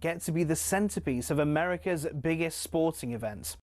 get to be the centrepiece of America's biggest sporting event.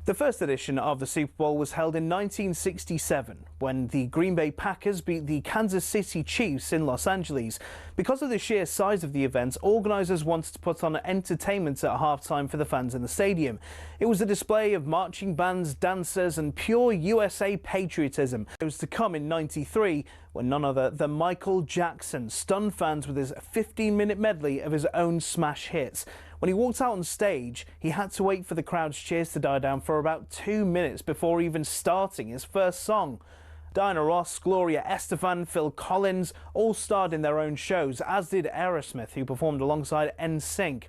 The first edition of the Super Bowl was held in 1967 when the Green Bay Packers beat the Kansas City Chiefs in Los Angeles. Because of the sheer size of the event, organisers wanted to put on entertainment at halftime for the fans in the stadium. It was a display of marching bands, dancers and pure USA patriotism. It was to come in '93 when none other than Michael Jackson stunned fans with his 15-minute medley of his own smash hits. When he walked out on stage, he had to wait for the crowd's cheers to die down for about 2 minutes before even starting his first song. Diana Ross, Gloria Estefan, Phil Collins all starred in their own shows, as did Aerosmith, who performed alongside NSYNC.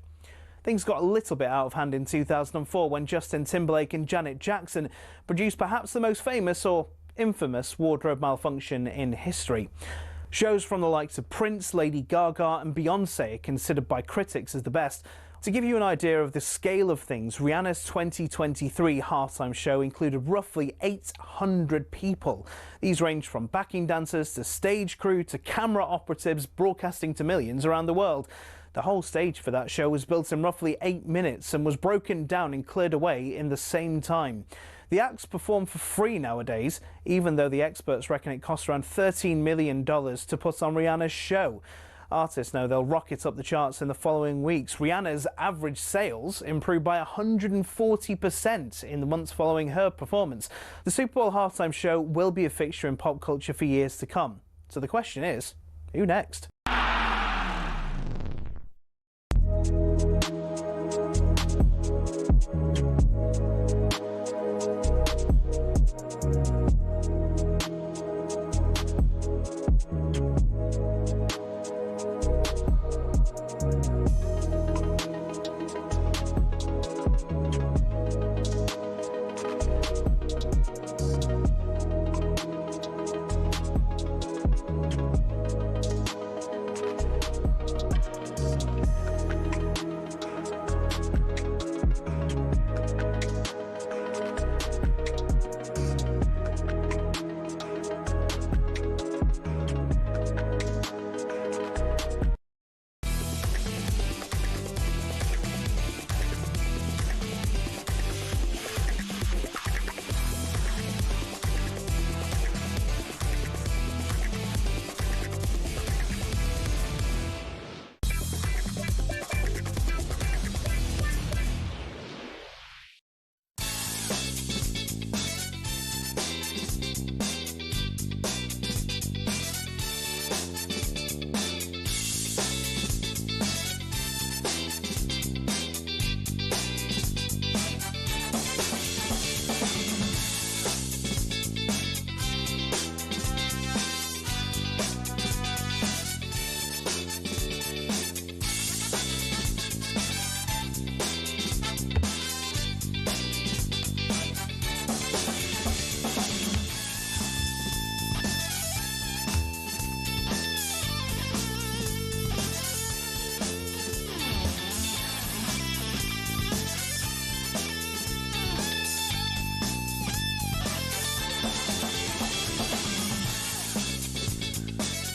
Things got a little bit out of hand in 2004 when Justin Timberlake and Janet Jackson produced perhaps the most famous or infamous wardrobe malfunction in history. Shows from the likes of Prince, Lady Gaga and Beyonce are considered by critics as the best. To give you an idea of the scale of things, Rihanna's 2023 halftime show included roughly 800 people. These range from backing dancers to stage crew to camera operatives broadcasting to millions around the world. The whole stage for that show was built in roughly 8 minutes and was broken down and cleared away in the same time. The acts perform for free nowadays, even though the experts reckon it costs around $13 million to put on Rihanna's show. Artists know they'll rocket up the charts in the following weeks. Rihanna's average sales improved by 140% in the months following her performance. The Super Bowl halftime show will be a fixture in pop culture for years to come. So the question is, who next?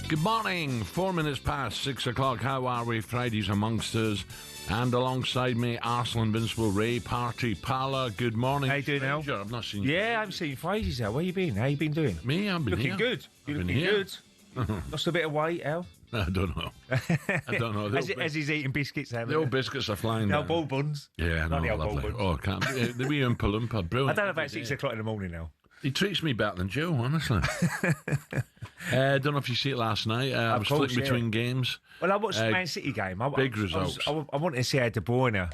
Good morning, 4 minutes past 6 o'clock. How are we? Friday's amongst us. And alongside me, Alan Brazil Ray Parlour. Good morning. How you doing, Al? I've not seen you. Yeah, I haven't seen you for ages, Al. Where you been? How you been doing? Me? I've been looking here. Good. You're looking good. Lost a bit of weight, Al? I don't know. I don't know. as he's eating biscuits, Al. The old biscuits are flying The down. old ball buns. Yeah, no, Not the old lovely. ball buns. Oh, can't be. The wee Oompa Loompa, brilliant. I don't know about 6 o'clock in the morning now. He treats me better than Joe, honestly. I don't know if you see it last night. I was flicking between games. Well, I watched the Man City game. Big results. I wanted to see how De Bruyne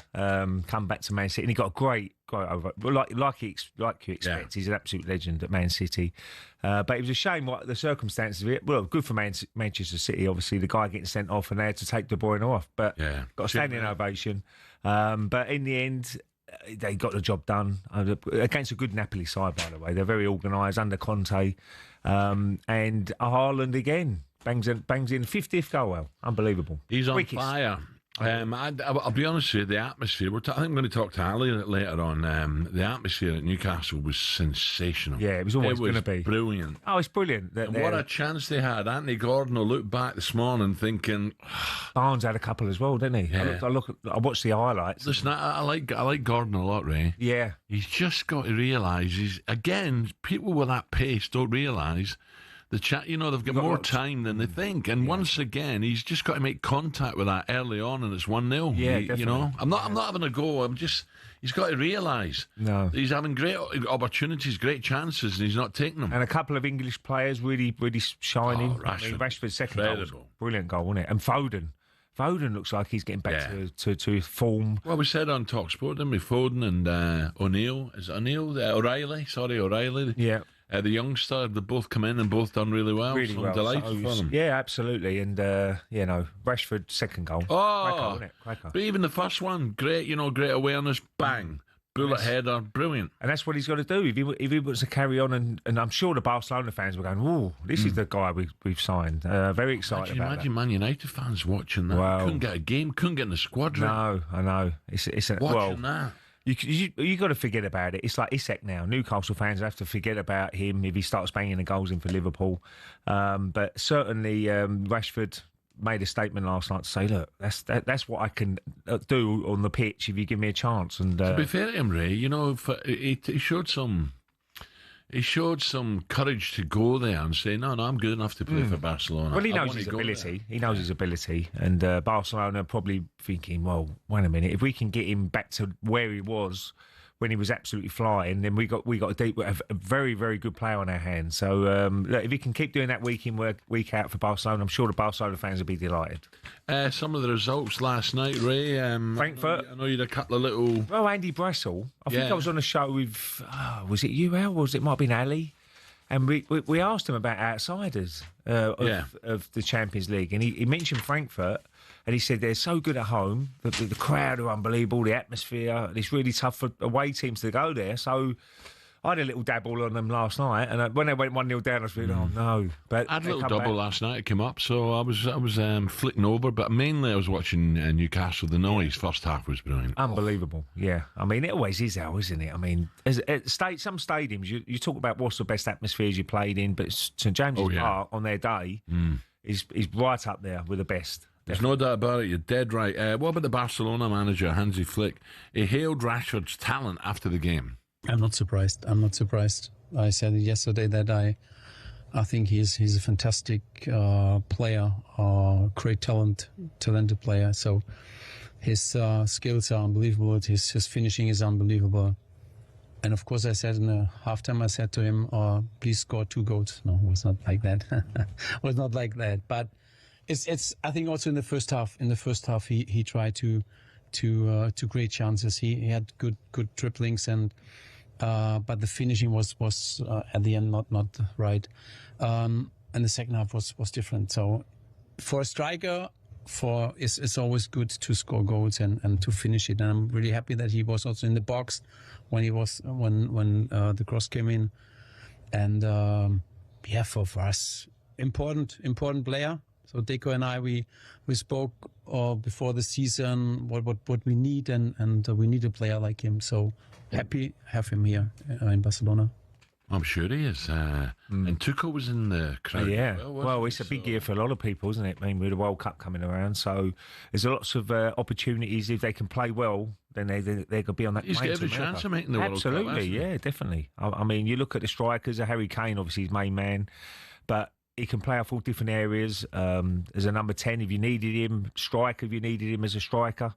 come back to Man City, and he got a great over. Like you expect, yeah. He's an absolute legend at Man City. But it was a shame what the circumstances of it. Well, good for Manchester City, obviously. The guy getting sent off, and they had to take De Bruyne off. But got a standing ovation. But in the end, they got the job done against a good Napoli side, by the way. They're very organised under Conte. And Haaland again bangs in 50th goal. Well, unbelievable. He's on Quickest. fire. I'll be honest with you, the atmosphere, I think I'm going to talk to Ali later on. The atmosphere at Newcastle was sensational. Yeah, it was always going to be. Brilliant. Oh, it's brilliant. And what a chance they had. Anthony Gordon will look back this morning thinking... Barnes had a couple as well, didn't he? Yeah. I watched the highlights. Listen, I like Gordon a lot, Ray. Yeah. He's just got to realise, people with that pace don't realise they've got more time than they think. And once again, he's just got to make contact with that early on, and it's 1-0. Yeah, definitely. I'm not having a go. He's got to realise he's having great opportunities, great chances, and he's not taking them. And a couple of English players really shining. Rashford. Rashford's second Incredible. goal. Brilliant goal, wasn't it? And Foden looks like he's getting back to form. Well, we said on talkSPORT, didn't we? Foden and O'Neill. Is it O'Neill? O'Reilly. Sorry, O'Reilly. Yeah. The youngster, they both come in and both done really well. Really well. I'm delighted for them. Yeah, absolutely. And, Rashford, second goal. Oh, Cracker. But even the first one, great, great awareness, bang. Bullet header, brilliant. And that's what he's got to do. If he wants to carry on, and I'm sure the Barcelona fans were going, "Oh, this is the guy we've signed." Very excited about Imagine Man United fans watching that. Wow. Couldn't get a game, couldn't get in the squad. No, I know. Watching that. You got to forget about it. It's like Isak now. Newcastle fans have to forget about him if he starts banging the goals in for Liverpool. But certainly Rashford made a statement last night to say, "Look, that's what I can do on the pitch if you give me a chance." And to be fair to him, Ray, he showed some. He showed some courage to go there and say, no, I'm good enough to play for Barcelona. Well, he knows his ability. He knows his ability. And Barcelona probably thinking, well, wait a minute, if we can get him back to where he was when he was absolutely flying, then we got a very, very good player on our hands. So look, if he can keep doing that week in, week out for Barcelona, I'm sure the Barcelona fans will be delighted. Some of the results last night, Ray. Frankfurt. I know you had a couple of little... Well, Andy Brassel. I think I was on a show with... was it you, Al? Or it might have been Ali? And we asked him about outsiders of the Champions League. And he mentioned Frankfurt. And he said they're so good at home, the crowd are unbelievable, the atmosphere, and it's really tough for away teams to go there. So I had a little dabble on them last night, and when they went 1-0 down, I was thinking, oh no. But I had a little double last night, it came up, so I was flicking over, but mainly I was watching Newcastle. The noise, first half was brilliant. Unbelievable, yeah. I mean, it always is, Al, isn't it? I mean, some stadiums, you talk about what's the best atmospheres you played in, but St James's Park on their day is right up there with the best. There's no doubt about it. You're dead right. What about the Barcelona manager, Hansi Flick? He hailed Rashford's talent after the game. I'm not surprised. I said yesterday that I think he's a fantastic player, great talented player. So his skills are unbelievable. His finishing is unbelievable. And of course, I said in the halftime, I said to him, "Please score 2 goals." No, it was not like that. Was not like that, but. It's. I think also in the first half. In the first half, he tried to create chances. He had good dribblings but the finishing was at the end not right. And the second half was different. So for a striker, it's always good to score goals and to finish it. And I'm really happy that he was also in the box when the cross came in. And for us, important player. So Deco and I, we spoke before the season what we need, and we need a player like him. So happy to have him here in Barcelona. I'm sure he is. And Tuchel was in the crowd. Well, it's a big year for a lot of people, isn't it? I mean, with the World Cup coming around, so there's lots of opportunities. If they can play well, then they could be on that. He's got every chance of making the World Cup. Absolutely, yeah, definitely. I mean, you look at the strikers. Harry Kane, obviously, his main man, but he can play off all different areas. As a number 10, if you needed him, striker if you needed him as a striker,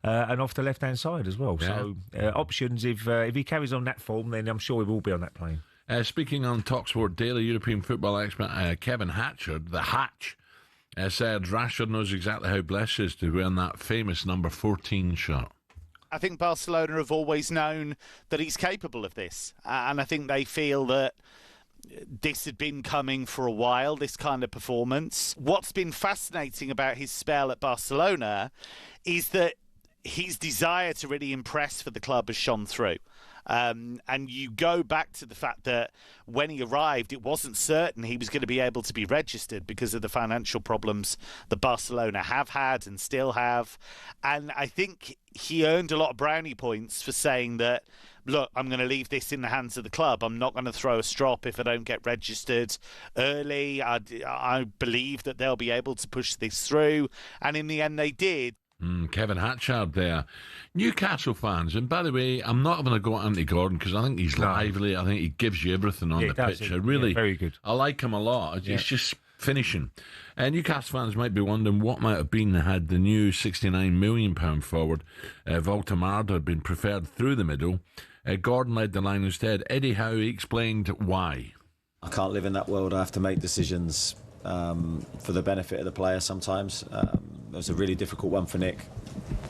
and off the left-hand side as well. Yeah. So options, if he carries on that form, then I'm sure he will be on that plane. Speaking on talkSPORT Daily, European football expert Kevin Hatchard, the Hatch, said Rashford knows exactly how blessed he is to wear that famous number 14 shirt. I think Barcelona have always known that he's capable of this, and I think they feel that this had been coming for a while, this kind of performance. What's been fascinating about his spell at Barcelona is that his desire to really impress for the club has shone through. And you go back to the fact that when he arrived, it wasn't certain he was going to be able to be registered because of the financial problems that Barcelona have had and still have. And I think he earned a lot of brownie points for saying that, look, I'm going to leave this in the hands of the club. I'm not going to throw a strop if I don't get registered early. I believe that they'll be able to push this through. And in the end, they did. Kevin Hatchard there. Newcastle fans, and by the way, I'm not going to go at Anthony Gordon because I think he's lively. I think he gives you everything on the pitch. Very good. I like him a lot. It's just finishing. Newcastle fans might be wondering what might have been had the new £69 million forward, Voltemade, had been preferred through the middle. Gordon led the line instead. Eddie Howe explained why. I can't live in that world. I have to make decisions for the benefit of the player sometimes. It was a really difficult one for Nick.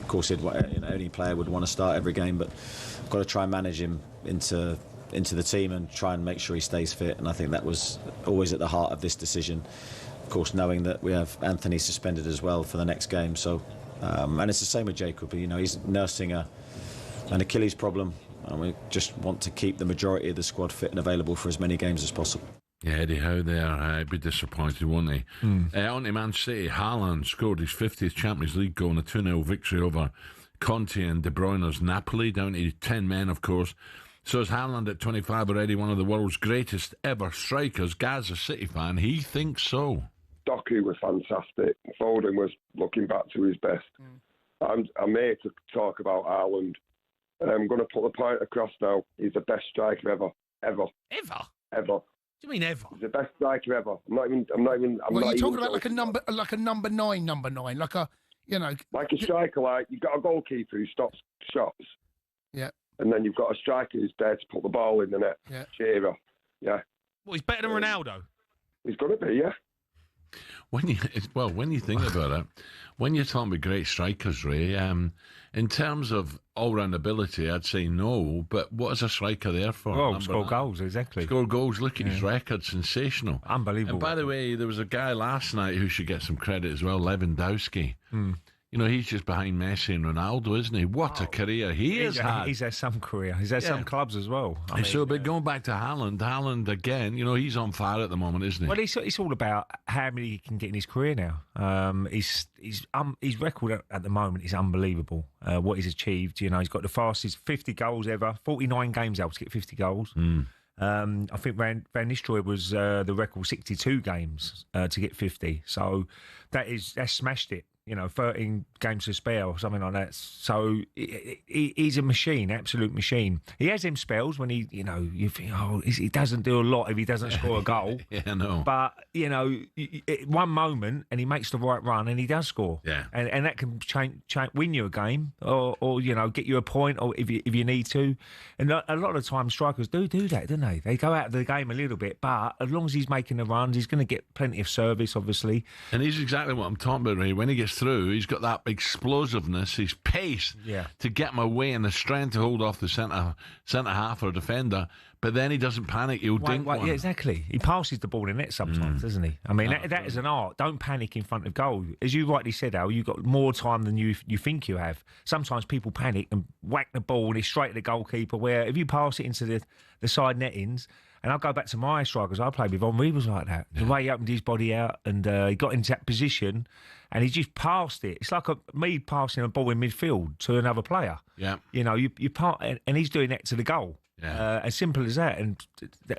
Of course, any player would want to start every game, but I've got to try and manage him into the team and try and make sure he stays fit. And I think that was always at the heart of this decision. Of course, knowing that we have Anthony suspended as well for the next game. So, and it's the same with Jacob. He's nursing an Achilles problem. And we just want to keep the majority of the squad fit and available for as many games as possible. Yeah, Eddie Howe there, he'd be disappointed, wouldn't he? On to Man City, Haaland scored his 50th Champions League goal in a 2-0 victory over Conte and De Bruyne's Napoli, down to 10 men, of course. So is Haaland at 25 already one of the world's greatest ever strikers? Gaz, a City fan, he thinks so. Doku was fantastic. Foden was looking back to his best. I'm here to talk about Haaland. I'm going to put the point across now. He's the best striker ever. Ever? Ever. What do you mean ever? He's the best striker ever. I'm not even. Well, you're talking about like a number nine, like a, like a striker. Like you've got a goalkeeper who stops shots. Yeah. And then you've got a striker who's there to put the ball in the net. Yeah. Shearer. Yeah. Well, he's better than Ronaldo. He's going to be, yeah. When you think about it, when you're talking about great strikers, Ray, in terms of all-round ability, I'd say no. But what is a striker there for? Well, score goals, exactly. Score goals. Look at his record, sensational, unbelievable. And by the way, there was a guy last night who should get some credit as well, Lewandowski. He's just behind Messi and Ronaldo, isn't he? What a career he's had. He's had some career. He's had some clubs as well. But going back to Haaland again, he's on fire at the moment, isn't he? Well, it's all about how many he can get in his career now. His record at the moment is unbelievable. What he's achieved, he's got the fastest 50 goals ever, 49 games able to get 50 goals. I think Van Nistelrooy was the record 62 games to get 50. So that's smashed it. 13 games to spare or something like that. So he's a machine, absolute machine. He has them spells when you think, he doesn't do a lot if he doesn't score a goal. Yeah, no. But, one moment and he makes the right run and he does score. Yeah. And that can win you a game or get you a point or if you need to. And a lot of the time strikers do that, don't they? They go out of the game a little bit, but as long as he's making the runs, he's going to get plenty of service, obviously. And he's exactly what I'm talking about, Ray. When he gets through, he's got that explosiveness, his pace to get him away and the strength to hold off the centre half or defender, but then he doesn't panic, he'll dink one. Yeah, exactly. He passes the ball in net sometimes, doesn't he? I mean, that is an art. Don't panic in front of goal. As you rightly said, Al, you've got more time than you think you have. Sometimes people panic and whack the ball and it's straight to the goalkeeper, where if you pass it into the side nettings, and I'll go back to my strikers I played with, Henry was like that. The way he opened his body out and he got into that position and he just passed it. It's like me passing a ball in midfield to another player. Yeah. You part, and he's doing that to the goal. Yeah. As simple as that. And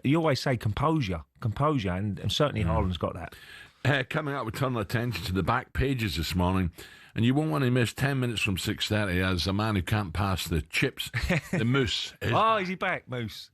you always say composure, and certainly Haaland's got that. Coming up, we turn our attention to the back pages this morning. And you won't want to miss 10 minutes from 6:30 as a man who can't pass the chips, the Moose. Is he back, Moose?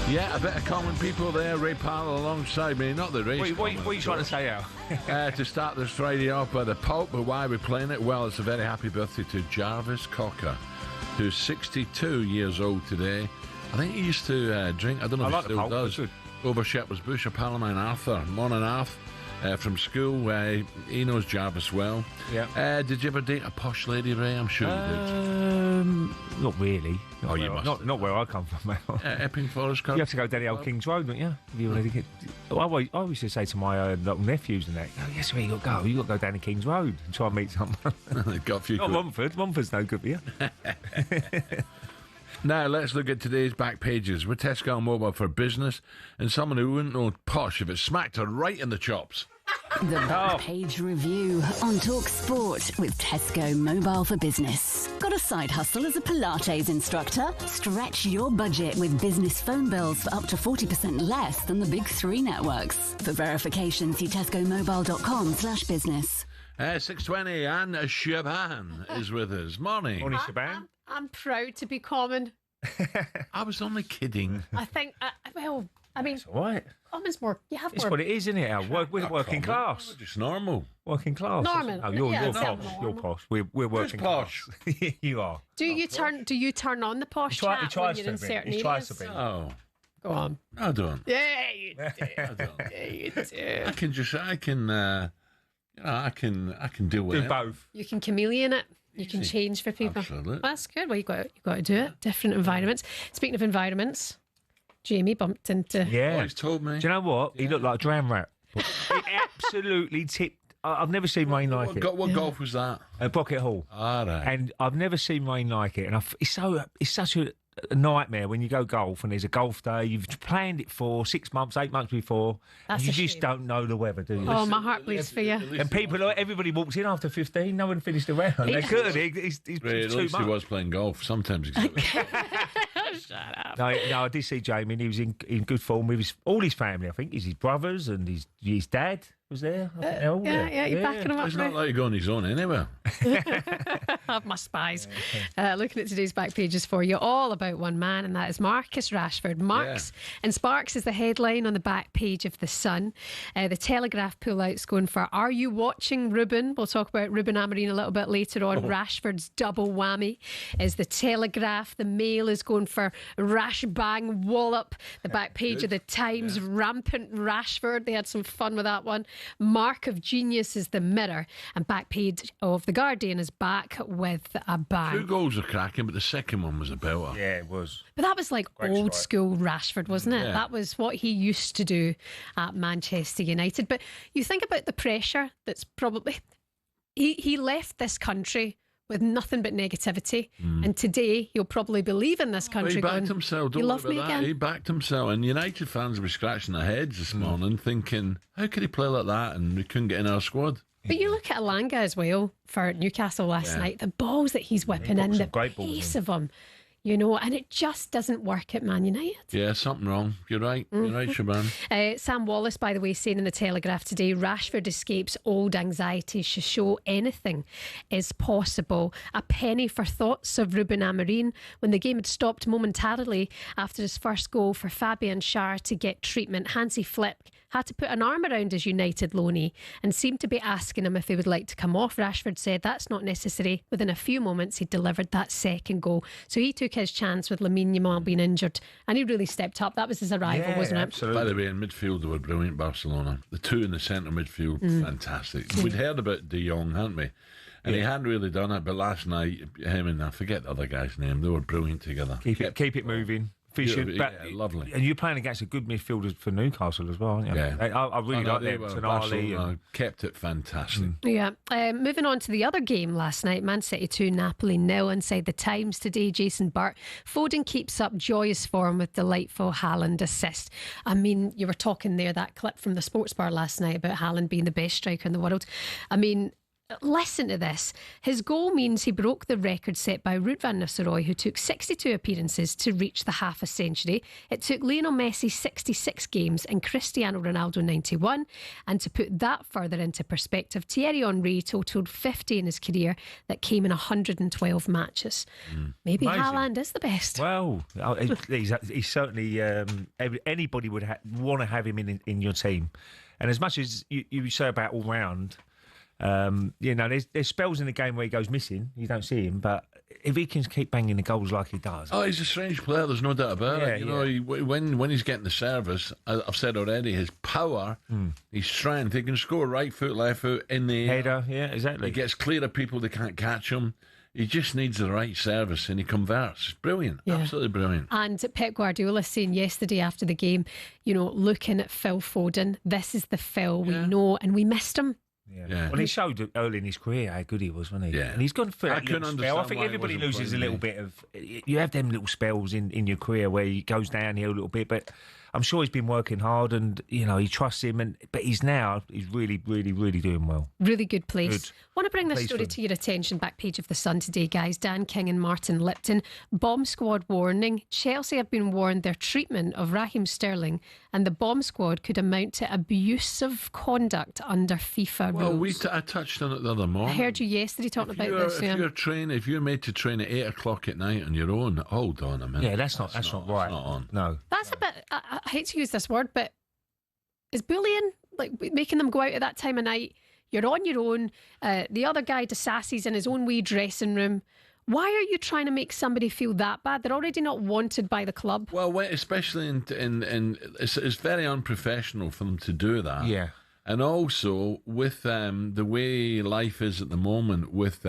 Yeah, a bit of common people there. Ray Parlour alongside me. Not the race. What are you trying to say, Al? To start this Friday off by the pulp, but why are we playing it? Well, it's a very happy birthday to Jarvis Cocker, who's 62 years old today. I think he used to drink, I don't know if he still does, over Shepherd's Bush, a pal of mine, Arthur. Morning, Arth. From school, he knows Jarvis well. Yeah. Did you ever date a posh lady, Ray? I'm sure you did. Not really. You must. Not where I come from, Mel. Epping Forest Cup. You have to go down the old King's Road, don't you? If you want to get, I used to say to my little nephews and that, "Oh, yes, where you got to go? You got to go down the King's Road and try and meet someone." Got a few. Not Romford. Romford's no good for you. Now, let's look at today's back pages with Tesco Mobile for Business and someone who wouldn't know posh if it smacked her right in the chops. The back page review on talkSPORT with Tesco Mobile for Business. Got a side hustle as a Pilates instructor? Stretch your budget with business phone bills for up to 40% less than the big three networks. For verification, see tescomobile.com/business. 6:20 and Shaban is with us. Morning. Morning, Shaban. I'm proud to be common. I was only kidding. I think, well, I mean, It's all right. common's more, you have It's more. what it is, isn't it, Al? We're working class. Just normal. Working class. Normal. Oh, you're Yeah, posh. normal. You're posh. We're working posh? class. You are. Do you turn on the posh He chat tries when you're to in be. certain He areas? tries to be. Oh, Go on. I don't. Yeah, you do. I don't. Yeah, you do. I can deal with Do it. both. You can chameleon it. You can change for people. Absolutely. That's good. Well, you've got to do it. Different environments. Speaking of environments, Jamie bumped into... Yeah. Oh, he's told me. Do you know what? He looked like a dram rat. He absolutely tipped. I've never seen rain like it. What golf was that? At Pocket Hall. All right. And I've never seen rain like it. And it's such a nightmare when you go golf and there's a golf day. You've planned it for 6 months, 8 months before. That's and you a just shame. don't know the weather, do you? Oh, my heart bleeds for you. And everybody walks in after 15. No one finished the round. They could. He's Ray, at too least much. he was playing golf. Sometimes he's Shut up. No, I did see Jamie, and he was in good form with all his family. I think his brothers and his dad was there. I think they're all there. Yeah, you're backing him up. It's not like you're on his own anywhere. I have my spies. Looking at today's back pages for you, all about one man, and that is Marcus Rashford. Marks and Sparks is the headline on the back page of The Sun. The Telegraph pullout's going for, are you watching Ruben? We'll talk about Ruben Amorim a little bit later on. Rashford's double whammy is the Telegraph. The Mail is going for Rash Bang Wallop. The back page of the Times, rampant Rashford. They had some fun with that one. Mark of Genius is the Mirror, and back page of The Guardian is back with a bang. 2 goals are cracking, but the second one was a belter. Yeah, it was. But that was like Great old strike. school Rashford, wasn't it? Yeah. That was what he used to do at Manchester United. But you think about the pressure that's probably... He left this country with nothing but negativity. And today, he'll probably be leaving this country He backed going, himself. Don't you worry love me about that. again? He backed himself. And United fans were scratching their heads this morning thinking, how could he play like that and we couldn't get in our squad? But you look at Alanga as well for Newcastle last night, the balls that he's whipping got in, some the great balls pace in. of them, you know, and it just doesn't work at Man United. Yeah, something wrong. You're right. You're right, Shaban. Sam Wallace, by the way, saying in the Telegraph today, Rashford escapes old anxieties to show anything is possible. A penny for thoughts of Ruben Amorim when the game had stopped momentarily after his first goal for Fabian Schär to get treatment. Hansi Flick had to put an arm around his United loanee and seemed to be asking him if he would like to come off. Rashford said that's not necessary. Within a few moments, he delivered that second goal. So he took his chance with Lamine Yamal being injured and he really stepped up. That was his arrival, wasn't it? Absolutely. By the way, in midfield, they were brilliant, Barcelona. The 2 in the centre midfield, fantastic. We'd heard about De Jong, hadn't we? And he hadn't really done it, but last night, him and I forget the other guy's name, they were brilliant together. Keep it moving. Fisher, Yeah, lovely. And you're playing against a good midfielder for Newcastle as well, aren't you? Yeah. I really like They them. were- Tonali Barcelona kept it fantastic. Yeah. Moving on to the other game last night, Man City 2, Napoli 0 inside the Times today. Jason Burt. Foden keeps up joyous form with delightful Haaland assist. I mean, you were talking there, that clip from the sports bar last night about Haaland being the best striker in the world. I mean, listen to this. His goal means he broke the record set by Ruud van Nistelrooy, who took 62 appearances to reach the half a century. It took Lionel Messi 66 games and Cristiano Ronaldo 91. And to put that further into perspective, Thierry Henry totalled 50 in his career that came in 112 matches. Maybe Amazing. Haaland is the best. Well, he's certainly anybody would want to have him in your team. And as much as you say about all round, there's spells in the game where he goes missing. You don't see him, but if he can keep banging the goals like he does, he's a strange player. There's no doubt about it. You know, when he's getting the service, I've said already, his power, his strength. He can score right foot, left foot, in the air. Header, yeah, exactly. He gets clear of people that can't catch him. He just needs the right service and he converts. It's brilliant, absolutely brilliant. And Pep Guardiola saying yesterday after the game, looking at Phil Foden, this is the Phil we know, and we missed him. Yeah. Well, he showed early in his career how good he was, wasn't he? Yeah. And he's gone through I that couldn't little spell. I think everybody loses a little bit of... You have them little spells in your career where he goes downhill a little bit, but I'm sure he's been working hard and, he trusts him. But he's really, really, really doing well. Really good place. Good. Want to bring this story to your attention, back page of The Sun today, guys. Dan King and Martin Lipton. Bomb squad warning. Chelsea have been warned their treatment of Raheem Sterling and the bomb squad could amount to abusive conduct under FIFA rules. I touched on it the other morning. I heard you yesterday talking about this. If you're made to train at 8 o'clock at night on your own, hold on a minute. Yeah, that's not right. That's not on. No. That's a bit, I hate to use this word, but is bullying, like making them go out at that time of night? You're on your own. The other guy sasses in his own wee dressing room. Why are you trying to make somebody feel that bad? They're already not wanted by the club. Well, especially in it's very unprofessional for them to do that. Yeah. And also with the way life is at the moment, with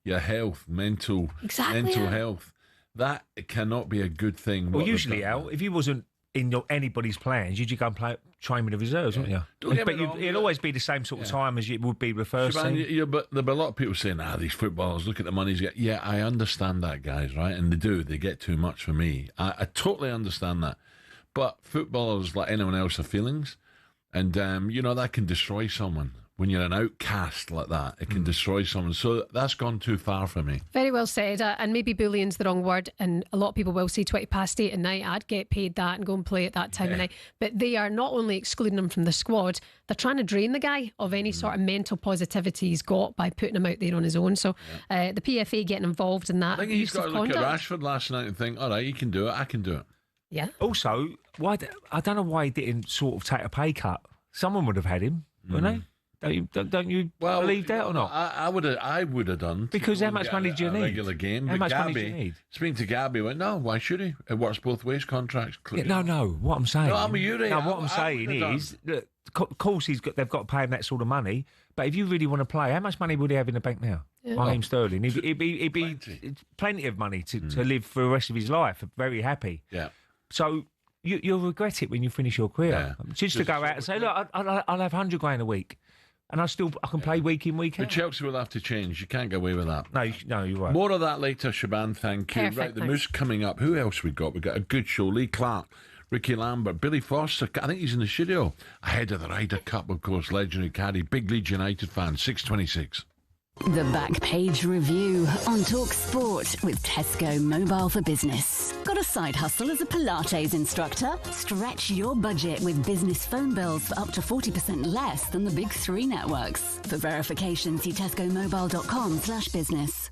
your health, mental health, that cannot be a good thing. Well, usually, Al, if you wasn't in anybody's plans, you'd go and train with the reserves, wouldn't you? But it'll always be the same sort of time as it would be with first team. But there'll be a lot of people saying, these footballers, look at the money he's getting. Yeah, I understand that, guys, right? And they get too much for me. I totally understand that. But footballers, like anyone else, have feelings. And, that can destroy someone. When you're an outcast like that, it can destroy someone. So that's gone too far for me. Very well said. And maybe bullying's the wrong word. And a lot of people will say 8:20 at night, I'd get paid that and go and play at that time of night. But they are not only excluding him from the squad, they're trying to drain the guy of any sort of mental positivity he's got by putting him out there on his own. So the PFA getting involved in that. I think he's got to look at Rashford last night and think, all right, he can do it, I can do it. Yeah. Also, I don't know why he didn't sort of take a pay cut. Someone would have had him, wouldn't they? Don't you believe that or not? I would have done. Because how much money do you need? Regular game. How much money do you need? Speaking to Gabby, went, no, why should he? It works both ways, contracts. No, what I'm saying. No, I'm a Yuri. No, what I'm saying is, look, of course they've got to pay him that sort of money, but if you really want to play, how much money would he have in the bank now? Raheem Sterling. He'd be plenty of money to live for the rest of his life, very happy. Yeah. So you'll regret it when you finish your career. Yeah. Just to go out and say, look, I'll have 100 grand a week. And I can play week in, week out. But Chelsea will have to change. You can't get away with that. No, you're right. More of that later, Shaban. Thank you. Perfect, right, the Moose coming up. Who else we got? We got a good show. Lee Clark, Ricky Lambert, Billy Foster. I think he's in the studio. Ahead of the Ryder Cup, of course. Legendary caddy, big Leeds United fan. 6:26. The Back Page Review on talkSPORT with Tesco Mobile for Business. Got a side hustle as a Pilates instructor? Stretch your budget with business phone bills for up to 40% less than the big three networks. For verification, see tescomobile.com/business.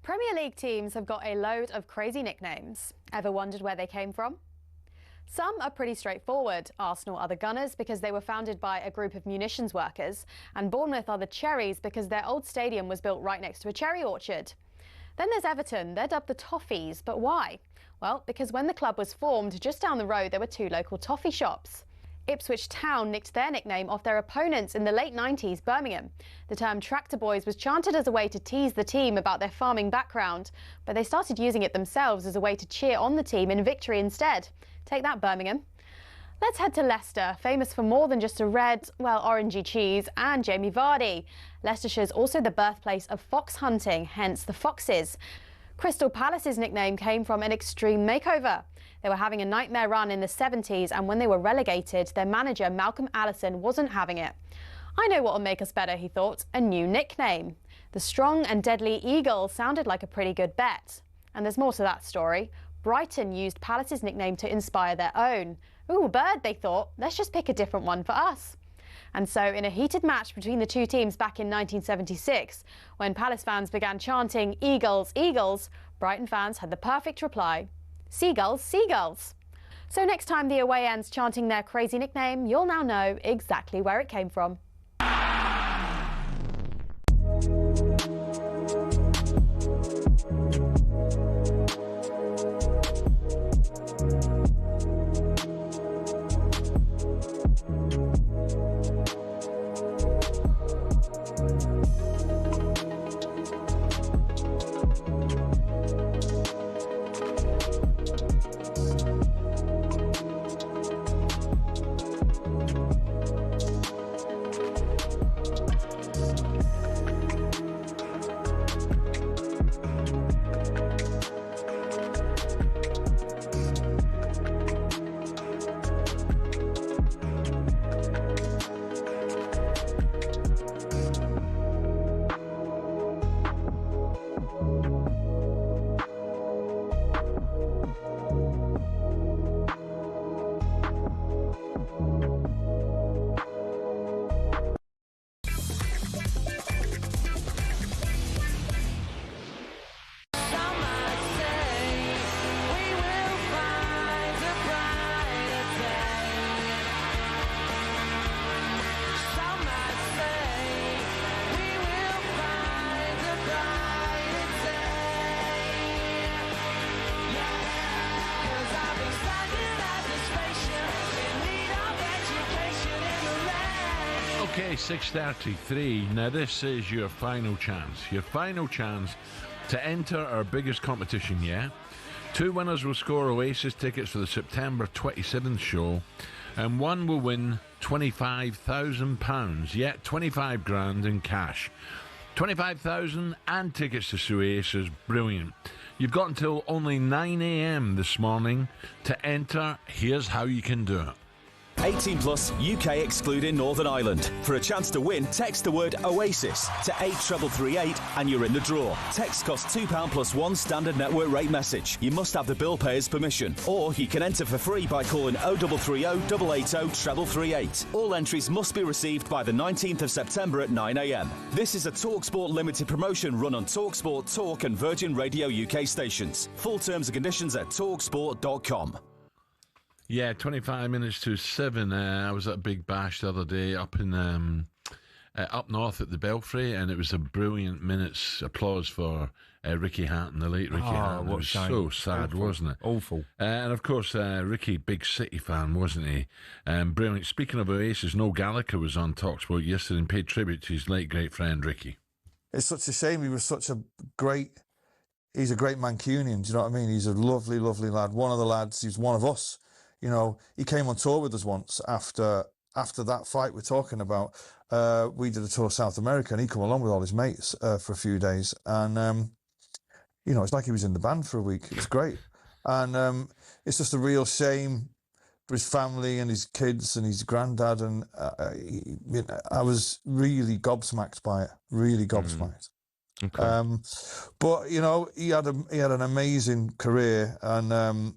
Premier League teams have got a load of crazy nicknames. Ever wondered where they came from? Some are pretty straightforward. Arsenal are the Gunners because they were founded by a group of munitions workers, and Bournemouth are the Cherries because their old stadium was built right next to a cherry orchard. Then there's Everton. They're dubbed the Toffees, but why? Well, because when the club was formed, just down the road there were two local toffee shops. Ipswich Town nicked their nickname off their opponents in the late 90s, Birmingham. The term Tractor Boys was chanted as a way to tease the team about their farming background, but they started using it themselves as a way to cheer on the team in victory instead. Take that, Birmingham. Let's head to Leicester, famous for more than just a red, well, orangey cheese and Jamie Vardy. Leicestershire's also the birthplace of fox hunting, hence the Foxes. Crystal Palace's nickname came from an extreme makeover. They were having a nightmare run in the 70s, and when they were relegated, their manager, Malcolm Allison, wasn't having it. I know what'll make us better, he thought, a new nickname. The Strong and Deadly Eagle sounded like a pretty good bet. And there's more to that story. Brighton used Palace's nickname to inspire their own. Ooh, bird, they thought. Let's just pick a different one for us. And so, in a heated match between the two teams back in 1976, when Palace fans began chanting "Eagles, Eagles," Brighton fans had the perfect reply: "Seagulls, Seagulls." So next time the away end's chanting their crazy nickname, you'll now know exactly where it came from. Okay, 6:33. Now this is your final chance. Your final chance to enter our biggest competition yet. Two winners will score Oasis tickets for the September 27th show, and one will win £25,000. Yet 25 grand in cash. 25,000 and tickets to Oasis. Brilliant. You've got until only 9 a.m. this morning to enter. Here's how you can do it. 18 plus, UK excluding Northern Ireland. For a chance to win, text the word Oasis to 83338 and you're in the draw. Text costs £2 plus one standard network rate message. You must have the bill payer's permission. Or you can enter for free by calling 0330 880 338. All entries must be received by the 19th of September at 9 a.m. This is a talkSPORT limited promotion run on talkSPORT, Talk and Virgin Radio UK stations. Full terms and conditions at talksport.com. Yeah, 25 minutes to 7. I was at a big bash the other day up in up north at the Belfry, and it was a brilliant minute's applause for Ricky Hatton, the late Ricky Hatton. It was so sad, wasn't it? Awful. And of course, Ricky, big City fan, wasn't he? Brilliant. Speaking of Oasis, Noel Gallagher was on talkSPORT yesterday and paid tribute to his late great friend Ricky. It's such a shame. He was such a great. He's a great Mancunian. Do you know what I mean? He's a lovely, lovely lad. One of the lads. He's one of us. You know, he came on tour with us once after that fight we're talking about. We did a tour of South America, and he come along with all his mates for a few days, and you know, it's like he was in the band for a week. It's great, and it's just a real shame for his family and his kids and his granddad, and I was really gobsmacked by it. Really gobsmacked. Okay. But you know, he had an amazing career, and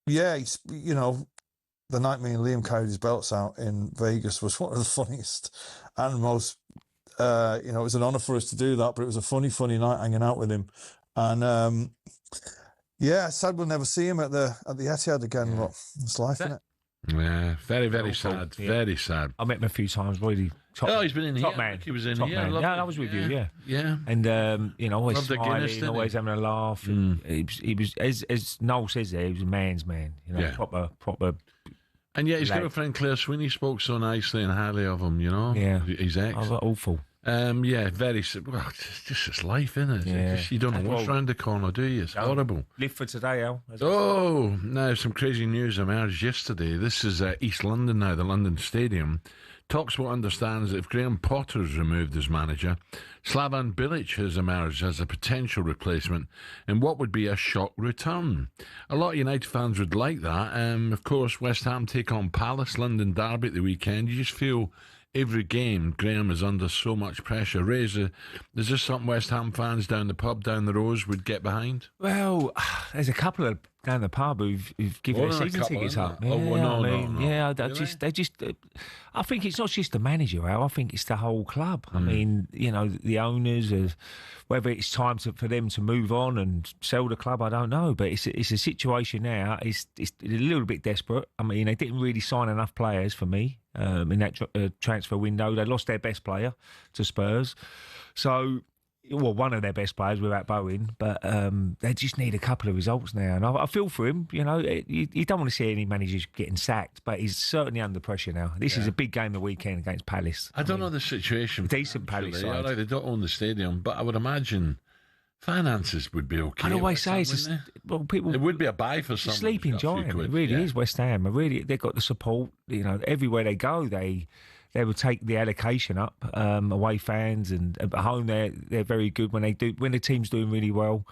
yeah, you know, the night me and Liam carried his belts out in Vegas was one of the funniest and most, you know, it was an honour for us to do that, but it was a funny night hanging out with him. And yeah, sad we'll never see him at the Etihad again, but it's life, isn't it? Yeah, very, very sad. Yeah. Very sad. I met him a few times, really. He's been in here. Top man. He was in top here. Man. Yeah, I was with you, yeah. Yeah. And, you know, always smiling, Guinness, always having a laugh. He was, as Noel says there, he was a man's man. You know, proper. And yet his girlfriend Claire Sweeney spoke so nicely and highly of him, you know? Yeah. His ex. Oh, awful. Yeah, very. Well, it's just it's life, isn't it? Yeah. You don't know what's round the corner, do you? It's horrible. Live for today, Al. Oh, now some crazy news emerged yesterday. This is East London now, the London Stadium. talkSPORT understands that if Graham Potter is removed as manager, Slavan Bilic has emerged as a potential replacement in what would be a shock return. A lot of United fans would like that. Of course, West Ham take on Palace, London derby at the weekend. You just feel every game Graham is under so much pressure. Is this something West Ham fans down the pub, down the rows would get behind? Well, there's a couple of down the pub who've given their season tickets up. Yeah, no. Yeah, Really? I think it's not just the manager, Al. I think it's the whole club. I mean, you know, the owners, whether it's time for them to move on and sell the club, I don't know. But it's a situation now. It's a little bit desperate. I mean, they didn't really sign enough players for me in that transfer window. They lost their best player to Spurs. So, well, one of their best players without Bowen, but they just need a couple of results now. And I feel for him. You know, you don't want to see any managers getting sacked, but he's certainly under pressure now. This is a big game the weekend against Palace. I don't know the situation. Decent Palace side. All right, they don't own the stadium, but I would imagine finances would be okay. I'd always say people. It would be a buy for some sleeping giant. It really is. West Ham. They've got the support. You know, everywhere they go, they will take the allocation up. Away fans and at home, they're very good when the team's doing really well.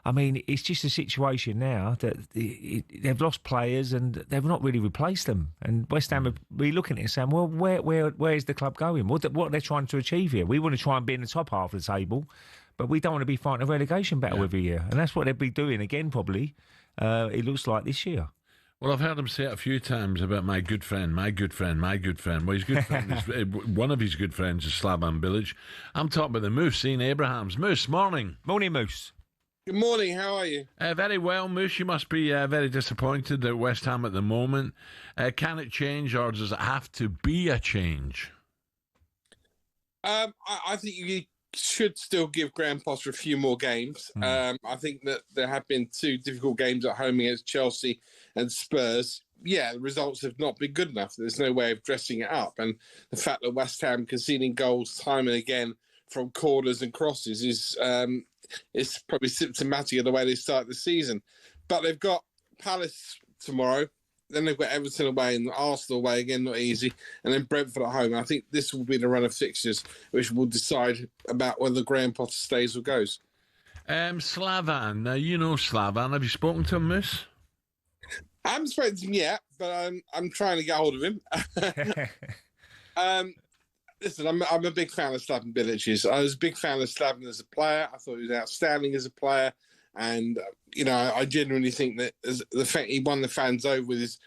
I mean, it's just a situation now that they've lost players and they've not really replaced them. And West Ham are really looking at it and saying, well, where is the club going? What are they trying to achieve here? We want to try and be in the top half of the table, but we don't want to be fighting a relegation battle every year. And that's what they'll be doing again, probably, it looks like this year. Well, I've heard him say it a few times about my good friend. Well, his good friend is one of his good friends is Slavan Bilic. I'm talking about the Moose, Ian Abrahams. Moose, morning. Morning, Moose. Good morning, how are you? Very well, Moose. You must be very disappointed at West Ham at the moment. Can it change, or does it have to be a change? I think you should still give Graham Potter a few more games. I think that there have been two difficult games at home against Chelsea and Spurs. Yeah, the results have not been good enough. There's no way of dressing it up. And the fact that West Ham conceding goals time and again from corners and crosses is probably symptomatic of the way they start the season. But they've got Palace tomorrow. Then they've got Everton away and Arsenal away, again, not easy. And then Brentford at home. I think this will be the run of fixtures, which will decide about whether Graham Potter stays or goes. Slavan. Now, you know Slavan. Have you spoken to him, Moose? I haven't spoken to him yet, but I'm trying to get hold of him. Listen, I'm a big fan of Slavan Bilic. I was a big fan of Slavan as a player. I thought he was outstanding as a player. And, you know, I genuinely think that the fact he won the fans over with his,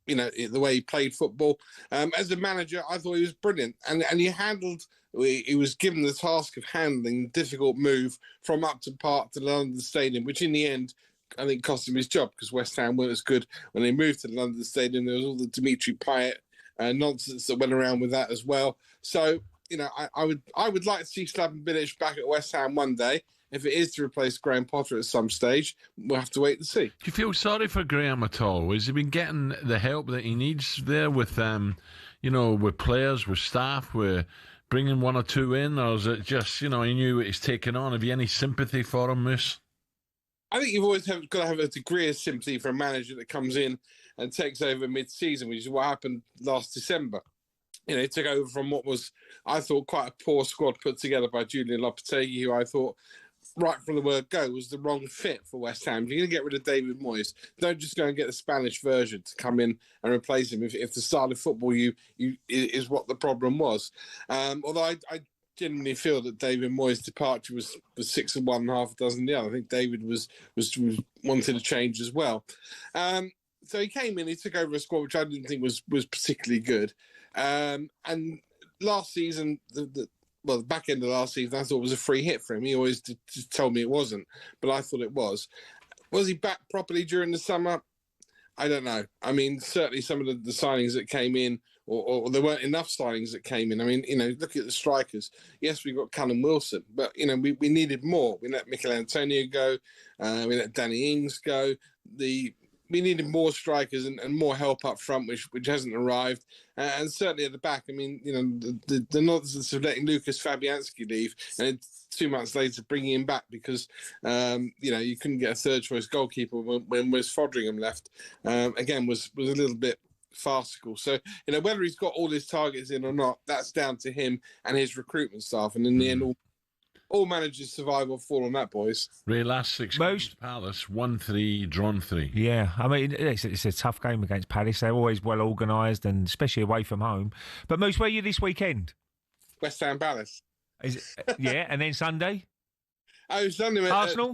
you know, the way he played football. As a manager, I thought he was brilliant. And he was given the task of handling the difficult move from Upton Park to London Stadium, which in the end, I think cost him his job because West Ham weren't as good when they moved to London Stadium. There was all the Dimitri Payet nonsense that went around with that as well. So, I would like to see Slaven Bilic back at West Ham one day. If it is to replace Graham Potter at some stage, we'll have to wait and see. Do you feel sorry for Graham at all? Has he been getting the help that he needs there with, with players, with staff, with bringing one or two in? Or is it just, he knew what he's taking on? Have you any sympathy for him, Moose? I think you've always got to have a degree of sympathy for a manager that comes in and takes over mid-season, which is what happened last December. He took over from what was, I thought, quite a poor squad put together by Julian Lopetegui, who I thought, right from the word go, was the wrong fit for West Ham. If you're going to get rid of David Moyes, don't just go and get the Spanish version to come in and replace him if the style of football you is what the problem was. Although I genuinely feel that David Moyes' departure was 6 of one and half a dozen the other. I think David was wanting to change as well. So he came in, he took over a squad which I didn't think was particularly good. And last season, the back end of last season, I thought was a free hit for him. He always just told me it wasn't, but I thought it was. Was he back properly during the summer? I don't know. I mean, certainly some of the signings that came in, or there weren't enough signings that came in. I mean, look at the strikers. Yes, we got Callum Wilson, but, we needed more. We let Mikel Antonio go. We let Danny Ings go. We needed more strikers and more help up front, which hasn't arrived. And certainly at the back, I mean, the nonsense of letting Lucas Fabianski leave and then 2 months later bringing him back because, you couldn't get a third-choice goalkeeper when Wes Fodringham left, again, was a little bit farcical. So, whether he's got all his targets in or not, that's down to him and his recruitment staff. And in the end, all managers survive or fall on that, boys. Ray, last 6 games, Palace, 1-3, drawn 3. Yeah, I mean, it's a tough game against Palace. They're always well organised, and especially away from home. But Moose, where are you this weekend? West Ham Palace. Yeah, and then Sunday? Oh, Sunday. Arsenal?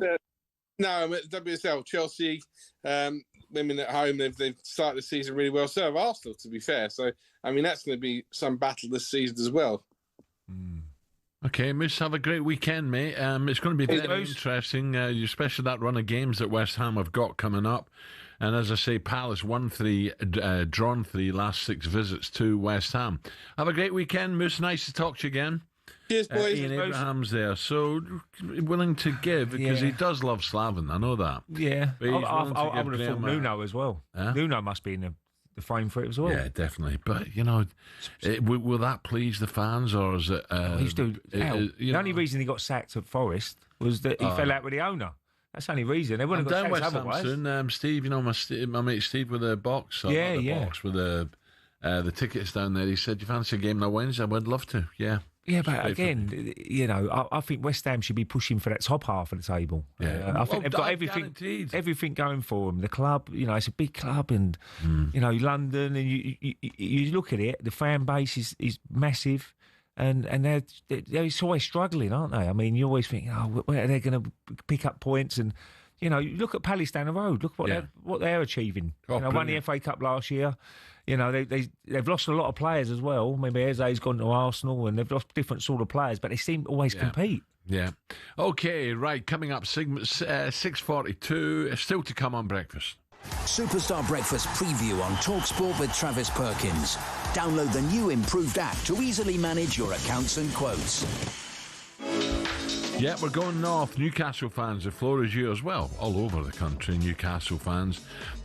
No, I'm at WSL. Chelsea, women at home, they've started the season really well. So have Arsenal, to be fair. So, I mean, that's going to be some battle this season as well. Okay, Moose, have a great weekend, mate. It's going to be very interesting, especially that run of games that West Ham have got coming up. And as I say, Palace 1-3, drawn 3, last 6 visits to West Ham. Have a great weekend, Moose. Nice to talk to you again. Cheers, boys. Ian Abraham's there, so willing to give because he does love Slaven. I know that. Yeah, I would have thought Nuno as well. Nuno must be in the frame for it as well. Yeah, definitely. But will that please the fans, or is it? The only reason he got sacked at Forest was that he fell out with the owner. That's the only reason. They wouldn't have got sacked otherwise. Soon, Steve, my mate Steve with the box. Box with the tickets down there. He said, "You fancy a game on Wednesday?" I would love to. Yeah. Yeah, but again, I think West Ham should be pushing for that top half of the table. Yeah. I think they've got everything going for them. The club, it's a big club, and London, and you look at it, the fan base is massive, and they're always struggling, aren't they? I mean, you always think, where are they going to pick up points? And you look at Palace down the road. Look what they're achieving. Won the FA Cup last year. They've lost a lot of players as well. Maybe Eze's gone to Arsenal, and they've lost different sort of players, but they seem to always compete. Yeah. Okay, right. Coming up, 6:42. Still to come on breakfast. Superstar Breakfast preview on talkSPORT with Travis Perkins. Download the new improved app to easily manage your accounts and quotes. Yeah, we're going north. Newcastle fans, the floor is yours. Well, all over the country, Newcastle fans.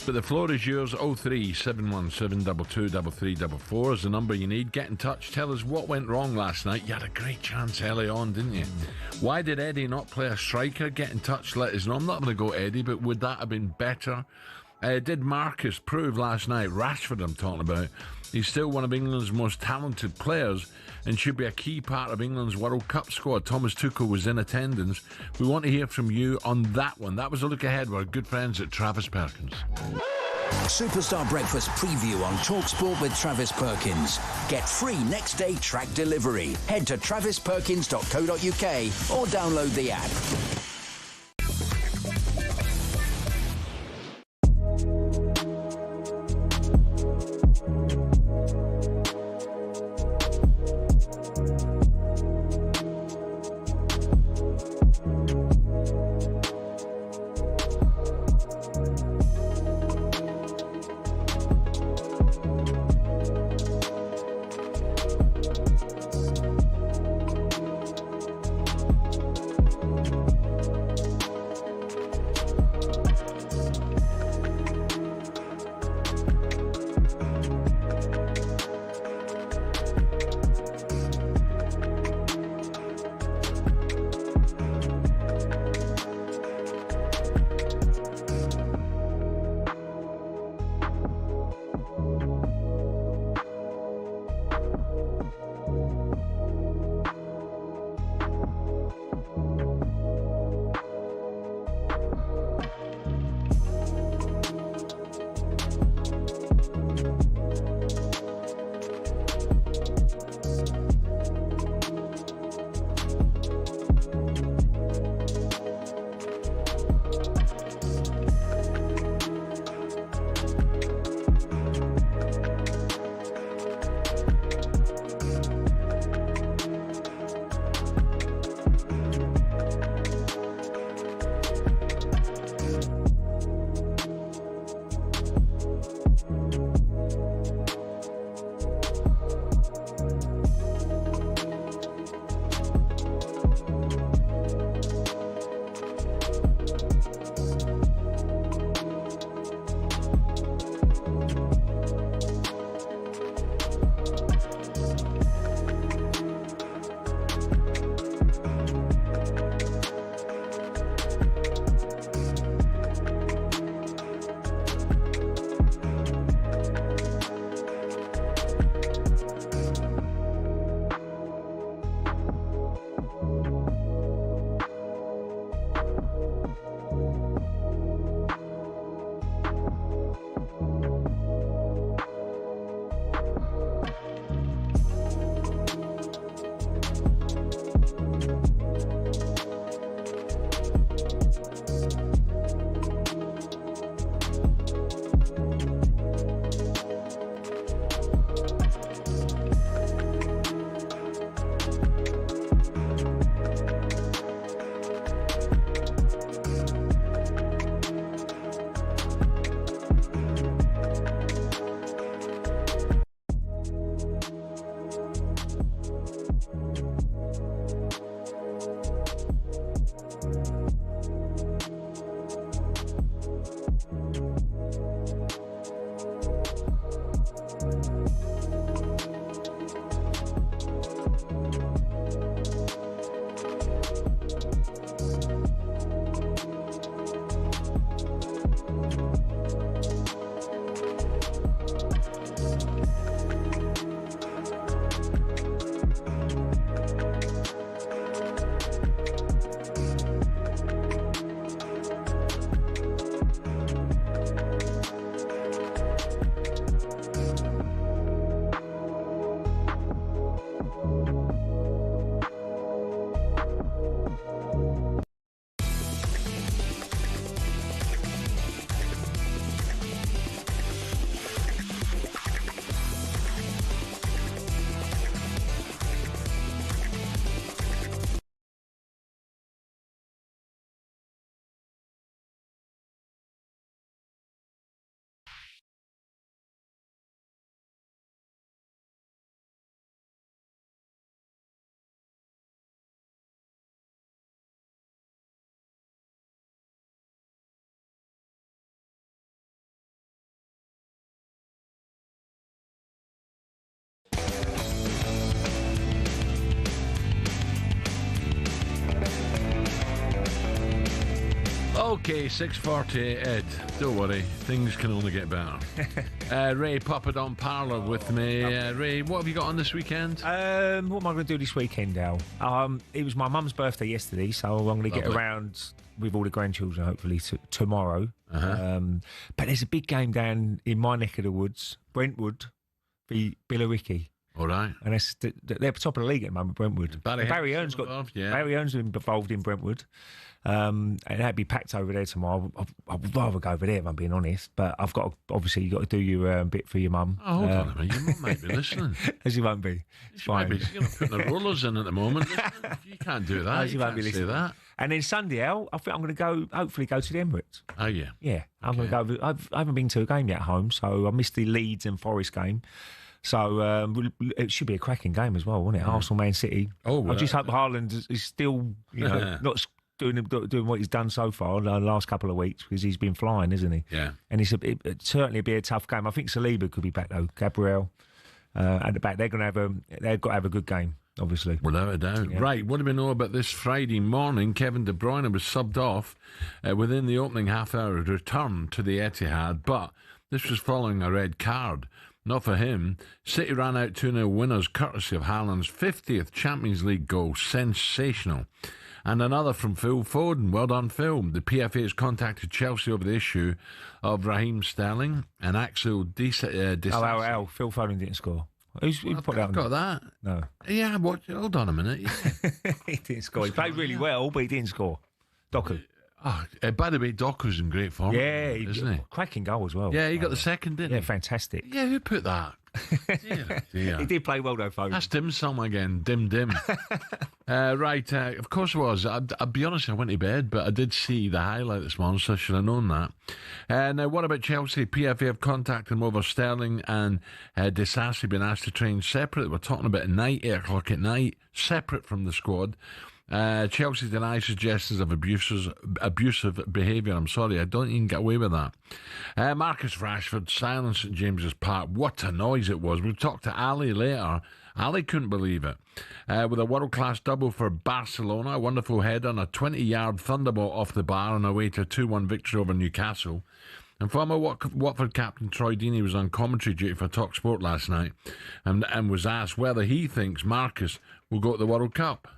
But the floor is yours. 03717223344 is the number you need. Get in touch. Tell us what went wrong last night. You had a great chance early on, didn't you? Why did Eddie not play a striker? Get in touch. Let us know. I'm not going to go Eddie, but would that have been better? Did Marcus prove last night, Rashford I'm talking about, he's still one of England's most talented players and should be a key part of England's World Cup squad? Thomas Tuchel was in attendance. We want to hear from you on that one. That was a look ahead with our good friends at Travis Perkins. Superstar Breakfast preview on talkSPORT with Travis Perkins. Get free next day track delivery. Head to travisperkins.co.uk or download the app. Okay, 6:48, Ed. Don't worry, things can only get better. Ray Parlour with me. Ray, what have you got on this weekend? What am I going to do this weekend, Al? It was my mum's birthday yesterday, so I'm going to get around with all the grandchildren, hopefully, tomorrow. But there's a big game down in my neck of the woods, Brentwood v Billericay. All right. And they're top of the league at the moment, Brentwood. Barry Earn's been involved in Brentwood. And that'd be packed over there tomorrow. I'd rather go over there, if I'm being honest. But I've got you've got to do your bit for your mum. Oh, hold on a minute. Your mum might be listening. As you won't be. It's fine. She's putting the rollers in at the moment. You can't do that. You won't be listening. Say that. And then Sunday, Al, I think I'm going to hopefully go to the Emirates. Oh, yeah. Yeah. I'm going to go. I haven't been to a game yet at home, so I missed the Leeds and Forest game. So it should be a cracking game as well, won't it? Arsenal, Man City. Oh, well, I just hope Haaland is still, not doing what he's done so far the last couple of weeks, because he's been flying, isn't he? Yeah. And it's certainly be a tough game. I think Saliba could be back though. Gabriel at the back. They've got to have a good game, obviously. Without a doubt. Yeah. Right, what do we know about this Friday morning? Kevin De Bruyne was subbed off within the opening half hour of return to the Etihad, but this was following a red card. Not for him. City ran out 2-0 winners courtesy of Haaland's 50th Champions League goal. Sensational. And another from Phil Foden. Well done, Phil. The PFA has contacted Chelsea over the issue of Raheem Sterling and Axel Disasi. Phil Foden didn't score. Who put that on? Got that? No. Yeah, hold on a minute. Yeah. He didn't score. He played really well, but he didn't score. Doku. Oh, by the way, Doku's in great form. Yeah, isn't he? Cracking goal as well. Yeah, he got the second, didn't he? Yeah, fantastic. Yeah, who put that? Dear. He did play well though, Foden. That's dim sum again. Dim. Right, of course it was. I'll be honest, I went to bed, but I did see the highlight this morning, so I should have known that. Now, what about Chelsea? PFA have contacted them over Sterling and Disasi being asked to train separate. We're talking about at night, 8 o'clock at night, separate from the squad. Chelsea denies suggestions of abusive behaviour. I'm sorry, I don't even get away with that. Marcus Rashford, silence at St James's Park. What a noise it was. We'll talk to Ali later. Ali couldn't believe it. With a world-class double for Barcelona, a wonderful header and a 20-yard thunderbolt off the bar on a way to a 2-1 victory over Newcastle. And former Watford captain Troy Deeney was on commentary duty for talkSPORT last night and was asked whether he thinks Marcus will go to the World Cup.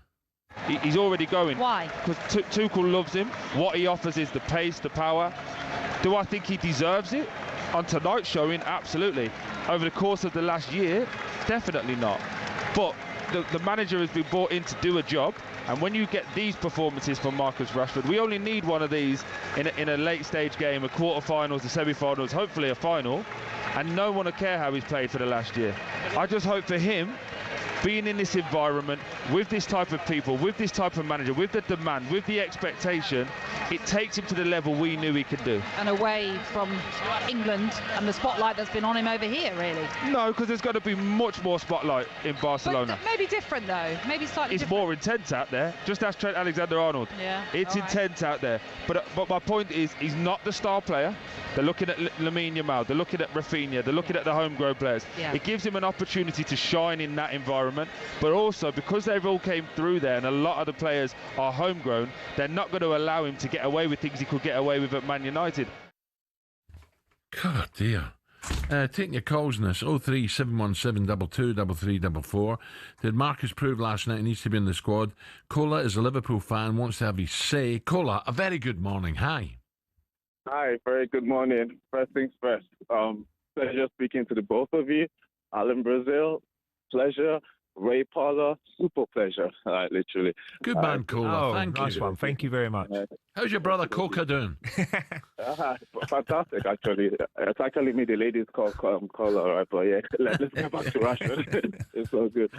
He's already going. Why? Because Tuchel loves him. What he offers is the pace, the power. Do I think he deserves it? On tonight's showing, absolutely. Over the course of the last year, definitely not. But the manager has been brought in to do a job, and when you get these performances from Marcus Rashford, we only need one of these in a late stage game, a quarter-finals, a semi-finals, hopefully a final, and no one will care how he's played for the last year. I just hope for him, being in this environment, with this type of people, with this type of manager, with the demand, with the expectation, it takes him to the level we knew he could do. And away from England and the spotlight that's been on him over here, really. No, because there's got to be much more spotlight in Barcelona. But maybe different, though. Maybe slightly different. It's more intense out there. Just ask Trent Alexander-Arnold. Yeah. It's intense out there. But my point is, he's not the star player. They're looking at Lamine Yamal. They're looking at Rafinha. They're looking at the homegrown players. Yeah. It gives him an opportunity to shine in that environment. But also, because they've all came through there and a lot of the players are homegrown, they're not going to allow him to get away with things he could get away with at Man United. God dear. Taking your calls in this, 03717 223344. Did Marcus prove last night he needs to be in the squad? Cola is a Liverpool fan, wants to have his say. Cola, a very good morning. Hi. Hi, very good morning. First things first, pleasure speaking to the both of you. Alan Brazil, pleasure. Ray Parlour, super pleasure, literally. Good man, Cola. Thank you. Nice one. Thank you very much. How's your brother Coca doing? Fantastic, actually. It's actually me, the ladies call Cola, right? But yeah, let's get back to Rashford. It's so good.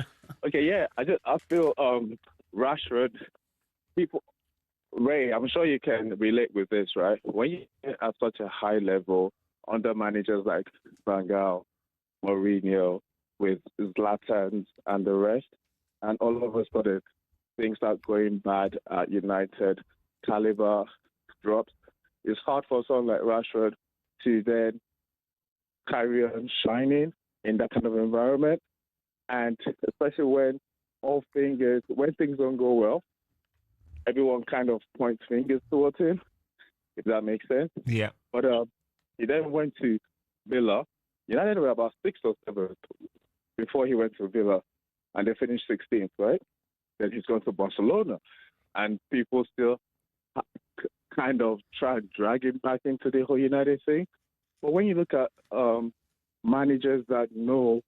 Okay, yeah, I feel Rashford, people, Ray, I'm sure you can relate with this, right? When you get at such a high level under managers like Van Gaal, Mourinho, with Zlatan and the rest, and all of a sudden things start going bad at United, caliber drops. It's hard for someone like Rashford to then carry on shining in that kind of environment, and especially when things don't go well, everyone kind of points fingers towards him. if that makes sense. Yeah. But he then went to Villa. United were about 6th or 7th before he went to Villa, and they finished 16th, right? Then he's gone to Barcelona, and people still kind of try and drag him back into the whole United thing. But when you look at managers that know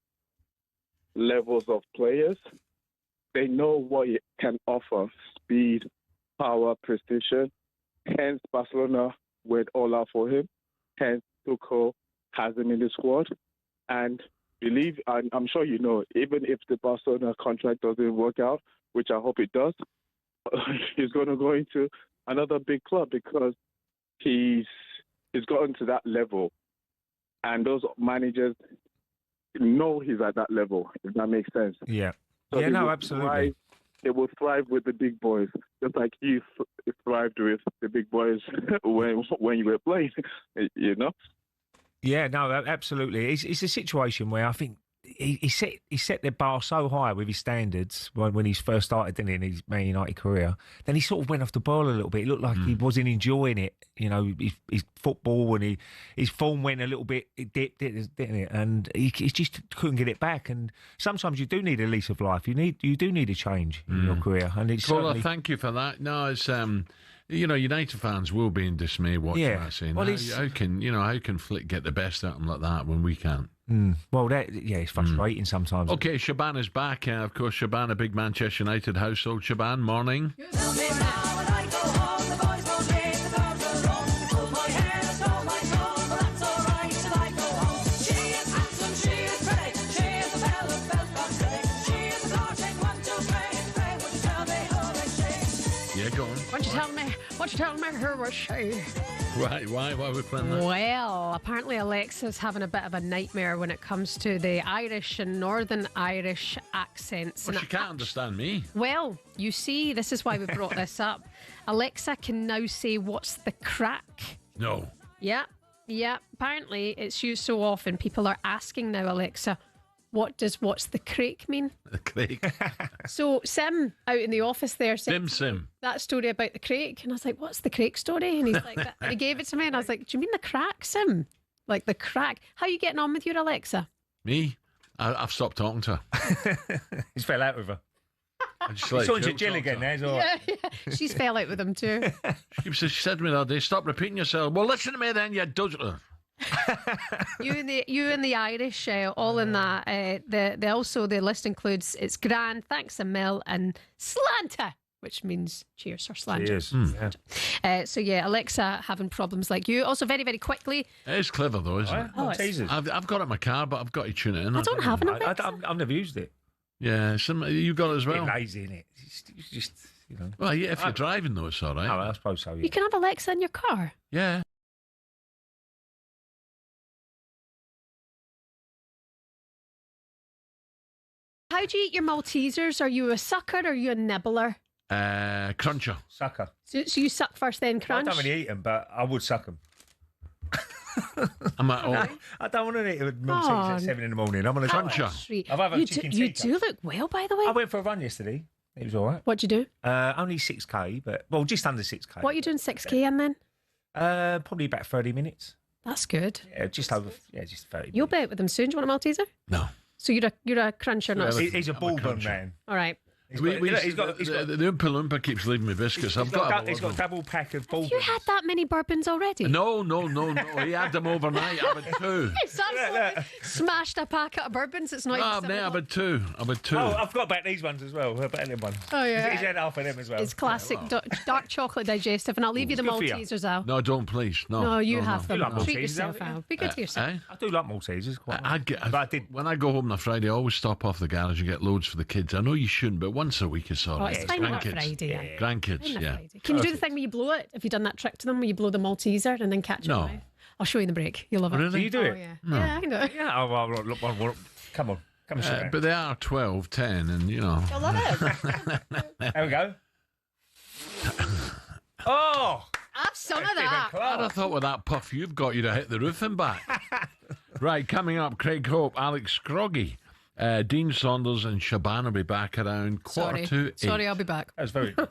levels of players, they know what he can offer: speed, power, precision. Hence, Barcelona went all out for him. Hence, Tuchel has him in the squad. And I'm sure you know, even if the Barcelona contract doesn't work out, which I hope it does, he's going to go into another big club because he's gotten to that level. And those managers know he's at that level, if that makes sense. Yeah. So Absolutely. It will thrive with the big boys, just like you thrived with the big boys when you were playing, you know? Yeah, no, absolutely. It's a situation where I think he set the bar so high with his standards when he first started in his Man United career. Then he sort of went off the ball a little bit. It looked like he wasn't enjoying it, his football, and his form went a little bit, it dipped, didn't it? And he just couldn't get it back. And sometimes you do need a lease of life. You do need a change in your career. And it's thank you for that. No, it's United fans will be in dismay watching that scene. Well, how can Flick get the best out of him like that when we can't? Well, it's frustrating sometimes. Okay, Shaban is back. Of course, Shaban, a big Manchester United household. Shaban, morning. Yeah, go on. Why don't you tell me who was she? Right, why are we playing that? Well, apparently Alexa's having a bit of a nightmare when it comes to the Irish and Northern Irish accents. Well, she can't understand me. Well, you see, this is why we brought this up. Alexa can now say, "What's the crack?" No. Yeah. Apparently it's used so often, people are asking now, Alexa, what's the crack mean? The crack. So Sim out in the office there said Sim. that story about the crack, and I was like, what's the crack story? And he's like, he gave it to me, and I was like, do you mean the crack, Sim? Like the crack? How are you getting on with your Alexa? Me? I've stopped talking to her. He's fell out with her. She's on your Jill again, there's all right. Yeah. She's fell out with him too. She said to me the other day, stop repeating yourself. Well, listen to me then, you dudgeon. You and the Irish, all in that. The list includes it's grand, thanks a mil, and slanta, which means cheers or slander. Cheers. So Alexa having problems like you. Also, very, very quickly. It is clever though, isn't it? Teasers. I've got it in my car, but I've got to tune it in. I don't have an Alexa. I've never used it. Yeah, you got it as well. It's lazy, isn't it? It's just, Well, yeah, if you're driving though, it's all right. I suppose so. Yeah. You can have Alexa in your car. Yeah. How do you eat your Maltesers? Are you a sucker or are you a nibbler? Cruncher. Sucker. So you suck first, then crunch? I don't really eat them, but I would suck them. I don't want to eat a Maltese at 7 in the morning. I'm on a cruncher. I've had a chicken You do look well, by the way. I went for a run yesterday. It was all right. What'd you do? Only 6k, but just under 6k. What are you doing 6k in then? Probably about 30 minutes. That's good. Yeah, just over. Yeah, just 30. You'll be out with them soon. Do you want a Malteser? No. So you're a cruncher, not. He's a bourbon man. All right. The Oompa Loompa keeps leaving me biscuits. He's got a double pack of bourbons. Have you had that many bourbons already? No. He had them overnight. I've had 2. Smashed a packet of bourbons. It's not. I've had 2. Oh, I've got back these ones as well. Better than one. Oh yeah. He's had half of them as well. It's classic dark chocolate digestive, and I'll leave you the Maltesers out. No, don't please. No, you have them. Like Treat yourself, Al. Be good to yourself. I do like Maltesers quite. When I go home on a Friday, I always stop off the garage and get loads for the kids. I know you shouldn't, but once a week is all right. It's fine on a Friday. Grandkids, yeah. Can you do the thing where you blow it? Have you done that trick to them where you blow the Malteser and then catch it? No. I'll show you in the break. You'll love it. Really? Do you do it? Yeah. No. Yeah, I can do it. Yeah. Well, come on. But they are 12, 10, and You'll love it. There we go. Oh! Have some of that. I'd have thought with that puff you've got, you'd have hit the roof and back. Right, coming up, Craig Hope, Alex Scroggy, Dean Saunders and Shaban will be back around 7:45. Sorry, I'll be back. That was very good.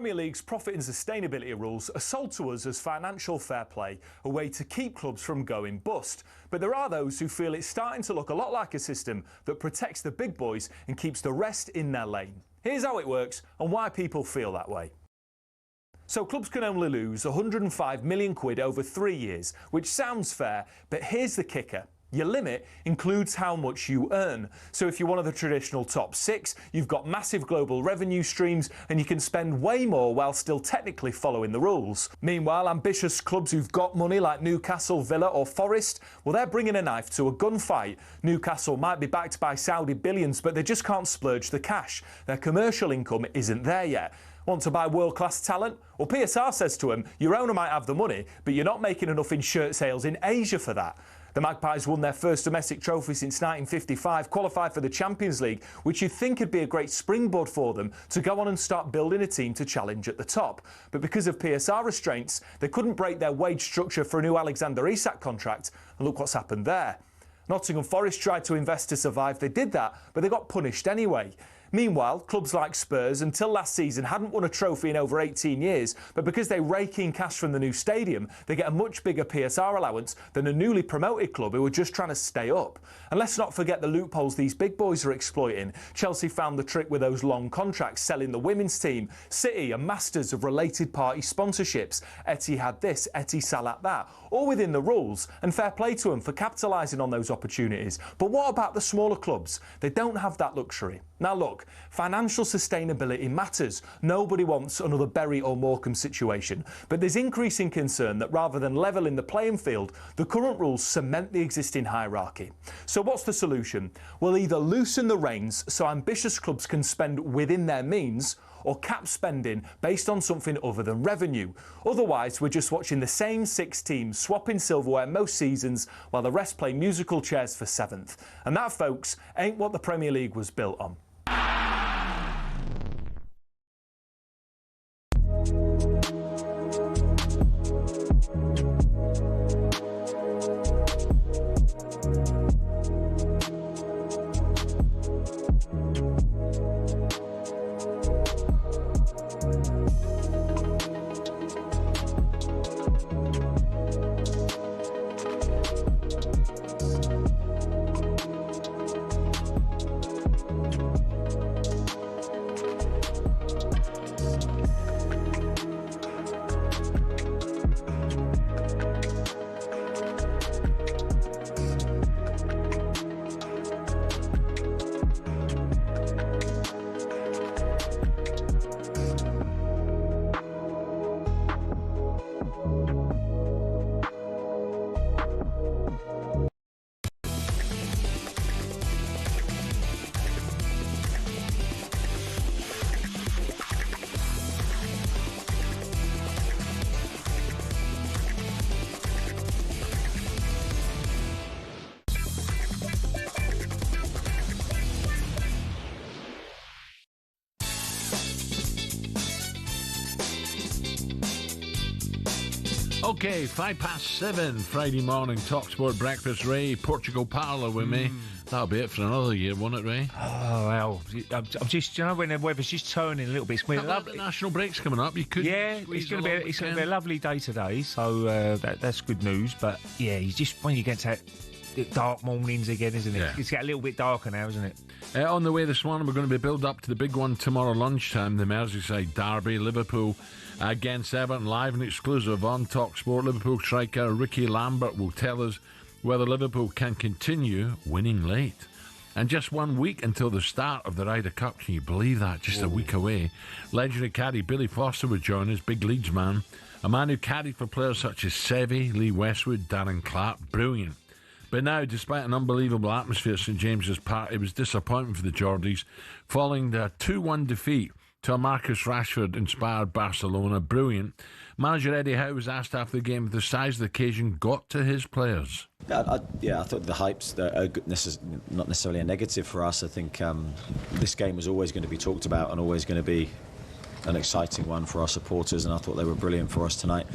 Premier League's profit and sustainability rules are sold to us as financial fair play, a way to keep clubs from going bust. But there are those who feel it's starting to look a lot like a system that protects the big boys and keeps the rest in their lane. Here's how it works and why people feel that way. So clubs can only lose 105 million quid over 3 years, which sounds fair, but here's the kicker. Your limit includes how much you earn. So if you're one of the traditional top 6, you've got massive global revenue streams and you can spend way more while still technically following the rules. Meanwhile, ambitious clubs who've got money like Newcastle, Villa or Forest, well, they're bringing a knife to a gunfight. Newcastle might be backed by Saudi billions, but they just can't splurge the cash. Their commercial income isn't there yet. Want to buy world-class talent? Well, PSR says to them, your owner might have the money, but you're not making enough in shirt sales in Asia for that. The Magpies won their first domestic trophy since 1955, qualified for the Champions League, which you'd think would be a great springboard for them to go on and start building a team to challenge at the top. But because of PSR restraints, they couldn't break their wage structure for a new Alexander Isak contract, and look what's happened there. Nottingham Forest tried to invest to survive. They did that, but they got punished anyway. Meanwhile, clubs like Spurs, until last season, hadn't won a trophy in over 18 years, but because they rake in cash from the new stadium, they get a much bigger PSR allowance than a newly promoted club who are just trying to stay up. And let's not forget the loopholes these big boys are exploiting. Chelsea found the trick with those long contracts, selling the women's team. City are masters of related party sponsorships. Etihad this, Etisalat that, all within the rules, and fair play to them for capitalising on those opportunities. But what about the smaller clubs? They don't have that luxury. Now look, financial sustainability matters. Nobody wants another Bury or Morecambe situation. But there's increasing concern that rather than levelling the playing field, the current rules cement the existing hierarchy. So what's the solution? Well, either loosen the reins so ambitious clubs can spend within their means, or cap spending based on something other than revenue. Otherwise, we're just watching the same 6 teams swapping silverware most seasons while the rest play musical chairs for 7th. And that, folks, ain't what the Premier League was built on. Okay, 7:05 Friday morning, talkSPORT Breakfast. Ray, Portugal Parlour with me. That'll be it for another year, won't it, Ray? Oh, well, I'm just, you know, when the weather's just turning a little bit. It's going to be lovely. National break's coming up. You could. Yeah, it's going to be a lovely day today, so that's good news. But yeah, you just when you get to dark mornings again, isn't it? Yeah. It's getting a little bit darker now, isn't it? On the way this morning, we're going to be build up to the big one tomorrow lunchtime, the Merseyside derby, Liverpool against Everton, live and exclusive on talkSPORT. Liverpool striker Ricky Lambert will tell us whether Liverpool can continue winning late. And just 1 week until the start of the Ryder Cup, can you believe that? Just a week away. Legendary caddy Billy Foster would join us, big Leeds man. A man who caddied for players such as Seve, Lee Westwood, Darren Clark. Brilliant. But now, despite an unbelievable atmosphere at St James's Park, it was disappointing for the Geordies, following their 2-1 defeat to a Marcus Rashford-inspired Barcelona. Brilliant. Manager Eddie Howe was asked after the game if the size of the occasion got to his players. I thought the hype's not necessarily a negative for us. I think this game was always going to be talked about and always going to be an exciting one for our supporters, and I thought they were brilliant for us tonight.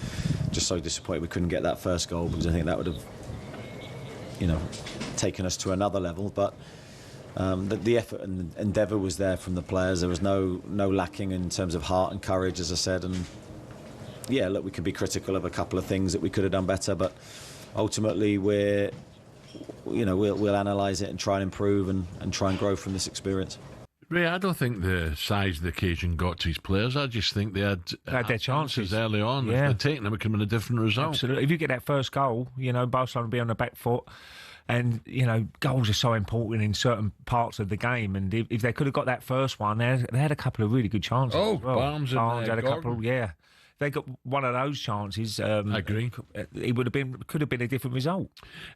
Just so disappointed we couldn't get that first goal, because I think that would have, taken us to another level. But The effort and endeavour was there from the players. There was no lacking in terms of heart and courage, as I said. And yeah, look, we could be critical of a couple of things that we could have done better, but ultimately we'll analyse it and try and improve and try and grow from this experience. Ray, I don't think the size of the occasion got to his players. I just think they had their chances early on. Yeah. If they'd taken them, it could have been a different result. Absolutely. If you get that first goal, Barcelona will be on the back foot. And, goals are so important in certain parts of the game. And if they could have got that first one, they had a couple of really good chances. Oh, as well. Barnes had a Gordon. couple, yeah. If they got one of those chances, I agree. It could have been a different result.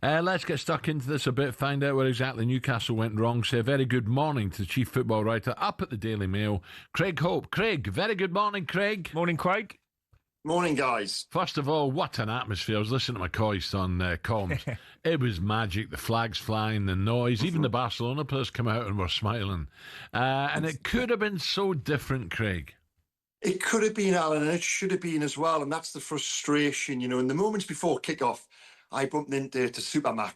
Let's get stuck into this a bit, find out where exactly Newcastle went wrong. Say a very good morning to the chief football writer up at the Daily Mail, Craig Hope. Craig, very good morning, Craig. Morning, Craig. Morning, guys. First of all, what an atmosphere. I was listening to McCoist on comms. It was magic, the flags flying, the noise. Even the Barcelona players come out and were smiling. And it could have been so different, Craig. It could have been, Alan, and it should have been as well. And that's the frustration, in the moments before kick-off, I bumped into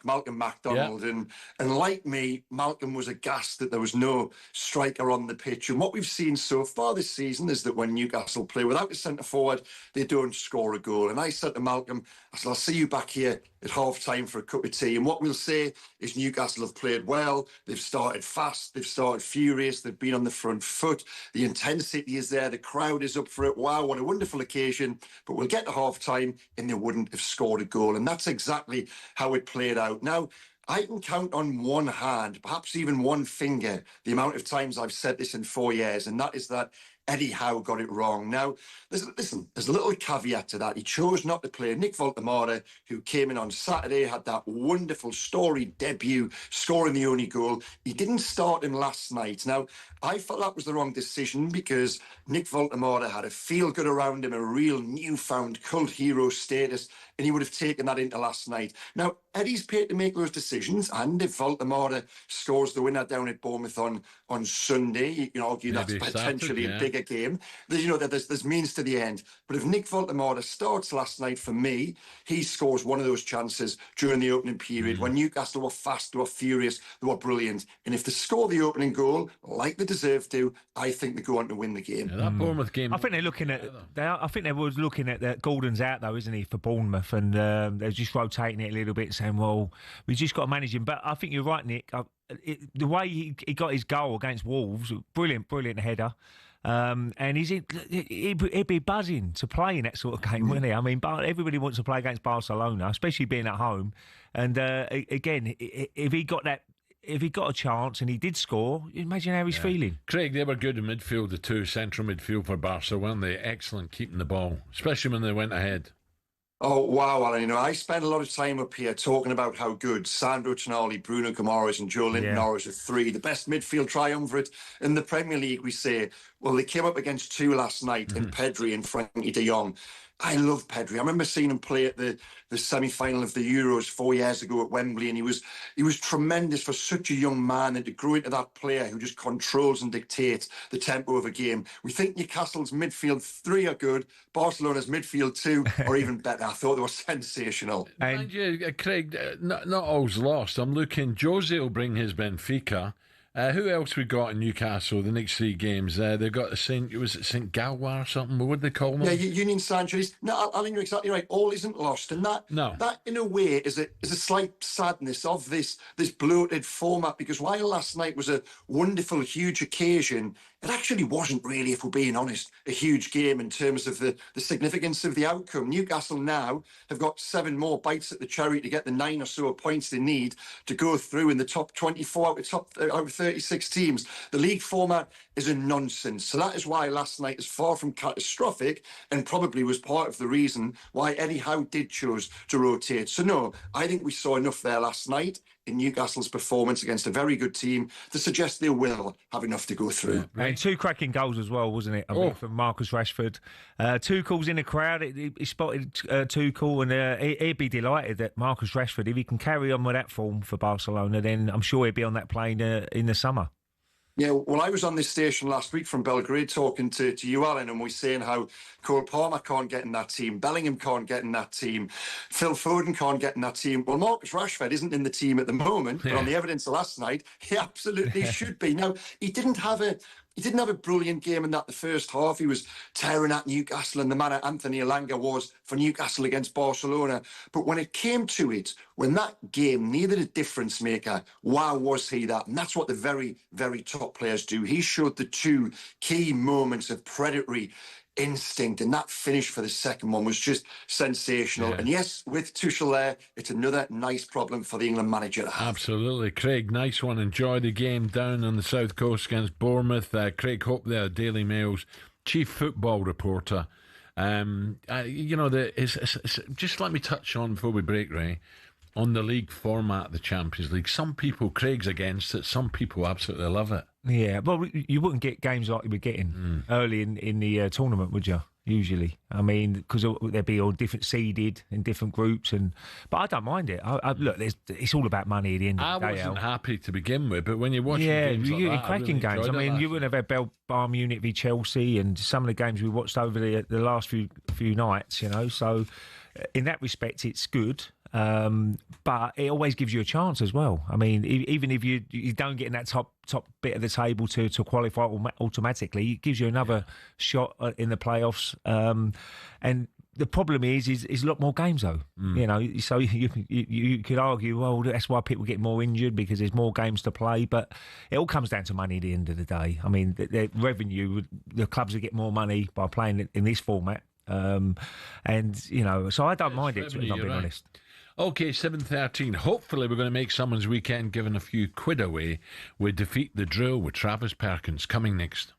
Malcolm MacDonald, and like me, Malcolm was aghast that there was no striker on the pitch. And what we've seen so far this season is that when Newcastle play without a centre-forward, they don't score a goal. And I said to Malcolm, I'll see you back here at half-time for a cup of tea. And what we'll say is Newcastle have played well. They've started fast. They've started furious. They've been on the front foot. The intensity is there. The crowd is up for it. Wow, what a wonderful occasion. But we'll get to half-time and they wouldn't have scored a goal. And that's exactly how it played out. Now, I can count on one hand, perhaps even one finger, the amount of times I've said this in 4 years, and that is that Eddie Howe got it wrong. Now, there's a little caveat to that. He chose not to play Nick Voltemade, who came in on Saturday, had that wonderful storied debut, scoring the only goal. He didn't start him last night. Now, I felt that was the wrong decision because Nick Voltemade had a feel-good around him, a real newfound cult hero status, and he would have taken that into last night. Now, Eddie's paid to make those decisions, and if Voltemade scores the winner down at Bournemouth on Sunday, you can argue Maybe that's potentially Saturday, a bigger game. There's means to the end. But if Nick Voltemade starts last night, for me, he scores one of those chances during the opening period when Newcastle were fast, they were furious, they were brilliant. And if they score the opening goal, like they deserve to, I think they go on to win the game. Yeah, that Bournemouth game. I think they're looking at. I think they was looking at that. Gordon's out though, isn't he, for Bournemouth, and they're just rotating it a little bit, saying, "Well, we just got to manage him." But I think you're right, Nick. The way he got his goal against Wolves, brilliant header. And he'd be buzzing to play in that sort of game, wouldn't he? I mean, everybody wants to play against Barcelona, especially being at home. And again, if he got a chance and he did score, imagine how he's feeling. Craig, they were good in midfield, the two central midfield for Barca, weren't they? Excellent keeping the ball, especially when they went ahead. Oh, wow, Alan. I spend a lot of time up here talking about how good Sandro Tonali, Bruno Guimaraes and Joe Linton-Norris are three. The best midfield triumvirate in the Premier League, we say. Well, they came up against two last night in Pedri and Frankie de Jong. I love Pedri. I remember seeing him play at the semi-final of the Euros 4 years ago at Wembley, and he was tremendous for such a young man, and to grow into that player who just controls and dictates the tempo of a game. We think Newcastle's midfield three are good, Barcelona's midfield two are even better. I thought they were sensational. Mind you, Craig, not all's lost. I'm looking, Jose will bring his Benfica. Who else we got in Newcastle the next three games? They've got St Galway or something. What would they call them? Yeah, Union Saint-Gilles. No, Alan, you're exactly right. All isn't lost, and that in a way is a slight sadness of this bloated format. Because while last night was a wonderful, huge occasion, it actually wasn't really, if we're being honest, a huge game in terms of the significance of the outcome. Newcastle now have got 7 more bites at the cherry to get the 9 or so points they need to go through in the top 24 out of 36 teams. The league format is a nonsense. So that is why last night is far from catastrophic, and probably was part of the reason why Eddie Howe did choose to rotate. So no, I think we saw enough there last night in Newcastle's performance against a very good team to suggest they will have enough to go through. And 2 cracking goals as well, wasn't it? I mean, from Marcus Rashford. Tuchel's in the crowd. He spotted Tuchel, and he'd be delighted that Marcus Rashford, if he can carry on with that form for Barcelona, then I'm sure he'll be on that plane in the summer. Yeah, well, I was on this station last week from Belgrade talking to you, Alan, and we were saying how Cole Palmer can't get in that team, Bellingham can't get in that team, Phil Foden can't get in that team. Well, Marcus Rashford isn't in the team at the moment, but on the evidence of last night, he absolutely should be. Now, he didn't have a brilliant game in that the first half. He was tearing at Newcastle in the manner Anthony Elanga was for Newcastle against Barcelona. But when it came to it, when that game needed a difference maker, wow, was he that? And that's what the very, very top players do. He showed the two key moments of predatory instinct, and that finish for the second one was just sensational. And yes, with Tuchel there, it's another nice problem for the England manager to have. Absolutely. Craig, nice one. Enjoy the game down on the south coast against Bournemouth. Craig Hope there, Daily Mail's chief football reporter. Just let me touch on before we break, Ray, on the league format of the Champions League. Some people, Craig's against it, some people absolutely love it. Yeah, well, you wouldn't get games like you were getting early in the tournament, would you? Usually, I mean, because they'd be all different seeded in different groups, but I don't mind it. Look, it's all about money at the end of the day. I wasn't happy to begin with, but when you're watching games like that, cracking games. I mean, you wouldn't have had Bayern Munich v Chelsea, and some of the games we watched over the last few nights. So in that respect, it's good. But it always gives you a chance as well. I mean, even if you don't get in that top bit of the table to qualify automatically, it gives you another shot in the playoffs. And the problem is a lot more games though. So you could argue, well, that's why people get more injured because there's more games to play. But it all comes down to money at the end of the day. I mean, the revenue, the clubs will get more money by playing in this format. So I don't mind it, if I'm being honest. Okay, 7:13. Hopefully we're going to make someone's weekend giving a few quid away with Defeat the Drill with Travis Perkins coming next.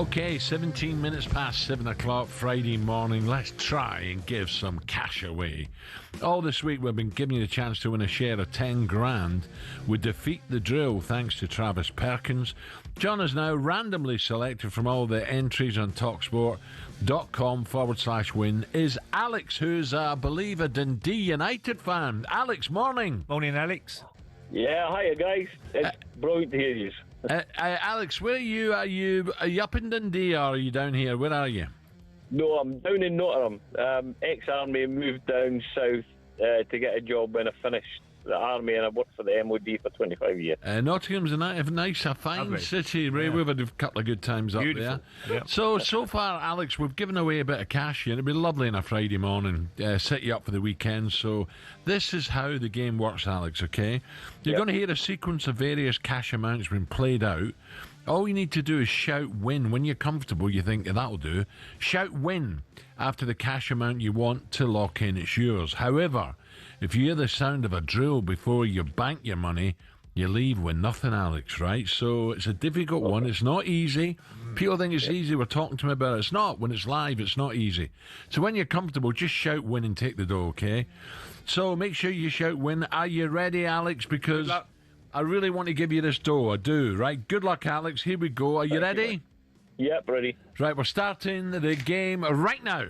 Okay, 17 minutes past 7 o'clock Friday morning. Let's try and give some cash away. All this week we've been giving you the chance to win a share of 10 grand with Defeat the Drill, thanks to Travis Perkins. John has now randomly selected from all the entries on talksport.com/win is Alex, who's, I believe, a Dundee United fan. Alex, morning. Morning, Alex. Yeah, hiya guys. It's brilliant to hear you. Alex, where are you? Are you up in Dundee or are you down here? Where are you? No, I'm down in Nottingham. Ex-army, moved down south to get a job when I finished the army, and I worked for the MOD for 25 years. Nottingham's a fine city. Ray, we've had a couple of good times up there. Yep. So far, Alex, we've given away a bit of cash here. It'd be lovely on a Friday morning, set you up for the weekend. So this is how the game works, Alex, okay? You're going to hear a sequence of various cash amounts being played out. All you need to do is shout win. When you're comfortable, you think that'll do. Shout win after the cash amount you want to lock in. It's yours. However, if you hear the sound of a drill before you bank your money, you leave with nothing, Alex, right? So it's a difficult one. It's not easy. People think it's easy. We're talking to me about it. It's not. When it's live, it's not easy. So when you're comfortable, just shout win and take the dough, okay? So make sure you shout win. Are you ready, Alex? Because I really want to give you this dough. I do, right? Good luck, Alex. Here we go. Are you ready? Yep, ready. Right, we're starting the game right now.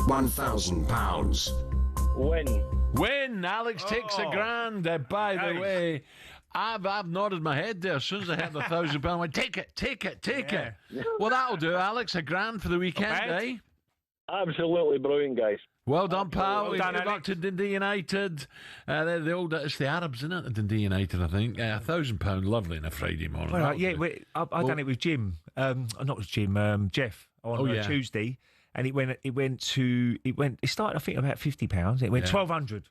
£1,000. Win. Alex takes a grand. By the way, I've nodded my head there as soon as I heard the £1,000. I went, take it. Well, that'll do, Alex. A grand for the weekend, eh? Absolutely brilliant, guys. Well done, pal. Well done, Good luck to Dundee United. They're the old, it's the Arabs, isn't it? The Dundee United, I think. £1,000, lovely on a Friday morning. Well, I done it with Jim. Not with Jim. Jeff on Tuesday. And it started, I think, about £50. It went 1,200.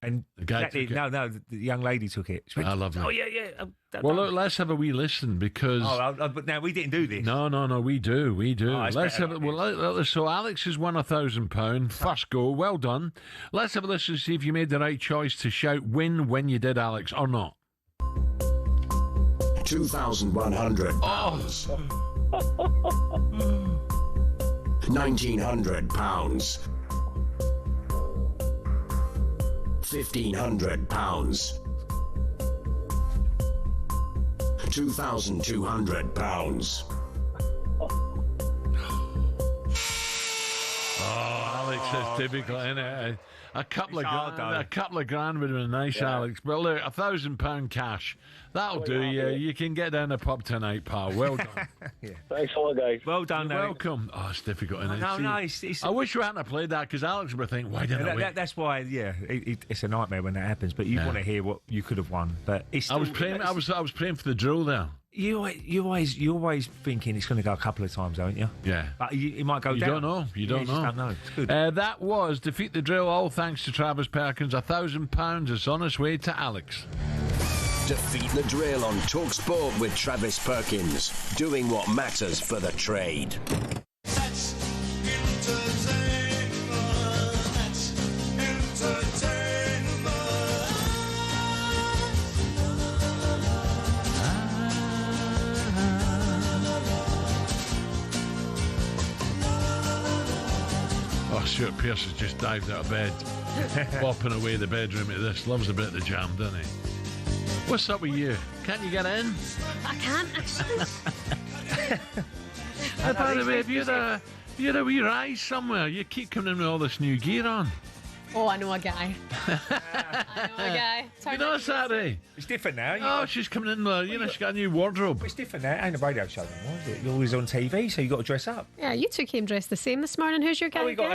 And the guy took it. No, the young lady took it. I love that. Oh, yeah. Well, look, let's have a wee listen because. But now we didn't do this. No, we do. Oh, Let's have it. Well, so Alex has won £1,000. First goal, well done. Let's have a listen to see if you made the right choice to shout win when you did, Alex, or not. £2,100. £1,900. £1,500. £2,200. Alex, that's typical, isn't it? A couple of grand would have been nice, Alex. But look, £1,000 cash. That'll do you. You can get down the pub tonight, pal. Well done. Thanks a lot, guys. Well done, You're welcome. Oh, it's difficult, isn't it? No, I wish we hadn't played that because Alex would think, why didn't I win? That's why, it's a nightmare when that happens. But you want to hear what you could have won. But it's still, I was praying for the drill there. You're always thinking it's going to go a couple of times, aren't you? Yeah. But it might go down. You don't know. It's good. That was Defeat the Drill, all thanks to Travis Perkins. £1,000 is on its way to Alex. Defeat the Drill on talkSPORT with Travis Perkins. Doing what matters for the trade. Stuart Pearce has just dived out of bed, bopping away the bedroom at this. Loves a bit of the jam, doesn't he? What's up with you? Can't you get in? I can't, actually. By the way, have you had a wee rise somewhere? You keep coming in with all this new gear on. Oh, I know a guy. You know, Saturday. It's different now. She's coming in there. She's got a new wardrobe. It's different now. It ain't a radio show anymore, is it? You're always on TV, so you got to dress up. Yeah, you two came dressed the same this morning. Who's your guy? We got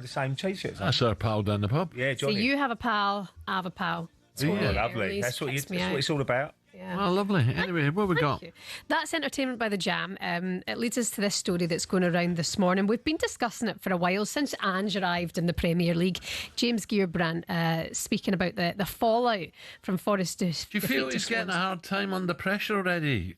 the same t-shirts. That's our pal down the pub. Yeah, Johnny. So you have a pal, I have a pal. Lovely. That's what it's all about. Yeah. Well, lovely. Anyway, what we got? That's Entertainment by the Jam. It leads us to this story that's going around this morning. We've been discussing it for a while since Ange arrived in the Premier League. James Gearbrandt speaking about the fallout from Forest. Do you feel he's getting a hard time under pressure already?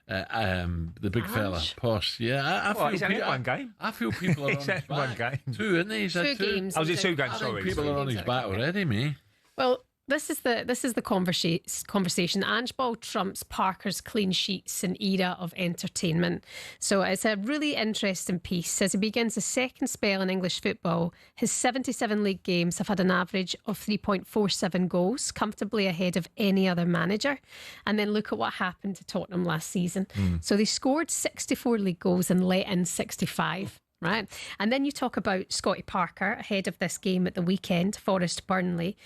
The big fella, Posh. Yeah, I feel he's had one game. I feel people are on his back. One game. Two, isn't he? He's had 2 games. Oh, was it 2 games? I Sorry. think people are on his back already, me. Well, This is the conversation. Ange Ball trumps Parker's clean sheets in era of entertainment. So it's a really interesting piece. As he begins his second spell in English football, his 77 league games have had an average of 3.47 goals, comfortably ahead of any other manager. And then look at what happened to Tottenham last season. So they scored 64 league goals and let in 65. Right. And then you talk about Scotty Parker ahead of this game at the weekend, Forest Burnley.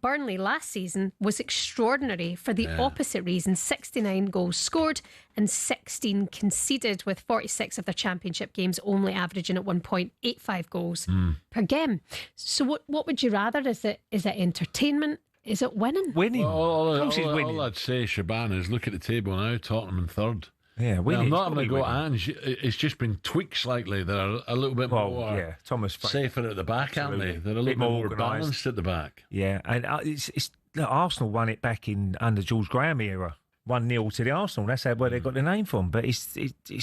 Burnley last season was extraordinary for the opposite reason. 69 goals scored and 16 conceded, with 46 of their championship games only averaging at 1.85 goals per game. So what would you rather? Is it entertainment? Is it winning? Winning. All winning. I'd say, Shabana, is look at the table now, Tottenham in third. Yeah, now, I'm not going to go Ange. It's just been tweaked slightly. They're a little bit more Thomas safer at the back, aren't they? They're a little bit more balanced at the back. Yeah, and look, Arsenal won it back in under George Graham era. 1-0 to the Arsenal. That's where they got the name from. But it's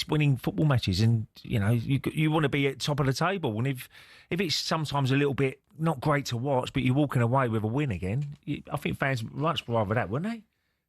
winning football matches, and you want to be at top of the table. And if it's sometimes a little bit not great to watch, but you're walking away with a win again, I think fans would much rather that, wouldn't they?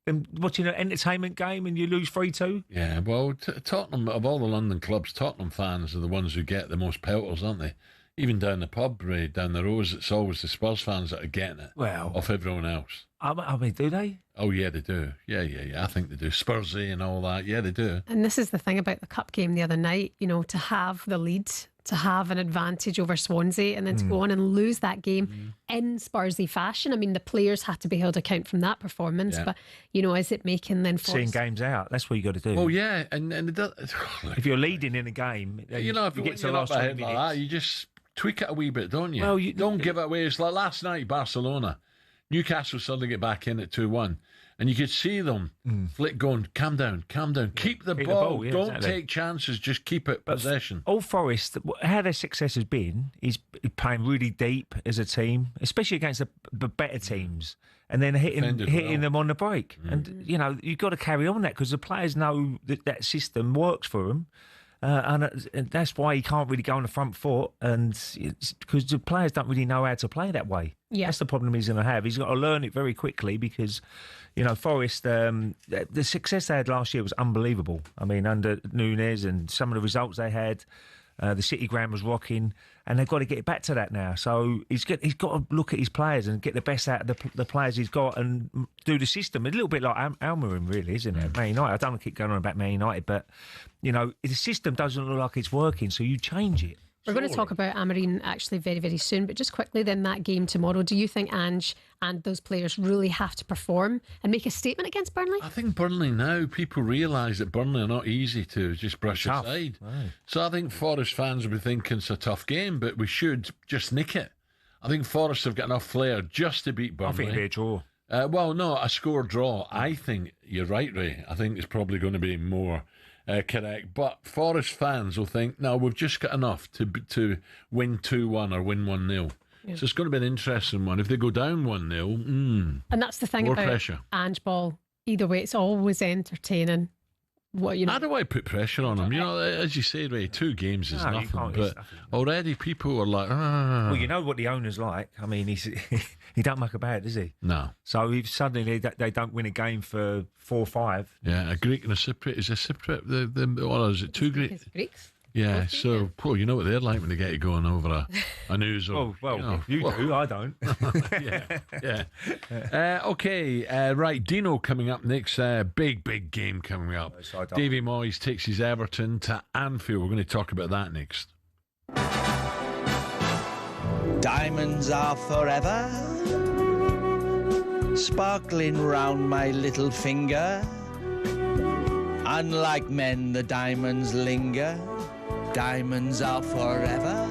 Than watching an entertainment game and you lose 3-2. Yeah, well, Tottenham, of all the London clubs, Tottenham fans are the ones who get the most pelters, aren't they? Even down the pub, Ray, down the roads, it's always the Spurs fans that are getting it off everyone else. I mean, do they? Oh, yeah, they do. Yeah. I think they do. Spursy and all that. Yeah, they do. And this is the thing about the cup game the other night, to have the lead, to have an advantage over Swansea, and then to go on and lose that game in Spursy fashion. I mean, the players had to be held account from that performance, but, is it making then... Seeing games out, that's what you got to do. Oh, yeah, and it does... if you're leading in a game, if you get to the last 20 minutes... Like that, you just tweak it a wee bit, don't you? Well, don't give it away. It's like last night, Barcelona. Newcastle suddenly get back in at 2-1. And you could see them flick going, calm down, keep the ball. Don't take chances, just keep it possession. Old Forest, how their success has been, is playing really deep as a team, especially against the better teams, and then hitting them on the break. And, you've got to carry on that because the players know that system works for them. And that's why he can't really go on the front foot, and because the players don't really know how to play that way. Yeah. That's the problem he's going to have. He's got to learn it very quickly because, Forest, the success they had last year was unbelievable. I mean, under Nunes and some of the results they had, the City ground was rocking, and they've got to get back to that now. So he's got to look at his players and get the best out of the players he's got and do the system. A little bit like Amorim, really, isn't it? Man United. I don't want to keep going on about Man United, but, the system doesn't look like it's working, so you change it. We're going to talk about Amorim actually very, very soon, but just quickly then, that game tomorrow, do you think Ange and those players really have to perform and make a statement against Burnley? I think Burnley now, people realise that Burnley are not easy to just brush aside. Right. So I think Forest fans will be thinking it's a tough game, but we should just nick it. I think Forest have got enough flair just to beat Burnley. I think it'll be a draw. Well, no, a score draw. I think you're right, Ray. I think it's probably going to be more... correct, but Forest fans will think, no, we've just got enough to win 2-1 or win 1-0. Yeah. So it's going to be an interesting one. If they go down 1-0, and that's the thing about pressure. Ange Ball. Either way, it's always entertaining. How do I put pressure on him? As you say, Ray, 2 games is nothing, but already people are like, Well, you know what the owner's like. I mean, he don't muck about, does he? No. So if suddenly they don't win a game for 4 or 5. Yeah, a Greek and a Cypriot. Is a Cypriot, what is it, 2 Greeks? Yeah, so, you know what they're like when they get you going over a news. You do, I don't. Yeah. Okay, right, Dino coming up next. Big game coming up. Davy Moyes takes his Everton to Anfield. We're going to talk about that next. Diamonds are forever, sparkling round my little finger. Unlike men, the diamonds linger. Diamonds are forever.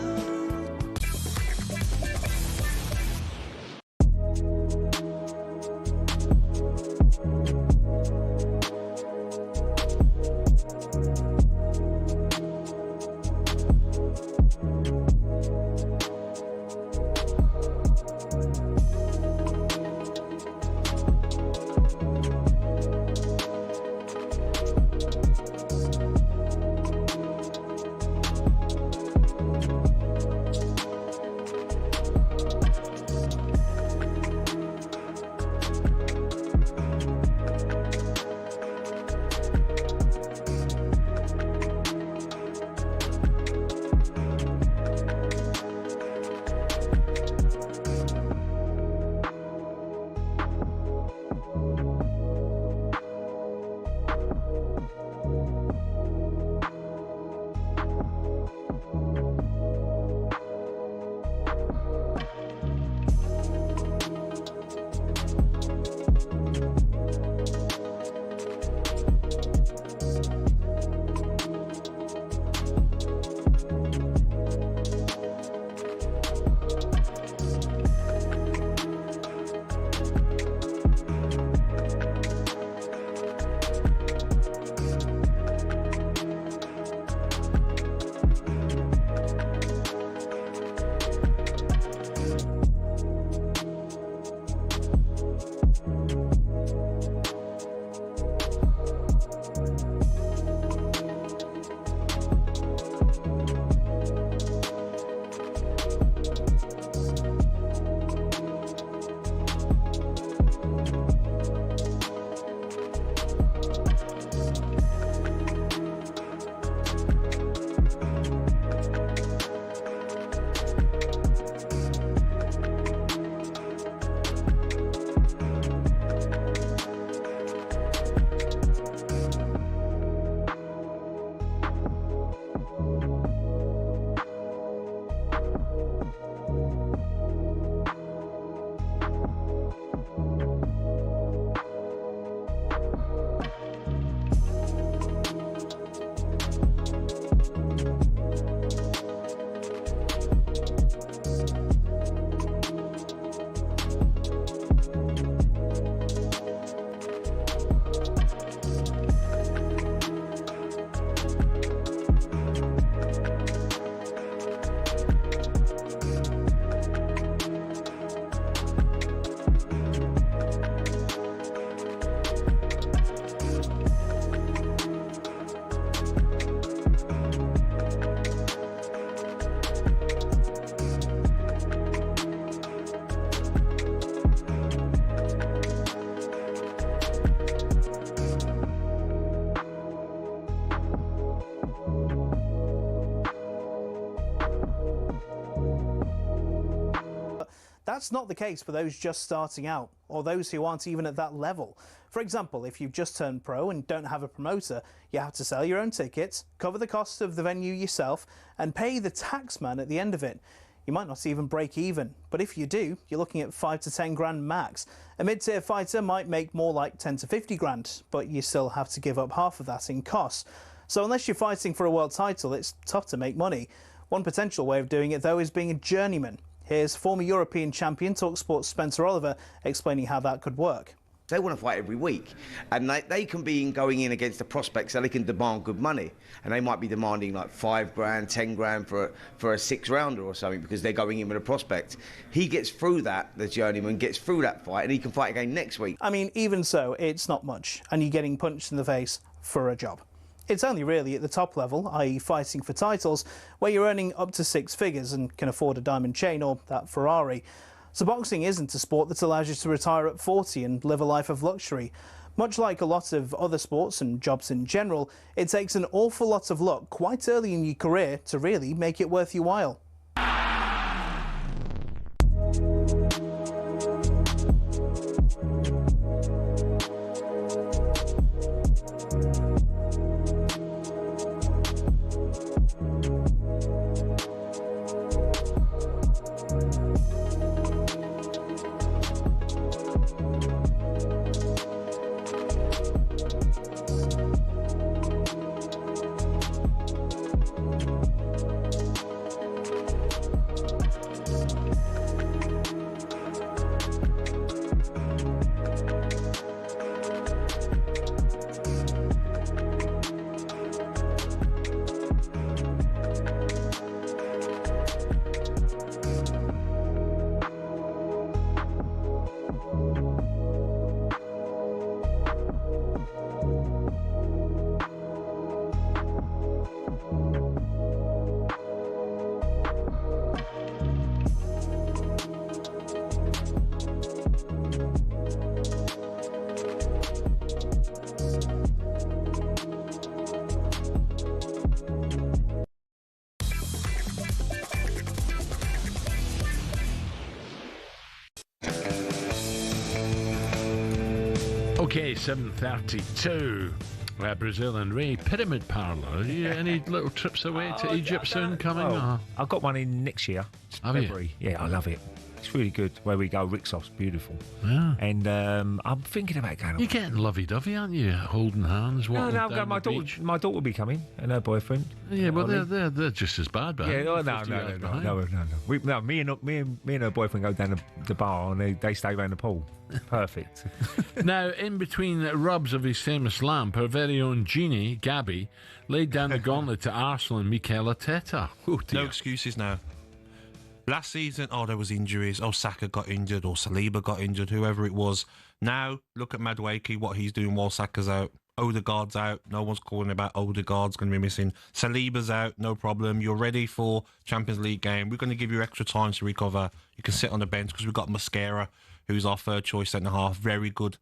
That's not the case for those just starting out, or those who aren't even at that level. For example, if you've just turned pro and don't have a promoter, you have to sell your own tickets, cover the cost of the venue yourself, and pay the taxman at the end of it. You might not even break even, but if you do, you're looking at 5 to 10 grand max. A mid-tier fighter might make more like 10 to 50 grand, but you still have to give up half of that in costs. So unless you're fighting for a world title, it's tough to make money. One potential way of doing it, though, is being a journeyman. Here's former European champion talkSPORT's Spencer Oliver explaining how that could work. They want to fight every week, and they can be going in against the prospects, so they can demand good money, and they might be demanding like 5 grand, 10 grand for a 6-rounder or something, because they're going in with a prospect. He gets through that, the journeyman gets through that fight, and he can fight again next week. I mean, even so, it's not much, and you're getting punched in the face for a job. It's only really at the top level, i.e. fighting for titles, where you're earning up to 6 figures and can afford a diamond chain or that Ferrari. So boxing isn't a sport that allows you to retire at 40 and live a life of luxury. Much like a lot of other sports and jobs in general, it takes an awful lot of luck quite early in your career to really make it worth your while. Okay, 7:32. Brazil and Ray Pyramid Parlour. Are you any little trips away to Egypt soon coming? I've got one in next year. Have you? February. Yeah, I love it. It's really good. Where we go, Rixos, beautiful. Yeah. And I'm thinking about going. You're getting lovey-dovey, aren't you? Holding hands, walking down my the daughter. beach. My daughter will be coming, and her boyfriend. Yeah, well, they're just as bad, but yeah, no. Me and her boyfriend go down the bar, and they stay around the pool. Perfect. Now, in between the rubs of his famous lamp, our very own Genie, Gabby, laid down the gauntlet to Arsenal and Mikel Arteta. Oh, no excuses now. Last season, there was injuries. Saka got injured, or Saliba got injured, whoever it was. Now, look at Madueke, what he's doing while Saka's out. Odegaard's out. No one's calling about Odegaard's going to be missing. Saliba's out, no problem. You're ready for Champions League game. We're going to give you extra time to recover. You can sit on the bench because we've got Mascara, who's our third choice centre-half. Very good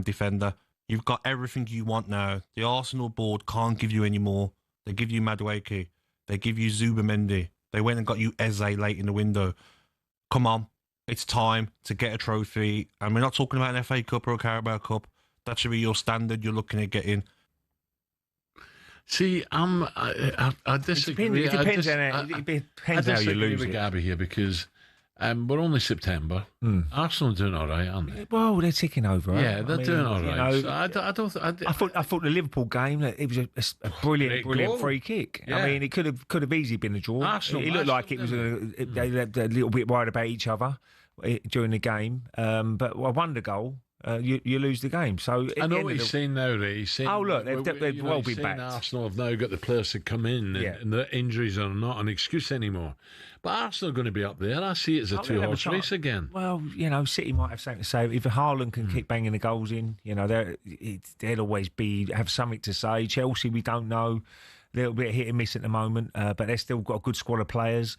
defender. You've got everything you want now. The Arsenal board can't give you any more. They give you Madueke. They give you Zubamendi. They went and got you Eze late in the window. Come on. It's time to get a trophy. And we're not talking about an FA Cup or a Carabao Cup. That should be your standard you're looking at getting. See, I disagree. It depends how you lose with Gabby here because we're only September. Arsenal are doing all right, aren't they? Well, they're ticking over. Yeah, they're doing all right. You know, so I thought the Liverpool game, it was a brilliant free kick. Yeah. I mean, it could have easily been a draw. Arsenal, it looked like it was they were a little bit worried about each other during the game. But a wonder goal. You lose the game. So I know what he's saying now, Ray. He's saying, look, they've well been back. Arsenal have now got the players to come in, and the injuries are not an excuse anymore. But Arsenal are going to be up there. I see it as a two-horse race again. Well, City might have something to say. If Haaland can keep banging the goals in, they'll always have something to say. Chelsea, we don't know. A little bit hit and miss at the moment, but they've still got a good squad of players.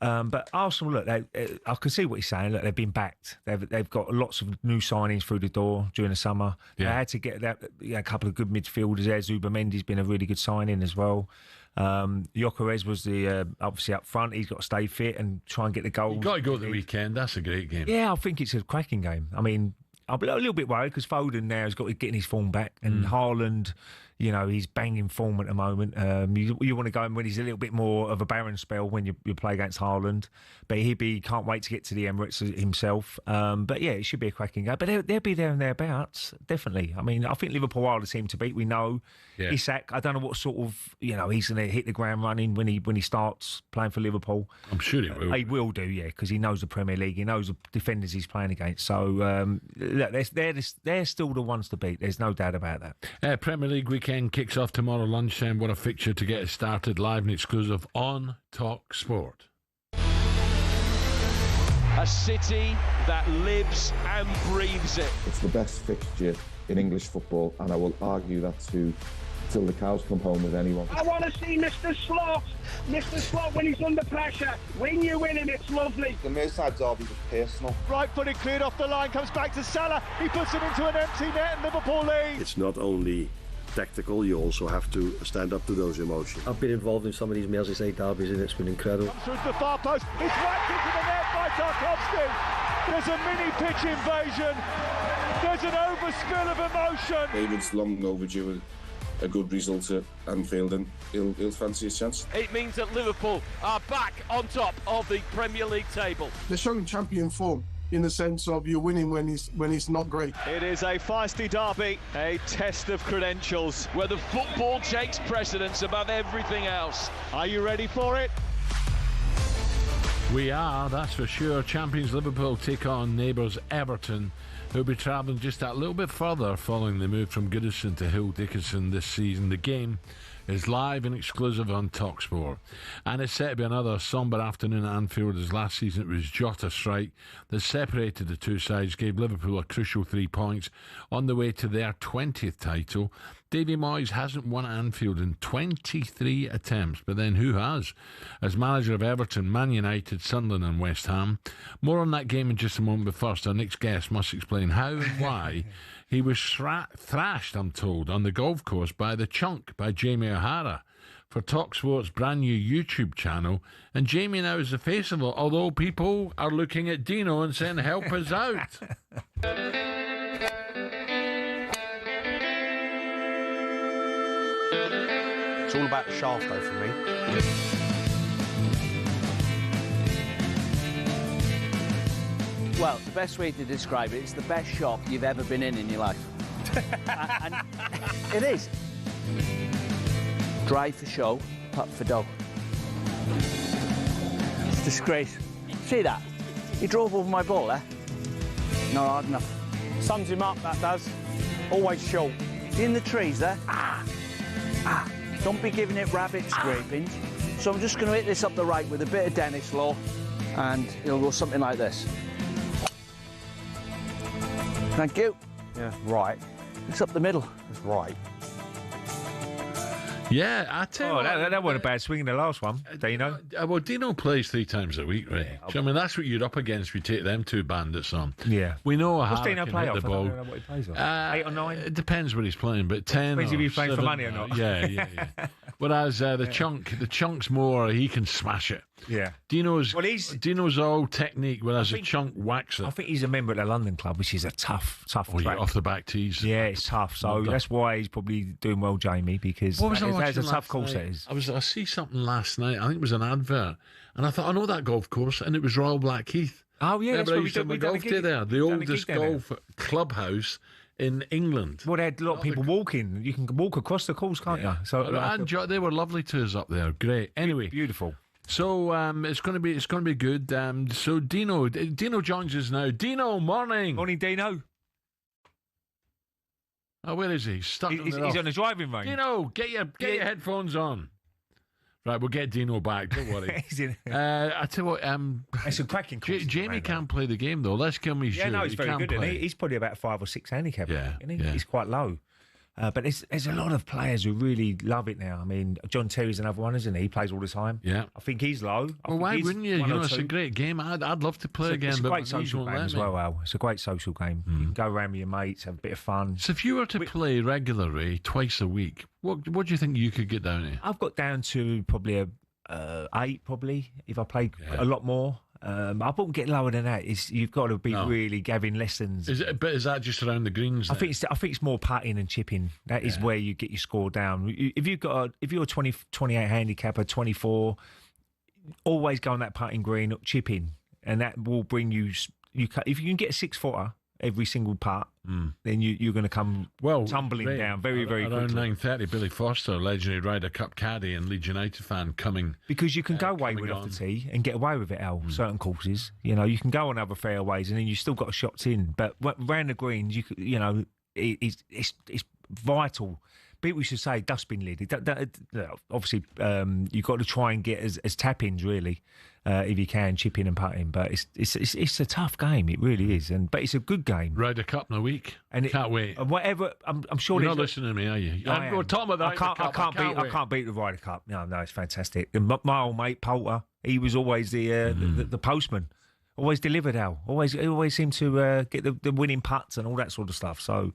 But Arsenal, look, I can see what he's saying. Look, they've been backed. They've got lots of new signings through the door during the summer. Yeah. They had to get a couple of good midfielders there. Zubamendi's been a really good signing as well. Gyökeres was the obviously up front. He's got to stay fit and try and get the goals. You've got to go at the weekend. That's a great game. Yeah, I think it's a cracking game. I mean, I'm a little bit worried because Foden now has got to get his form back, and Haaland, he's banging form at the moment. You want to go in when he's a little bit more of a barren spell when you play against Haaland, but he can't wait to get to the Emirates himself. But yeah, it should be a cracking game. But they'll be there and thereabouts, definitely. I mean, I think Liverpool are the team to beat. We know. Isak, I don't know what sort of he's going to hit the ground running when he starts playing for Liverpool. I'm sure he will. He will do, yeah, because he knows the Premier League. He knows the defenders he's playing against. So they're still the ones to beat. There's no doubt about that. Premier League weekend kicks off tomorrow lunchtime. What a fixture to get it started live and exclusive on talkSPORT. A city that lives and breathes it. It's the best fixture in English football, and I will argue that till the cows come home with anyone. I want to see Mr. Slot. Mr. Slot when he's under pressure. When you win him, it's lovely. The Merseyside derby was personal. Right footed, cleared off the line, comes back to Salah. He puts it into an empty net and Liverpool lead. It's not only tactical, you also have to stand up to those emotions. I've been involved in some of these Merseyside derbies and it's been incredible. Comes through to the far post, it's whacked into the net by Tarkowski. There's a mini pitch invasion. There's an overspill of emotion. David's long overdue a good result at Anfield, and he'll fancy his chance. It means that Liverpool are back on top of the Premier League table. They're showing champion form in the sense of you're winning when he's not great. It is a feisty derby, a test of credentials where the football takes precedence above everything else. Are you ready for it? We are, that's for sure. Champions Liverpool take on neighbours Everton, who'll be travelling just that little bit further following the move from Goodison to Hill Dickinson this season. The game is live and exclusive on talkSPORT, and it's set to be another sombre afternoon at Anfield, as last season it was Jota strike that separated the two sides, gave Liverpool a crucial 3 points on the way to their 20th title. Davy Moyes hasn't won at Anfield in 23 attempts, but then who has? As manager of Everton, Man United, Sunderland and West Ham. More on that game in just a moment, but first our next guest must explain how and why he was thrashed, I'm told, on the golf course by the Chunk, by Jamie O'Hara, for talkSPORT's brand new YouTube channel. And Jamie now is the face of it, although people are looking at Dino and saying, help us out. It's all about the shaft, though, for me. Well, the best way to describe it, it's the best shop you've ever been in your life. and it is. Drive for show, putt for dough. It's a disgrace. See that? He drove over my ball, eh? Not hard enough. Sums him up, that does. Always short. See in the trees there? Don't be giving it rabbit scrapings. So I'm just going to hit this up the right with a bit of Dennis Law, and it'll go something like this. Thank you. Yeah, right. It's up the middle. It's right. Yeah, I tell you what, that wasn't a bad swing in the last one, Dino. Well, Dino plays 3 times a week, right? So, I mean, that's what you're up against if you take them two bandits on. Yeah. We know What's how Dino can play hit off? the I ball. don't know what he plays off. 8 or 9? It depends what he's playing, but 10 Depends if he's playing for 7, money or not. Yeah. Whereas the Chunk's more, he can smash it. Yeah. Dino's all technique, whereas the Chunk whacks it. I think he's a member of the London club, which is a tough track. Off the back tees. Yeah, it's tough. So that's why he's probably doing well, Jamie, because that's a tough course it is. I see something last night. I think it was an advert, and I thought, I know that golf course, and it was Royal Blackheath. Oh yeah, that's where we did golf day there. The oldest golf clubhouse in England. Well, they had a lot of people walking. You can walk across the course, can't you? So they were lovely to us up there. Great. Anyway, beautiful. So it's going to be good. So Dino joins us now. Dino, morning. Morning, Dino. Oh, where is he? He's on the driving range. Dino, get your headphones on. Right, we'll get Dino back. Don't worry. I tell you what, it's a cracking course. Jamie can't play the game though. Let's give him his due. Yeah, no, he's very good. He's probably about 5 or 6 handicap. Yeah, He's quite low. But there's a lot of players who really love it now. I mean, John Terry's another one, isn't he? He plays all the time. Yeah. I think he's low. Well, why wouldn't you? You know, it's a great game. I'd love to play again. It's a but great social game as well, Al. It's a great social game. You can go around with your mates, have a bit of fun. So if you were to play regularly twice a week, what do you think you could get down to? I've got down to probably 8, probably, if I play a lot more. I wouldn't get lower than that. You've got to be really having lessons. But is that just around the greens? I think it's more putting and chipping. That is where you get your score down. If you're a 28 handicapper, 24, always go on that putting green, chipping, and that will bring you. If you can get a 6-footer every single putt, then you're going to come tumbling down very, very quickly. Around 9:30, Billy Foster, legendary Ryder Cup caddy and Leeds United fan, coming. Because you can go wayward off the tee and get away with it, Al. Certain courses, you know, you can go on other fairways and then you still got shots in. But round the greens, it's vital. People should say dustbin lid. Obviously, you've got to try and get as tap-ins, really, if you can, chipping and putting. But it's a tough game. It really is. But it's a good game. Ryder Cup in a week. And can't wait. And whatever, I'm sure you're not listening to me, are you? We're talking about I can't beat the Ryder Cup. No, it's fantastic. And my old mate Poulter, he was always the postman. Always delivered, Al. Always seemed to get the winning putts and all that sort of stuff. So.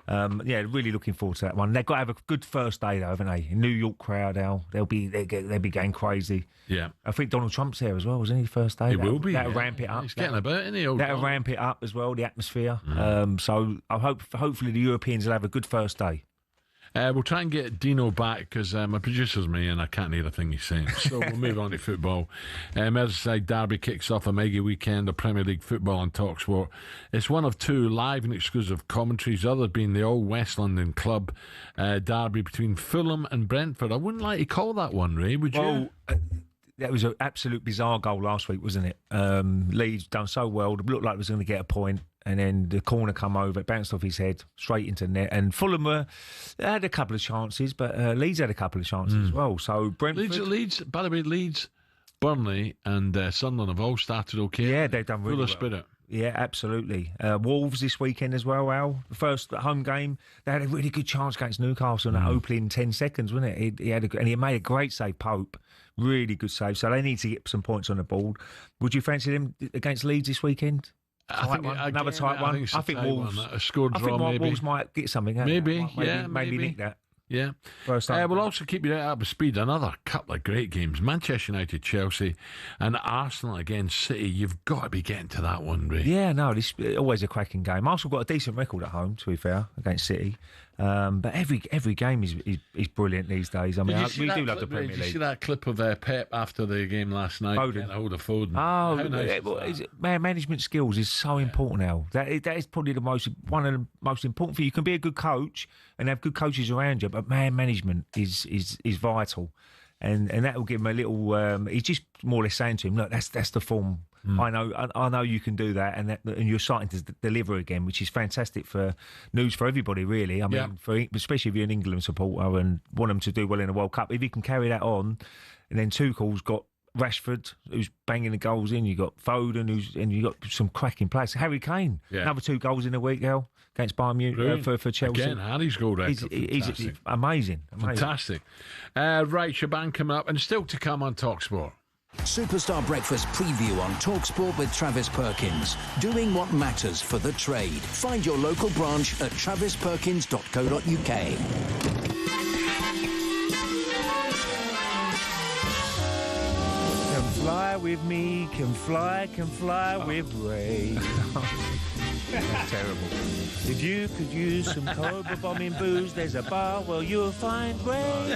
Really looking forward to that one. They've got to have a good first day, though, haven't they? New York crowd, Al. They'll be going crazy. Yeah, I think Donald Trump's there as well, wasn't he? First day. He will be. That'll ramp it up. He's getting about, isn't he? That'll ramp it up as well. The atmosphere. So I hopefully the Europeans will have a good first day. We'll try and get Dino back because my producer's me and I can't hear a thing he's saying. So we'll move on to football. Merseyside Derby kicks off a mega weekend of Premier League football on talkSPORT. It's one of 2 live and exclusive commentaries, the other being the old West London club derby between Fulham and Brentford. I wouldn't like to call that one, Ray, would you? That was an absolute bizarre goal last week, wasn't it? Leeds done so well. It looked like it was going to get a point. And then the corner come over, it bounced off his head, straight into the net. And Fulham had a couple of chances, but Leeds had a couple of chances as well. So Brentford... Leeds, by the way, Leeds, Burnley and Sunderland have all started okay. Yeah, they've done really well. Full of spirit. Yeah, absolutely. Wolves this weekend as well, Al. The first home game, they had a really good chance against Newcastle in that opening 10 seconds, wasn't it? He made a great save, Pope. Really good save. So they need to get some points on the board. Would you fancy them against Leeds this weekend? Another tight one. I think Wolves. A score draw, maybe. Wolves might get something. Maybe nick that. Yeah. We'll also keep you right up to speed. Another couple of great games. Manchester United, Chelsea, and Arsenal against City. You've got to be getting to that one, Ray. Yeah, no, it's always a cracking game. Arsenal got a decent record at home, to be fair, against City. But every game is brilliant these days. I mean, we do love the Premier League. Did you see that clip of Pep after the game last night? Getting a hold of Foden. Man, management skills is so important now. That is probably one of the most important things. You can be a good coach and have good coaches around you, but man management is vital. And that will give him a little. He's just more or less saying to him, "Look, that's the form. I know you can do that, and you're starting to deliver again, which is fantastic news for everybody, really. I mean, especially if you're an England supporter and want them to do well in the World Cup. If you can carry that on, and then Tuchel's got Rashford, who's banging the goals in. You got Foden, and you got some cracking players. Harry Kane, another 2 goals in a week, against Bayern Munich for Chelsea. Again, Harry's goal record. He's amazing. Fantastic. Right, Shaban coming up, and still to come on talkSPORT. Superstar Breakfast preview on talkSPORT with Travis Perkins. Doing what matters for the trade. Find your local branch at travisperkins.co.uk. Come fly with me, come fly with Ray. That's terrible. If you could use some Cobra bombing booze, there's a bar where you'll find Ray.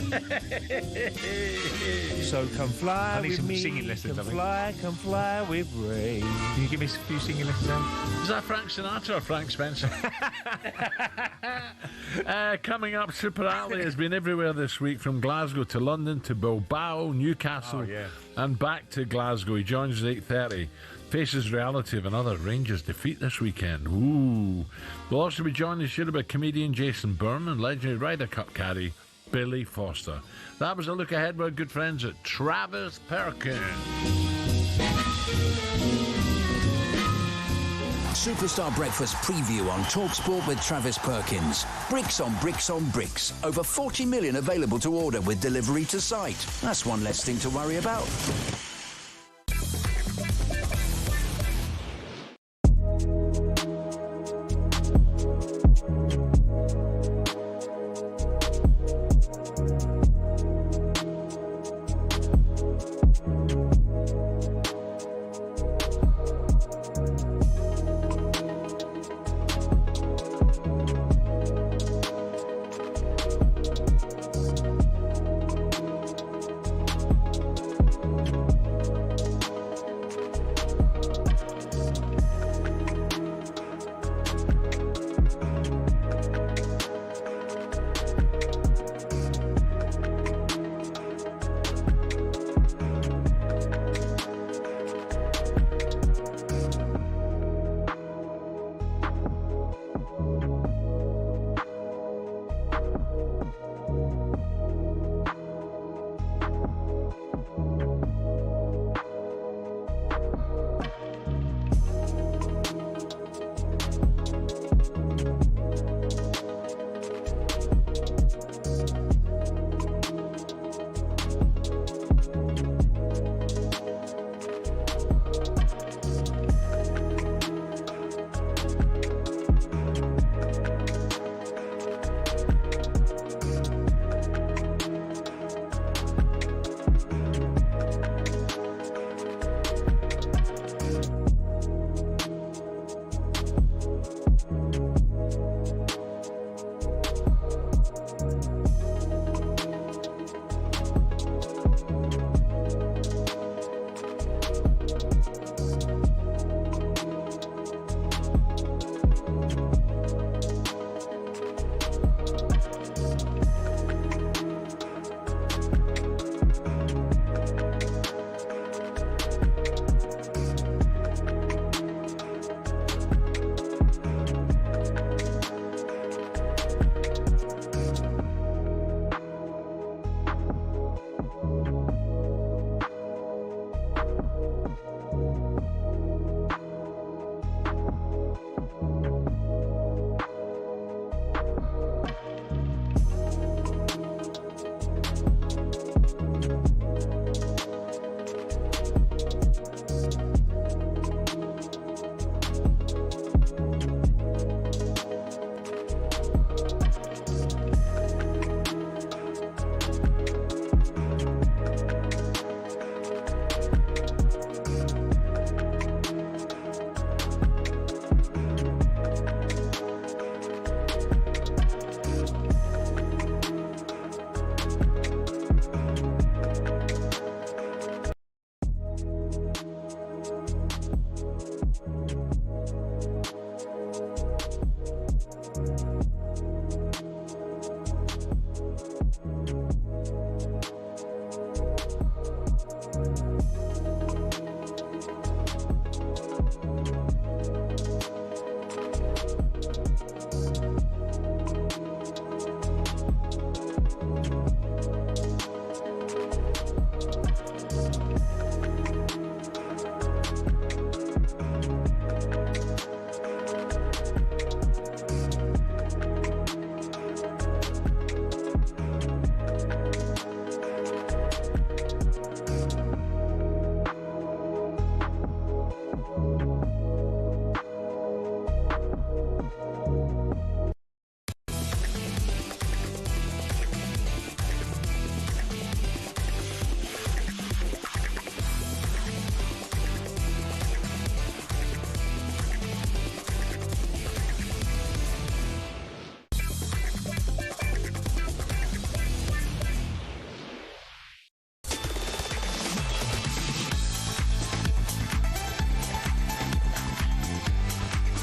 So come fly with me, singing lessons, come fly with Ray. Can you give me a few singing lessons, Al? Is that Frank Sinatra or Frank Spencer? Coming up, Super Ally has been everywhere this week, from Glasgow to London to Bilbao, Newcastle, and back to Glasgow. He joins us at 8:30. Faces reality of another Rangers defeat this weekend. Ooh. We'll also be joined this year by comedian Jason Byrne and legendary Ryder Cup caddy Billy Foster. That was a look ahead with our good friends at Travis Perkins. Superstar Breakfast preview on talkSPORT with Travis Perkins. Bricks on bricks on bricks. Over 40 million available to order with delivery to site. That's one less thing to worry about.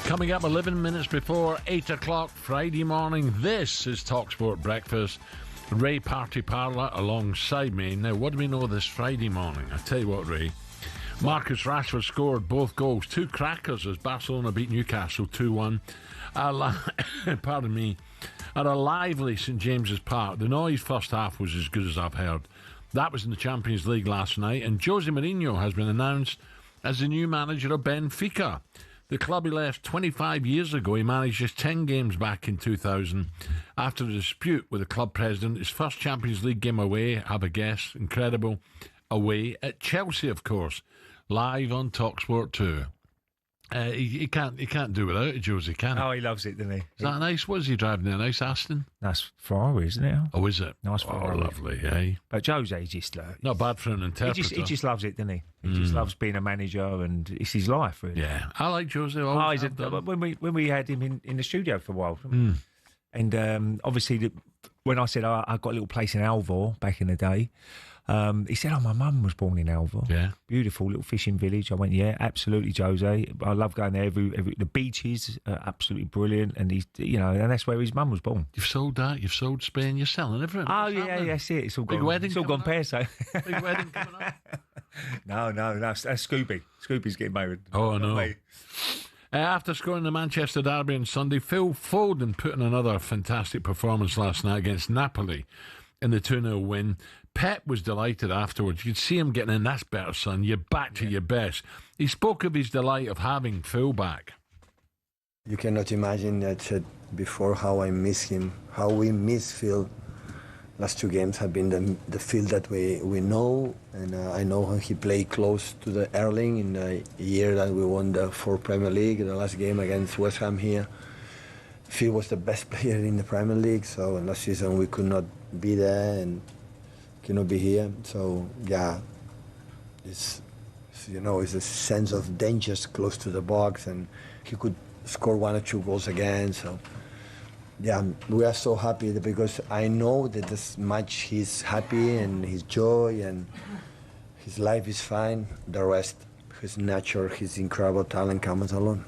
Coming up 11 minutes before 8 o'clock Friday morning, this is talkSPORT Breakfast. Ray Parlour alongside me. Now, what do we know this Friday morning? I tell you what, Ray. Marcus Rashford scored both goals. Two crackers as Barcelona beat Newcastle 2-1. Pardon me. At a lively St James's Park. The noise first half was as good as I've heard. That was in the Champions League last night. And Jose Mourinho has been announced as the new manager of Benfica. The club he left 25 years ago. He managed just 10 games back in 2000 after a dispute with the club president. His first Champions League game away, have a guess, incredible, away at Chelsea, of course, live on talkSPORT 2. He can't do without it, Josie, can he? Oh, he loves it, doesn't he? Is that nice? What is he driving there? Nice Aston? Nice Ferrari, isn't it? Oh, is it? Nice Ferrari. Oh, lovely, eh? But Jose just... not bad for an interpreter. He just loves it, doesn't he? He just loves being a manager, and it's his life, really. Yeah, I like Jose. When we had him in the studio for a while. And obviously, when I said I got a little place in Alvor back in the day, he said, my mum was born in Alvor. Yeah. Beautiful little fishing village. I went, yeah, absolutely, Jose. I love going there. The beaches are absolutely brilliant. And and that's where his mum was born. You've sold that. You've sold Spain. You're selling everything. Oh, yeah, that's it. It's all Big gone. wedding It's all gone pear-so. Big wedding coming up. No, that's Scooby. Scooby's getting married. Oh, no. After scoring the Manchester derby on Sunday, Phil Foden put in another fantastic performance last night against Napoli in the 2-0 win. Pep was delighted afterwards. You'd see him getting in. That's better, son. You're back to your best. He spoke of his delight of having Phil back. You cannot imagine, I said before, how I miss him, how we miss Phil. Last two games have been the Phil that we know, and I know how he played close to the Erling in the year that we won the 4th Premier League, the last game against West Ham here. Phil was the best player in the Premier League, so last season we could not be there and cannot be here. So yeah, it's a sense of danger close to the box, and he could score 1 or 2 goals again. So yeah, we are so happy because I know that this much he's happy and his joy and his life is fine. The rest, his nature, his incredible talent comes along.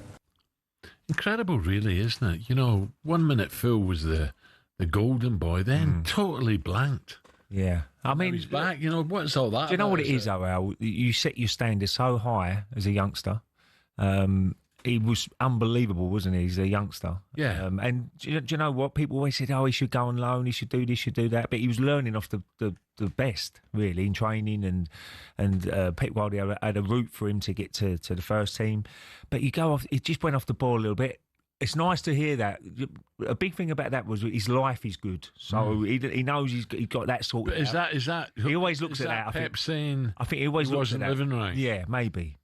Incredible, really, isn't it? 1 minute Phil was the golden boy, then totally blanked. Yeah. I mean, he's back. What's all that? Do you know what it is, though, Al? You set your standards so high as a youngster. He was unbelievable, wasn't he? He's a youngster. Yeah. And do you know what? People always said, he should go on loan, he should do this, should do that. But he was learning off the best, really, in training. And Pep Guardiola had a route for him to get to the first team. But you go off, he just went off the ball a little bit. It's nice to hear that. A big thing about that was his life is good, so he knows he's got that sort. But is that? He always looks at that. Pep saying, I think he always looks at that. Living right. Yeah, maybe,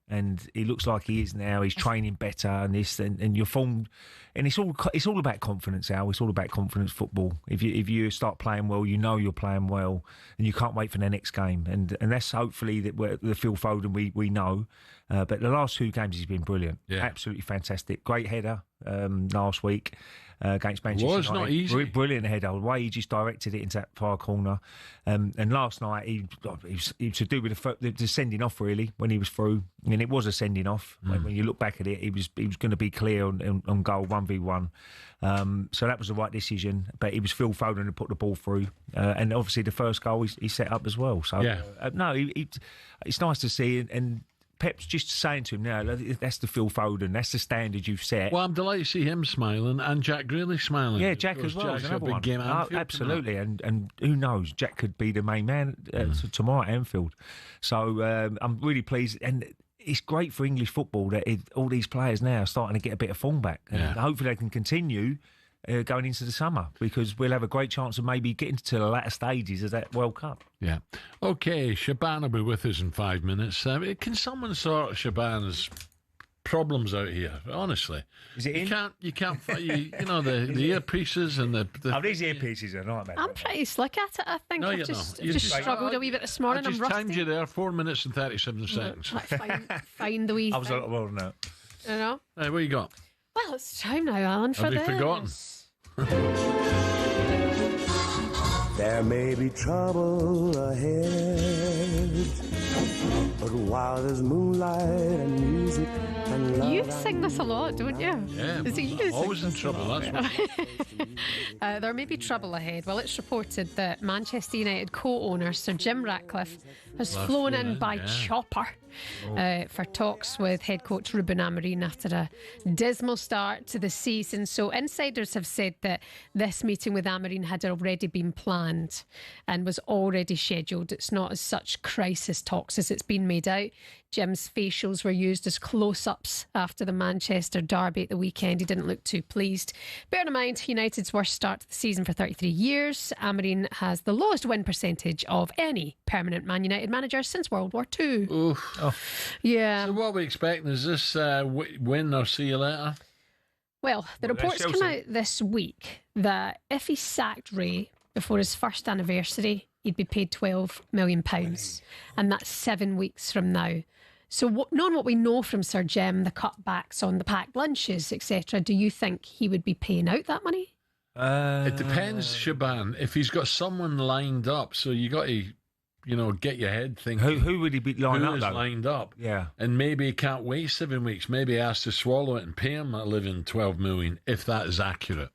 and he looks like he is now. He's training better, and this, and you're formed, and it's all about confidence, Al. It's all about confidence football. If you start playing well, you're playing well, and you can't wait for the next game, and that's hopefully the Phil Foden we know. But the last 2 games he's been brilliant. Yeah. Absolutely fantastic. Great header last week against Manchester United. It was not easy. Brilliant header. The way he just directed it into that far corner. And last night he was to do with the sending off, really, when he was through. I mean, it was a sending off. When you look back at it, he was going to be clear on goal 1v1. So that was the right decision. But it was Phil Foden who put the ball through. And obviously the first goal he set up as well. So yeah. It's nice to see. And Pep's just saying to him now, that's the Phil Foden, that's the standard you've set. Well, I'm delighted to see him smiling and Jack Grealish smiling. Yeah, Jack as well. Jack's Another a big one. game at Anfield, absolutely, and who knows, Jack could be the main man tomorrow at Anfield. So I'm really pleased, and it's great for English football that all these players now are starting to get a bit of form back, and hopefully they can continue going into the summer, because we'll have a great chance of maybe getting to the latter stages of that World Cup. Yeah. Okay, Shaban will be with us in 5 minutes. Can someone sort Shaban's problems out here? Honestly, is it in? You can't. The earpieces and the these earpieces are not bad. I'm pretty slick at it. I think no, I've you're just not. struggled a wee bit this morning. I just I'm rusty. timed you there 4 minutes and 37 seconds. Find the wee. I was a lot more than that. You know. Hey, what you got? Well, it's time now, Alan, for Have you this. forgotten? There may be trouble ahead, but while there's moonlight and music and love, you sing this a lot, don't you? Yeah, is it you? Always in trouble. That's what. There may be trouble ahead. Well, it's reported that Manchester United co-owner Sir Jim Ratcliffe has flown in by chopper for talks with head coach Ruben Amorim after a dismal start to the season. So insiders have said that this meeting with Amorim had already been planned and was already scheduled. It's not as such crisis talks as it's been made out. Jim's facials were used as close-ups hiccups after the Manchester derby at the weekend. He didn't look too pleased. Bear in mind, United's worst start to the season for 33 years. Amorim has the lowest win percentage of any permanent Man United manager since World War II. Oof. Oh. Yeah. So what are we expecting? Is this win or see you later? Well, the reports come out this week that if he sacked Ray before his first anniversary, he'd be paid £12 million. And that's 7 weeks from now. So knowing what we know from Sir Jem, the cutbacks on the packed lunches, etc., do you think he would be paying out that money? It depends, Shaban. If he's got someone lined up, so you got to, get your head thinking. Who would he be lined up? Who is lined up? Yeah. And maybe he can't wait 7 weeks. Maybe he has to swallow it and pay him a living $12 million, if that is accurate.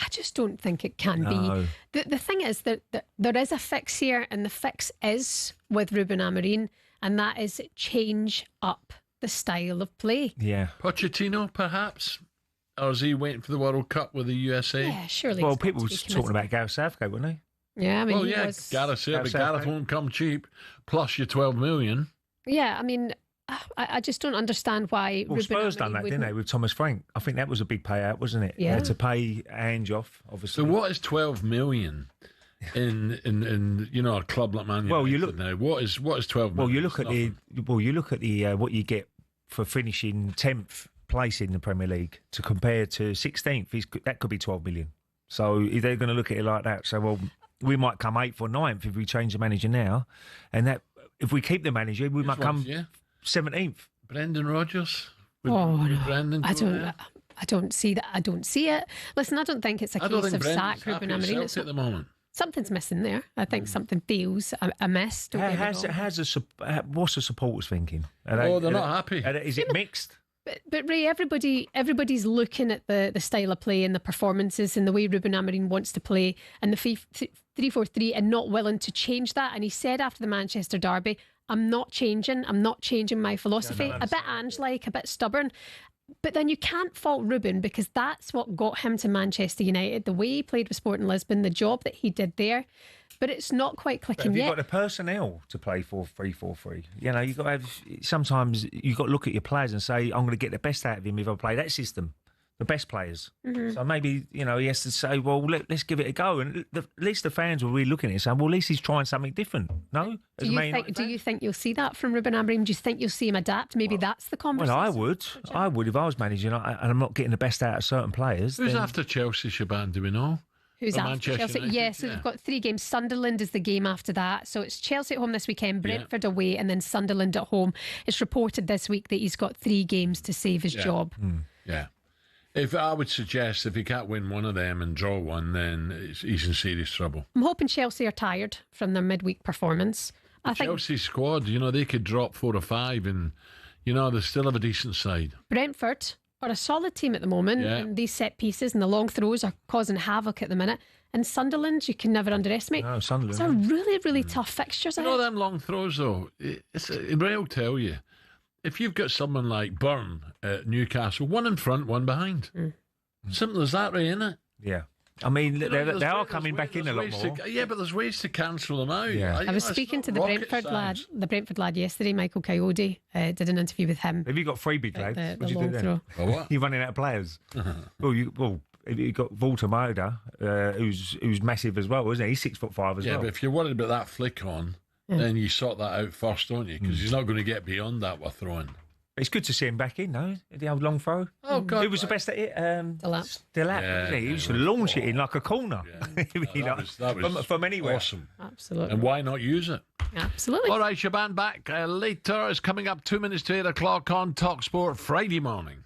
I just don't think it can be. The thing is that there is a fix here, and the fix is with Ruben Amorim, and that is change up the style of play. Yeah. Pochettino, perhaps? Or is he waiting for the World Cup with the USA? Yeah, surely. Well, people were talking about Gareth Southgate, weren't they? Yeah, I mean, Gareth Southgate. Gareth won't come cheap, plus your $12 million. Yeah, I mean, I just don't understand why. Well, Ruben Spurs Amorim done that, didn't they, with Thomas Frank? I think that was a big payout, wasn't it? Yeah. To pay Ange off, obviously. So what is $12 million in a club like Man United? Well, you look now. What is $12 million? Well, you look at the what you get for finishing 10th place in the Premier League to compare to 16th. That could be 12 million. So if they're going to look at it like that, so well, we might come 8th or 9th if we change the manager now, and that if we keep the manager, we might come 17th. Brendan Rodgers. Brendan, I don't see that. I don't see it. Listen, I don't think it's a case of sack Ruben Amorim. At the moment. Something's missing there. I think something feels amiss. What's the supporters thinking? They're not happy. Is it mixed? But Ray, everybody's looking at the style of play and the performances and the way Ruben Amorim wants to play and the 3-4-3 and not willing to change that. And he said after the Manchester derby, I'm not changing my philosophy. A bit Ange-like, a bit stubborn. But then you can't fault Ruben because that's what got him to Manchester United, the way he played with Sporting Lisbon, the job that he did there. But it's not quite clicking yet. You've got the personnel to play for 3-4-3. You've got to have. Sometimes you've got to look at your players and say, I'm going to get the best out of him if I play that system. The best players. Mm-hmm. So maybe, he has to say, well, let's give it a go. And at least the fans will really look at it and say, well, at least he's trying something different. No? Do you think you'll see that from Ruben Amorim? Do you think you'll see him adapt? Maybe that's the conversation. Well, I would if I was managing and I'm not getting the best out of certain players. Who's after Chelsea, Shaban, do we know? Who's after Chelsea? Yes, so we've got 3 games. Sunderland is the game after that. So it's Chelsea at home this weekend, Brentford away, and then Sunderland at home. It's reported this week that he's got 3 games to save his job. Yeah. If I would suggest if he can't win one of them and draw one, then he's in serious trouble. I'm hoping Chelsea are tired from their midweek performance. I think Chelsea squad, they could drop 4 or 5 and, they still have a decent side. Brentford are a solid team at the moment, and these set pieces and the long throws are causing havoc at the minute. And Sunderland, you can never underestimate. No, Sunderland. It's a really, really tough fixtures. Them long throws, though, Ray will tell you, if you've got someone like Byrne at Newcastle, one in front, one behind. Simple as that, Ray, isn't it? Yeah. I mean, they are coming back in a lot more. But there's ways to cancel them out. Yeah. I was speaking to the Brentford lad yesterday, Michael Coyote, did an interview with him. Have you got 3 big lads? The what do you long do throw. then? What? You're running out of players. You got Walter Moda, who's massive as well, isn't he? He's 6'5" as well. Yeah, but if you're worried about that flick on, then you sort that out first, don't you? Because he's not going to get beyond that with throwing. It's good to see him back in, though. The old long throw. Oh, God. Who was the best at it? Delap. Yeah, he used to launch it in like a corner. Yeah. That was from anywhere. Awesome. Absolutely. And why not use it? Absolutely. All right, Shaban back later. It's coming up 2 minutes to 8 o'clock on talkSPORT Friday morning.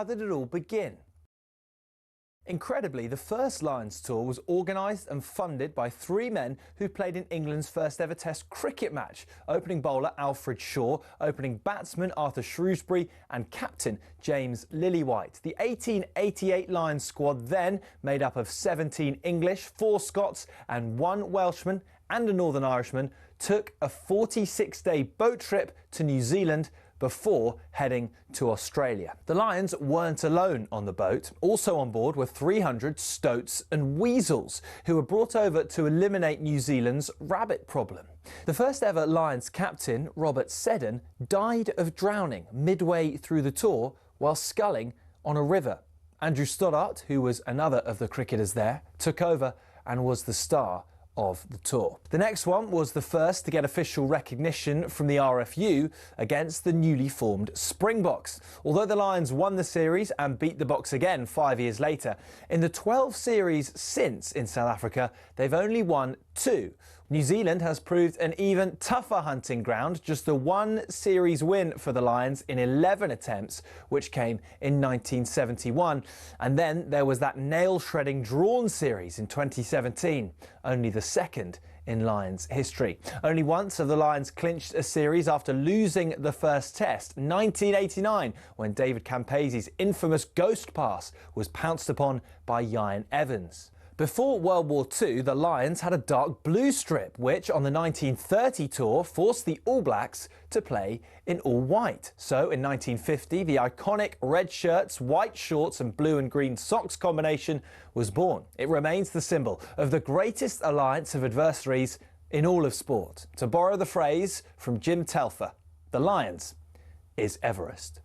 how did it all begin? Incredibly, the first Lions tour was organised and funded by three men who played in England's first ever Test cricket match: opening bowler Alfred Shaw, opening batsman Arthur Shrewsbury and captain James Lillywhite. The 1888 Lions squad, then made up of 17 English, 4 Scots and 1 Welshman and a Northern Irishman, took a 46-day boat trip to New Zealand before heading to Australia. The Lions weren't alone on the boat. Also on board were 300 stoats and weasels, who were brought over to eliminate New Zealand's rabbit problem. The first ever Lions captain, Robert Seddon, died of drowning midway through the tour while sculling on a river. Andrew Stoddart, who was another of the cricketers there, took over and was the star of the tour. The next one was the first to get official recognition from the RFU against the newly formed Springboks. Although the Lions won the series and beat the Boks again 5 years later, in the 12 series since in South Africa, they've only won 2. New Zealand has proved an even tougher hunting ground, just the 1 series win for the Lions in 11 attempts, which came in 1971. And then there was that nail-shredding drawn series in 2017, only the second in Lions history. Only once have the Lions clinched a series after losing the first test, 1989, when David Campese's infamous ghost pass was pounced upon by Ian Evans. Before World War II, the Lions had a dark blue strip, which on the 1930 tour forced the All Blacks to play in all white. So in 1950, the iconic red shirts, white shorts and blue and green socks combination was born. It remains the symbol of the greatest alliance of adversaries in all of sport. To borrow the phrase from Jim Telfer, the Lions is Everest.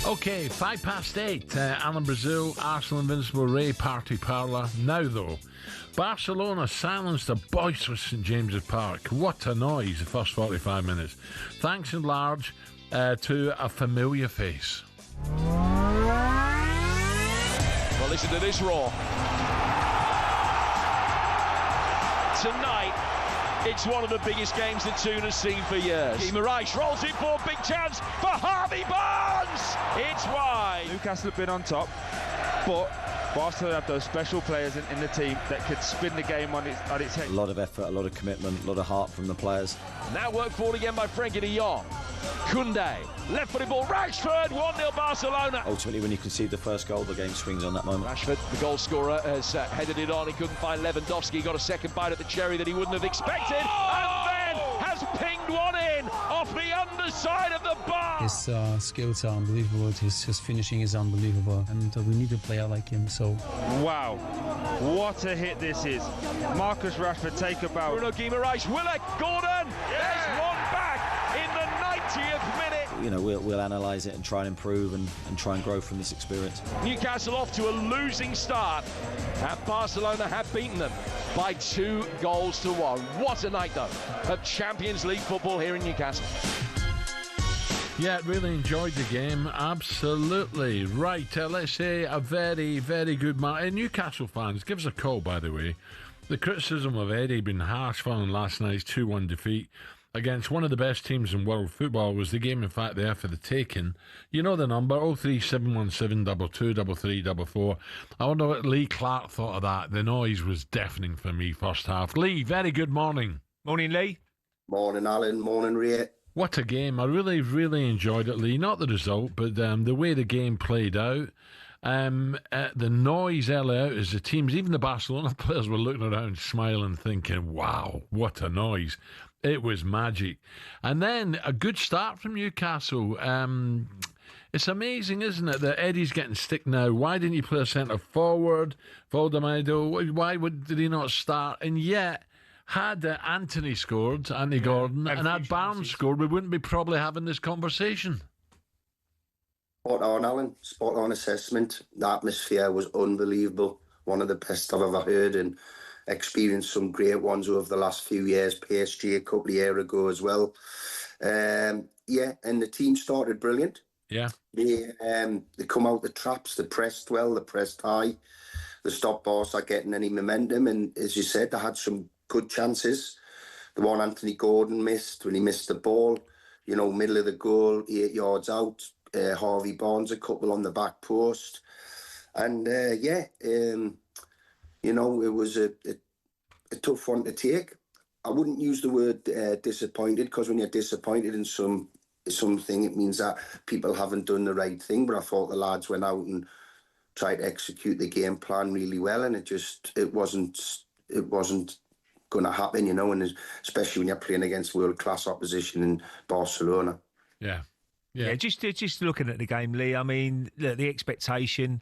Okay, 8:05. Alan Brazil, Arsenal Invincible, Ray Parlour. Now though, Barcelona silenced the boisterous St James's Park. What a noise the first 45 minutes. Thanks in large to a familiar face. Well, listen to this roar. Tonight, it's one of the biggest games that Toon has seen for years. Guimaraes rolls it for a big chance for Harvey Barnes. It's wide. Newcastle have been on top, but Barcelona have those special players in the team that could spin the game on its head. A lot of effort, a lot of commitment, a lot of heart from the players. Now work forward again by Frenkie de Jong. Koundé, left-footed ball, Rashford, 1-0 Barcelona. Ultimately, when you concede the first goal, the game swings on that moment. Rashford, the goal scorer, has headed it on. He couldn't find Lewandowski. He got a second bite at the cherry that he wouldn't have expected. And then has pinged one in off the underside of the bar. His skills are unbelievable. His finishing is unbelievable. And we need a player like him. So. Wow. What a hit this is. Marcus Rashford take a bow. Bruno Guimaraes, Willock, Gordon. There's one back in the 90th minute. You know, we'll analyse it and try and improve and try and grow from this experience. Newcastle off to a losing start. And Barcelona have beaten them by 2-1. What a night, though, of Champions League football here in Newcastle. Yeah, really enjoyed the game. Absolutely. Right, let's say a very, very good match. Newcastle fans, give us a call, by the way. The criticism of Eddie being harsh following last night's 2-1 defeat against one of the best teams in world football was the game, in fact, there for the taking. You know the number, 03717 223344. I wonder what Lee Clark thought of that. The noise was deafening for me first half. Lee, very good morning. Morning, Lee. Morning, Alan. Morning, Ray. What a game. I really, really enjoyed it, Lee. Not the result, but the way the game played out. The noise early out as the teams, even the Barcelona players were looking around smiling, thinking, wow, what a noise. It was magic. And then a good start from Newcastle. It's amazing, isn't it, that Eddie's getting stick now. Why didn't he play a centre forward? Valdemado, why did he not start? And yet, had Anthony scored, Anthony Gordon, and had Byrne scored, we wouldn't be probably having this conversation. Spot on, Alan. Spot on assessment. The atmosphere was unbelievable. One of the best I've ever heard, and experienced some great ones over the last few years. PSG a couple of years ago as well. And the team started brilliant. Yeah. They come out the traps, they pressed well, they pressed high. They stopped Barca getting any momentum, and as you said, they had some good chances. The one Anthony Gordon missed when he missed the ball, middle of the goal, 8 yards out. Harvey Barnes, a couple on the back post. And, it was a tough one to take. I wouldn't use the word disappointed, because when you're disappointed in something, it means that people haven't done the right thing. But I thought the lads went out and tried to execute the game plan really well, and it wasn't going to happen, and especially when you're playing against world-class opposition in Barcelona. Yeah, just looking at the game, Lee, I mean, look, the expectation,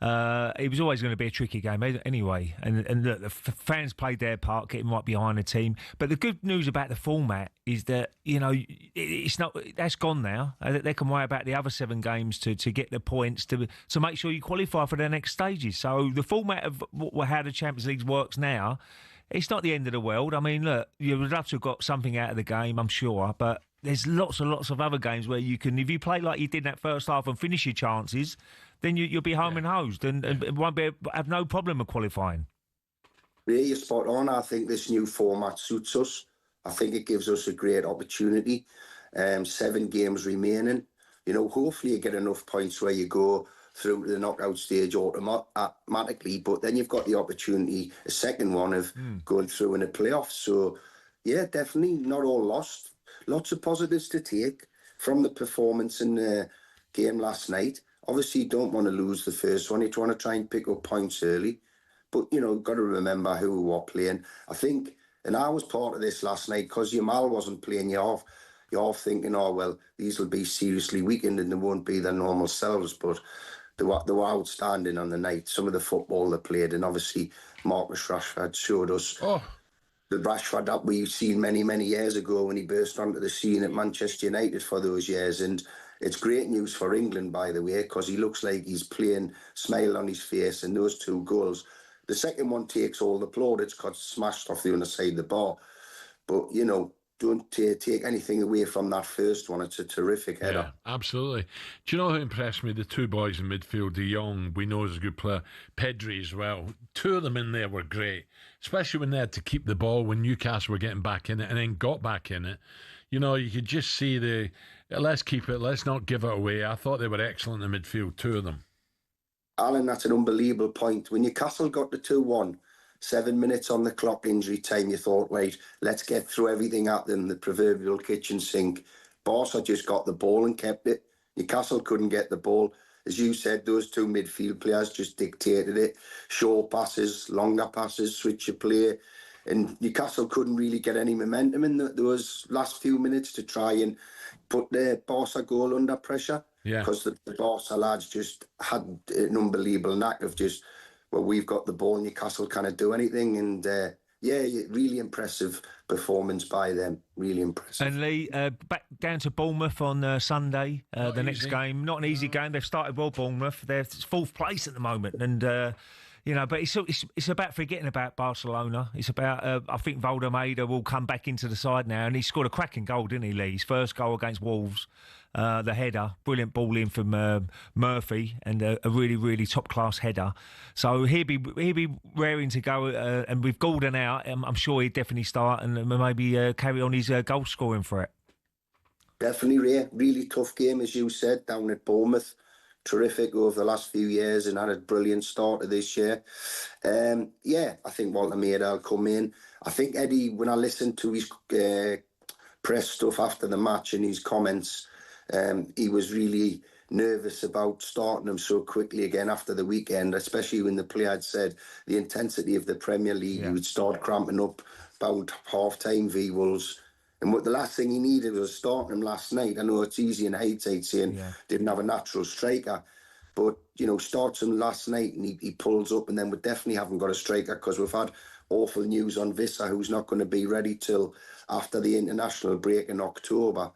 it was always going to be a tricky game anyway. And look, the fans played their part, getting right behind the team. But the good news about the format is that, it's not, that's gone now. They can worry about the other 7 games to get the points to make sure you qualify for the next stages. So the format of how the Champions League works now, it's not the end of the world. I mean, look, you would love to have got something out of the game, I'm sure, but there's lots and lots of other games where you can, if you play like you did in that first half and finish your chances, then you'll be home and hosed and won't have no problem with qualifying. Yeah, you're spot on. I think this new format suits us. I think it gives us a great opportunity. 7 games remaining. Hopefully you get enough points where you go through to the knockout stage automatically, but then you've got the opportunity, a second one, of going through in the playoffs. So, yeah, definitely not all lost. Lots of positives to take from the performance in the game last night. Obviously, you don't want to lose the first one. You want to try and pick up points early. But, got to remember who we were playing. I think, and I was part of this last night, because Yamal wasn't playing, you're thinking, oh, well, these will be seriously weakened and they won't be their normal selves. But they were outstanding on the night. Some of the football they played, and obviously Marcus Rashford showed us the Rashford that we've seen many, many years ago when he burst onto the scene at Manchester United for those years. And it's great news for England, by the way, because he looks like he's playing, smile on his face, and those 2 goals. The second one takes all the plaudits because smashed off the underside of the bar. But, don't take anything away from that first one. It's a terrific header. Yeah, absolutely. Do you know who impressed me? The 2 boys in midfield, De Jong, we know is a good player, Pedri as well. 2 of them in there were great, especially when they had to keep the ball when Newcastle were getting back in it and then got back in it. You could just see let's keep it, let's not give it away. I thought they were excellent in the midfield, 2 of them. Alan, that's an unbelievable point. When Newcastle got the 2-1, 7 minutes on the clock, injury time, you thought, wait, let's get through everything at them, the proverbial kitchen sink. Barca just got the ball and kept it. Newcastle couldn't get the ball. As you said, those 2 midfield players just dictated it. Short passes, longer passes, switch of play. And Newcastle couldn't really get any momentum in those last few minutes to try and put their Barca goal under pressure. Yeah. Because the Barca lads just had an unbelievable knack of just, well, we've got the ball, Newcastle can't do anything. And, really impressive performance by them. Really impressive. And Lee, back down to Bournemouth on Sunday, the next game. Not an easy game. They've started well, Bournemouth. They're 4th place at the moment. And, You know, but it's about forgetting about Barcelona. It's about, I think Valdemada will come back into the side now, and he scored a cracking goal, didn't he, Lee? His first goal against Wolves, the header, brilliant ball in from Murphy, and a really, really top-class header. So he'll be raring to go, and with Gordon out, I'm sure he'd definitely start and maybe carry on his goal scoring for it. Definitely, Ray. Really tough game, as you said, down at Bournemouth. Terrific over the last few years and had a brilliant start to this year. I think Walter Maida will come in. I think Eddie, when I listened to his press stuff after the match and his comments, he was really nervous about starting them so quickly again after the weekend, especially when the player had said the intensity of the Premier League, he would start cramping up about half-time v Wolves. And what the last thing he needed was starting him last night. I know it's easy in hindsight saying didn't have a natural striker, but, you know, starts him last night and he pulls up, and then we definitely haven't got a striker because we've had awful news on Vissa, who's not going to be ready till after the international break in October.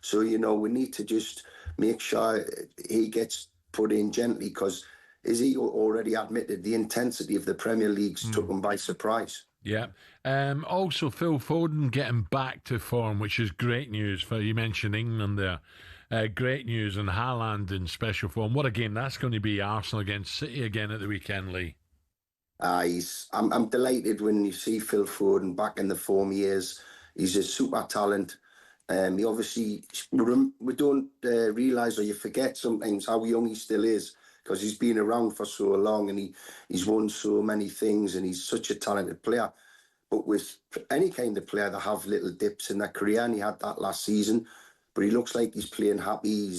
So, you know, we need to just make sure he gets put in gently because, as he already admitted, the intensity of the Premier League's took him by surprise. Yeah. Also, Phil Foden getting back to form, which is great news. For you mentioned England there. Great news, and Haaland in special form. What a game that's going to be. Arsenal against City again at the weekend, Lee. I'm delighted when you see Phil Foden back in the form he is. He's a super talent. He obviously, we don't realise, or you forget sometimes how young he still is, because he's been around for so long and he's won so many things and he's such a talented player. But with any kind of player, they have little dips in their career, and he had that last season. But he looks like he's playing happy.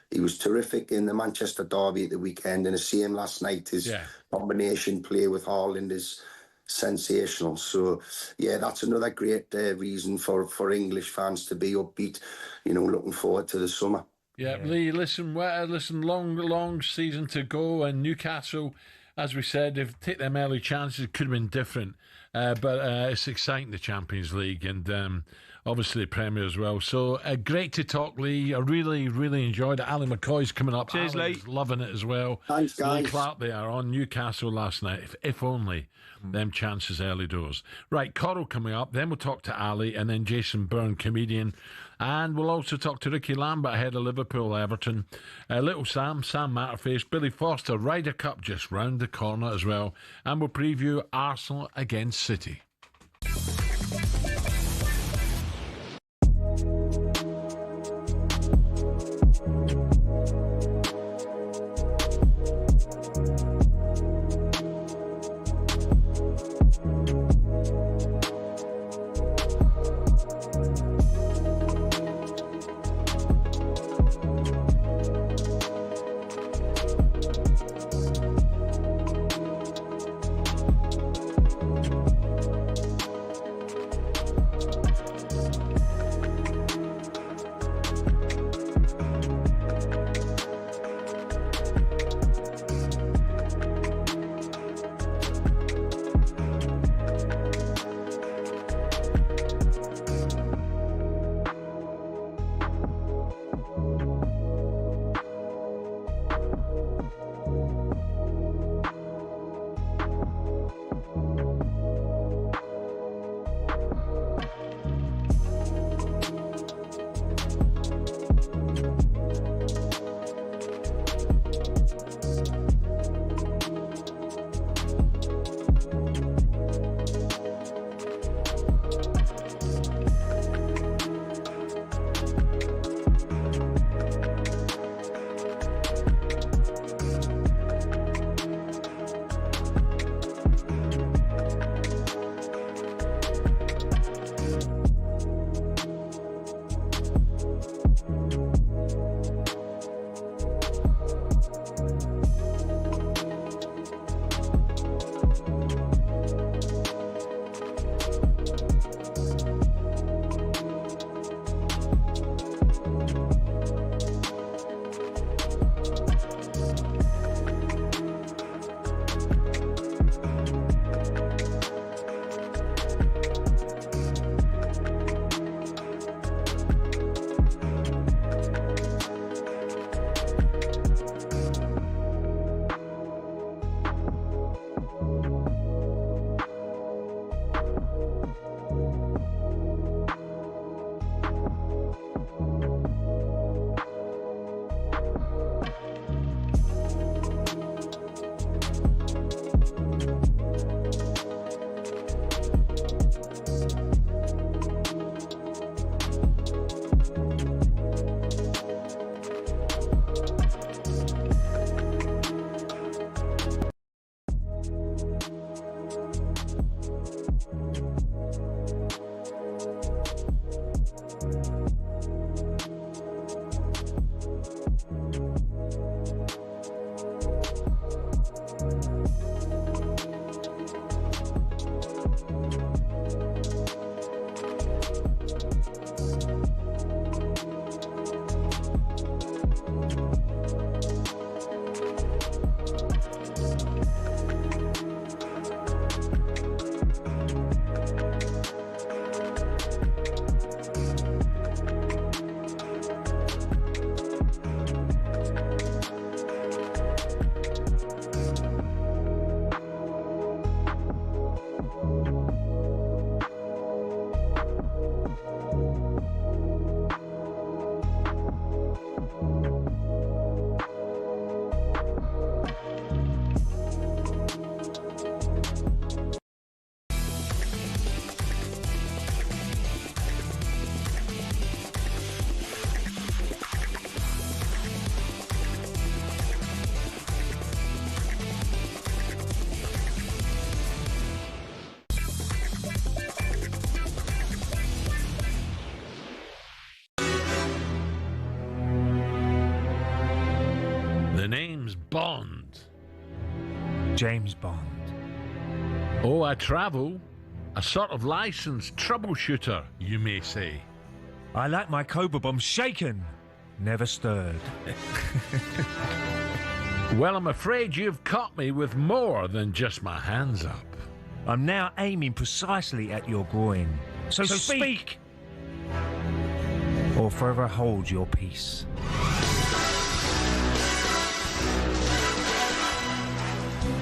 He was terrific in the Manchester derby at the weekend, and the same last night. His combination play with Haaland is sensational. So, yeah, that's another great reason for English fans to be upbeat, you know, looking forward to the summer. Yeah, Lee, listen, long season to go, and Newcastle, as we said, if take them early chances, it could have been different. But it's exciting, the Champions League, and obviously the Premier as well. So great to talk, Lee. I really, really enjoyed it. Ally McCoist coming up. Cheers, Lee. Loving it as well. Thanks, guys. Lee Clark there on Newcastle last night. If only them chances early doors. Right, Coral coming up. Then we'll talk to Ali, and then Jason Byrne, comedian. And we'll also talk to Ricky Lambert ahead of Liverpool, Everton. Little Sam Matterface, Billy Foster, Ryder Cup just round the corner as well. And we'll preview Arsenal against City. Bond. James Bond. Oh, I travel. A sort of licensed troubleshooter, you may say. I like my Cobra bomb shaken, never stirred. Well, I'm afraid you've caught me with more than just my hands up. I'm now aiming precisely at your groin. So speak! Or forever hold your peace.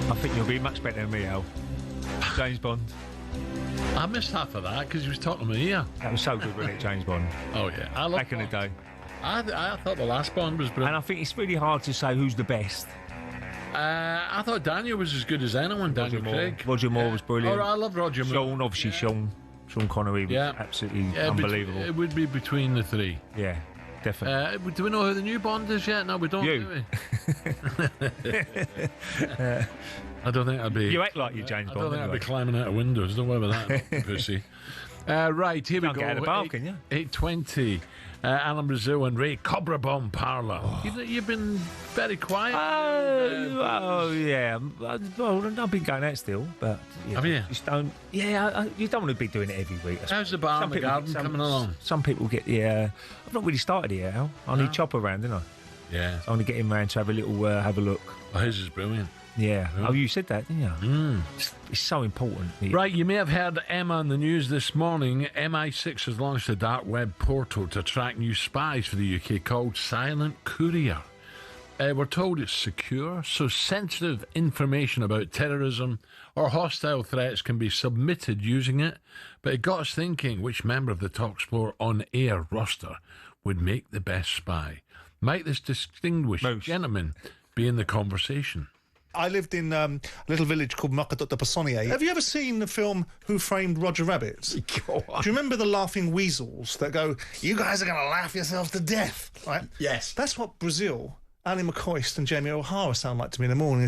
I think you'll be much better than me, Al. James Bond. I missed half of that because he was talking to my ear. That was so good, wasn't it, James Bond? Oh, yeah. Back in the day. I thought the last Bond was brilliant. And I think it's really hard to say who's the best. I thought Daniel was as good as anyone, Daniel Craig. Roger Moore was brilliant. Oh, I love Roger Moore. Sean, obviously, Sean Connery was absolutely unbelievable. It would be between the three. Yeah, definitely. Do we know who the new Bond is yet? No, we don't, do we? I don't think I'd be... You act like you're James Bond. I don't think I'd be climbing out of windows. Don't worry about that, pussy. Right, here we go. Get out of the bar, can you? 8:20. Alan Brazil and Ray Parlour. You've been very quiet. Yeah. Well, I've been going out still, but have you? Just don't. Yeah, you don't want to be doing it every week. How's the bar and the garden coming along? Some people get. Yeah, I've not really started yet, Al. I need Chopper around, didn't I? Yeah. So I want to get him round to have a little have a look. Oh, his is brilliant. Yeah. Oh, you said that, didn't you? It's so important. Right, you may have heard Emma on the news this morning. MI6 has launched a dark web portal to track new spies for the UK called Silent Courier. We're told it's secure, so sensitive information about terrorism or hostile threats can be submitted using it. But it got us thinking which member of the talkSPORT on-air roster would make the best spy. Might this distinguished gentleman be in the conversation? I lived in a little village called Mokadot-de-Poissonnier. Have you ever seen the film Who Framed Roger Rabbit? Do you remember the laughing weasels that go, "You guys are going to laugh yourselves to death," right? Yes. That's what Brazil, Ally McCoist and Jamie O'Hara sound like to me in the morning.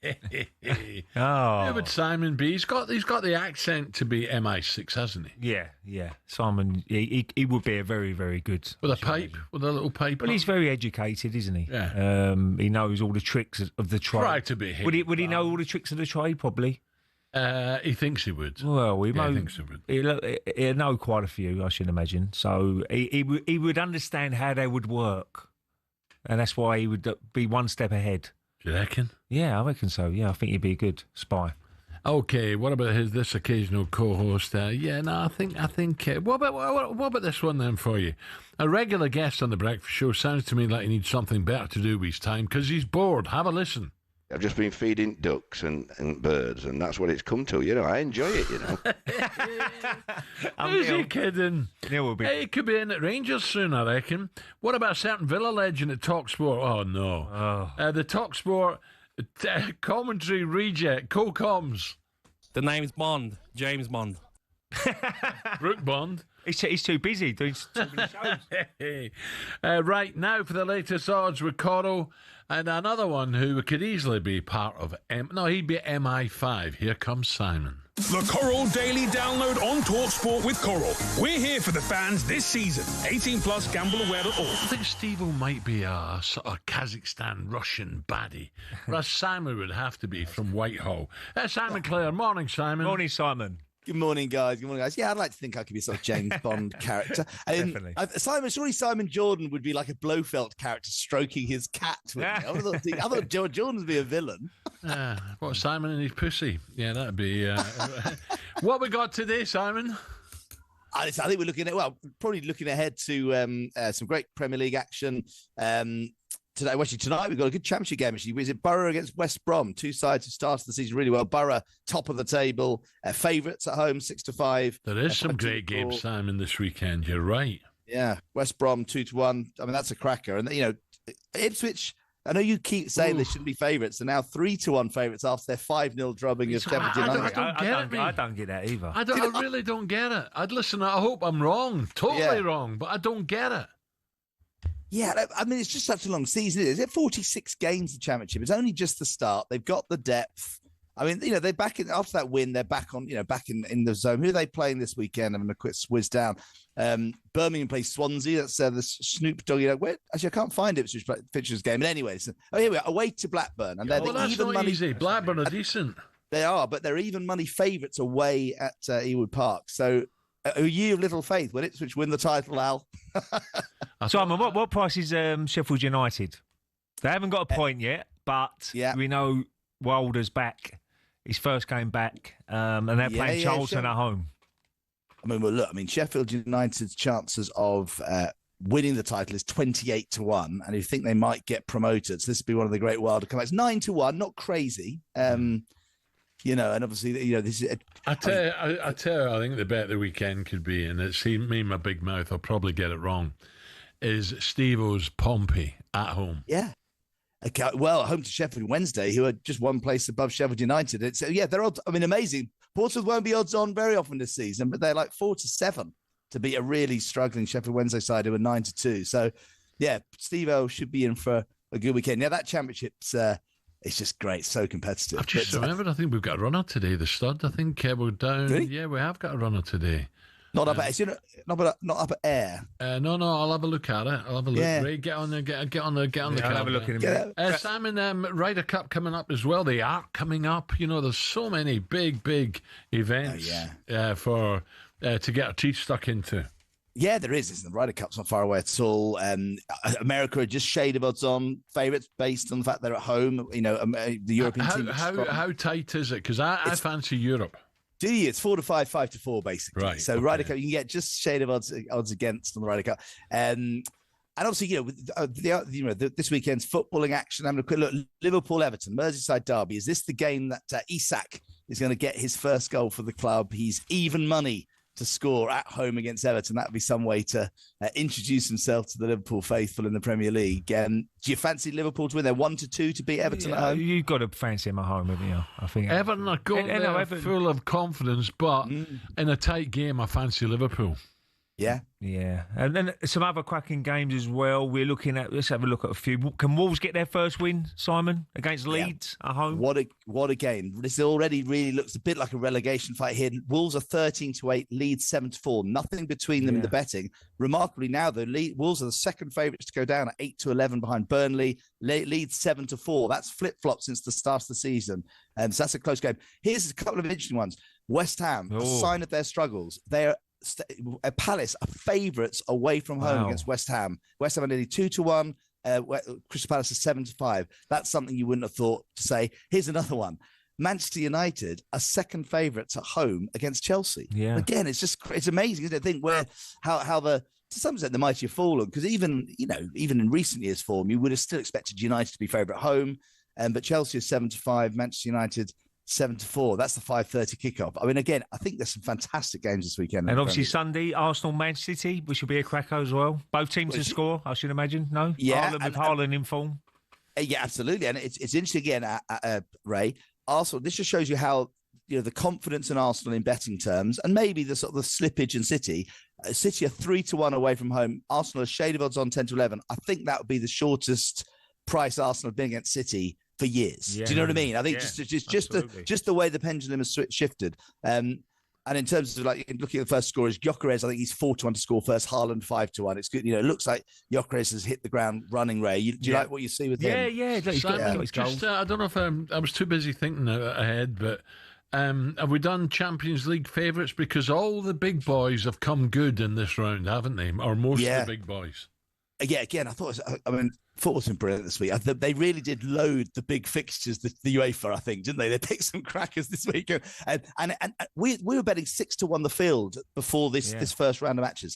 Yeah, but Simon B, he's got the accent to be MI6, hasn't he? Yeah. Simon, he would be a very, very good. With a pipe, with a little pipe. Well, he's very educated, isn't he? Yeah. He knows all the tricks of the trade. Try to be him. Would he know all the tricks of the trade? Probably. He thinks he would. Well, he thinks he would. He'll know quite a few, I should imagine. So he would understand how they would work, and that's why he would be one step ahead. Do you reckon? Yeah, I reckon so. Yeah, I think he'd be a good spy. Okay, what about this occasional co-host? I think. What about this one then for you? A regular guest on the breakfast show sounds to me like he needs something better to do with his time because he's bored. Have a listen. I've just been feeding ducks and birds, and that's what it's come to. I enjoy it, Who's he kidding? Neil will be. Hey, he could be in at Rangers soon, I reckon. What about a certain Villa legend at talkSPORT? Oh, no. The talkSPORT commentary reject, co-coms. The name's Bond, James Bond. Brooke Bond. He's too busy doing too many shows. Right, now for the latest odds with Coral. And another one who could easily be part of he'd be MI5. Here comes Simon. The Coral Daily Download on talkSPORT with Coral. We're here for the fans this season. 18 plus, gambleaware.org. I think Steve-O might be a sort of Kazakhstan Russian baddie. Whereas Simon would have to be from Whitehall. Simon Clare. Morning, Simon. Morning, Simon. Good morning, guys. Yeah, I'd like to think I could be a sort of James Bond character. Definitely. Surely Simon Jordan would be like a Blofeld character stroking his cat. I thought Jordan would be a villain. What, Simon and his pussy? Yeah, that'd be... What we got today, Simon? I think we're probably looking ahead to some great Premier League action. Tonight we've got a good championship game. Actually, is it Borough against West Brom? Two sides who started the season really well. Borough top of the table, favourites at home 6-5. There is some great games, Simon, this weekend. You're right. Yeah, West Brom 2-1. I mean, that's a cracker. And Ipswich. I know you keep saying they shouldn't be favourites. They're now 3-1 favourites after their 5-0 drubbing of Sheffield United. I don't get that either. I really don't get it. I hope I'm wrong, totally wrong, but I don't get it. Yeah, I mean, it's just such a long season. Is it 46 games, the Championship? It's only just the start. They've got the depth. I mean, they're back in after that win. They're back on, back in the zone. Who are they playing this weekend? I'm going to quick whiz down. Birmingham plays Swansea. That's the Snoop Dogg. Actually, I can't find it. It's fixtures game. But anyway, here we are. Away to Blackburn, and they're the even money. Easy. Blackburn are decent. They are, but they're even money favourites away at Ewood Park. So, a year of little faith. Will Ipswich win the title, Al? Simon, what price is Sheffield United? They haven't got a point yet, but we know Wilder's back. His first game back, and they're playing Charlton at home. Sheffield United's chances of winning the title is 28-1, and you think they might get promoted. So this would be one of the great Wilder comebacks. 9-1, not crazy. And obviously, this is. I tell you, I think the bet of the weekend could be, and it's me, my big mouth. I'll probably get it wrong. Is Steve-O's Pompey at home? Yeah. Okay, well, home to Sheffield Wednesday, who are just one place above Sheffield United. They're odds. Amazing. Portsmouth won't be odds on very often this season, but they're like 4-7 to beat a really struggling Sheffield Wednesday side who are 9-2. So, Steve-O should be in for a good weekend. Yeah, that championship's it's just great, so competitive. I've just remembered. I think we've got a runner today. The Stud. I think we're down. Really? Yeah, we have got a runner today. Not up at not up at air. No, I'll have a look at it. I'll have a look. Yeah. Ray, get on the camera. I'll have a look in a minute. Simon, Ryder Cup coming up as well. They are coming up. There's so many big events for to get our teeth stuck into. Yeah, there is. The Ryder Cup's not far away at all. America are just shade of odds on favourites based on the fact they're at home. The European team. How tight is it? Because I fancy Europe. Do you? It's 4-5, 5-4, basically. Right. So Ryder Cup, you can get just shade of odds against on the Ryder Cup. And obviously, this weekend's footballing action. I'm going to quick look. Liverpool-Everton, Merseyside derby. Is this the game that Isak is going to get his first goal for the club? He's even money to score at home against Everton. That would be some way to introduce himself to the Liverpool faithful in the Premier League. Do you fancy Liverpool to win? They're 1-2 to beat Everton at home. You've got to fancy him at home, haven't you? I think Everton are going there full of confidence, but in a tight game, I fancy Liverpool. Yeah. And then some other cracking games as well. Let's have a look at a few. Can Wolves get their first win, Simon, against Leeds at home? What a game. This already really looks a bit like a relegation fight here. Wolves are 13-8, Leeds 7-4. Nothing between them in the betting. Remarkably now, though, Wolves are the second favourites to go down at 8-11 behind Burnley. Leeds 7-4. That's flip-flop since the start of the season. So that's a close game. Here's a couple of interesting ones. West Ham, a sign of their struggles. They are Palace are favourites away from home against West Ham. West Ham are nearly 2-1. Crystal Palace is 7-5. That's something you wouldn't have thought to say. Here's another one. Manchester United are second favourites at home against Chelsea. Yeah. Again, it's amazing, isn't it? I think how to some extent the mighty have fallen, because even in recent years' form, you would have still expected United to be favourite at home, but Chelsea is 7-5. Manchester United 7-4. That's the 5:30 kickoff. I mean, again, I think there's some fantastic games this weekend. And obviously Sunday, Arsenal, Man City, which will be a cracker as well. Both teams to score, I should imagine. No, Haaland in form. Yeah, absolutely. And it's interesting again, Ray. Arsenal. This just shows you how the confidence in Arsenal in betting terms, and maybe the sort of the slippage in City. City are 3-1 away from home. Arsenal are shade of odds on 10-11. I think that would be the shortest price Arsenal have been against City for years. Do you know what I mean? I think just the way the pendulum has shifted. And in terms of looking at the first scorers, Gyökeres, I think he's 4-1 to score first. Haaland 5-1. It's good. It looks like Gyökeres has hit the ground running. Ray, do you like what you see with him? Yeah. I don't know if I was too busy thinking ahead, but have we done Champions League favourites? Because all the big boys have come good in this round, haven't they? Or most of the big boys. Yeah, again, I thought. Football's been brilliant this week. They really did load the big fixtures, the UEFA, I think, didn't they? They picked some crackers this week. And we were betting 6-1 the field before this first round of matches.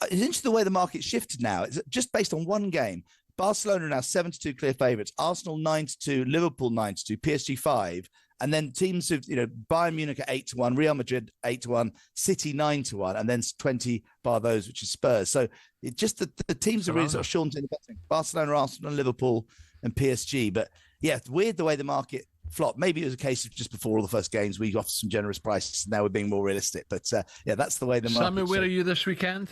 It's interesting the way the market shifted now. It's just based on one game. Barcelona are now 7-2 clear favourites. Arsenal 9-2, Liverpool 9-2, PSG 5. And then teams of, Bayern Munich at 8-1, Real Madrid 8-1, City 9-1, and then 20 bar those, which is Spurs. So it just the teams are really sort of shorn in the betting. Barcelona, Arsenal, Liverpool, and PSG. But yeah, it's weird the way the market flopped. Maybe it was a case of just before all the first games we offered some generous prices. Now we're being more realistic. But that's the way the market. Sammy, where are you this weekend?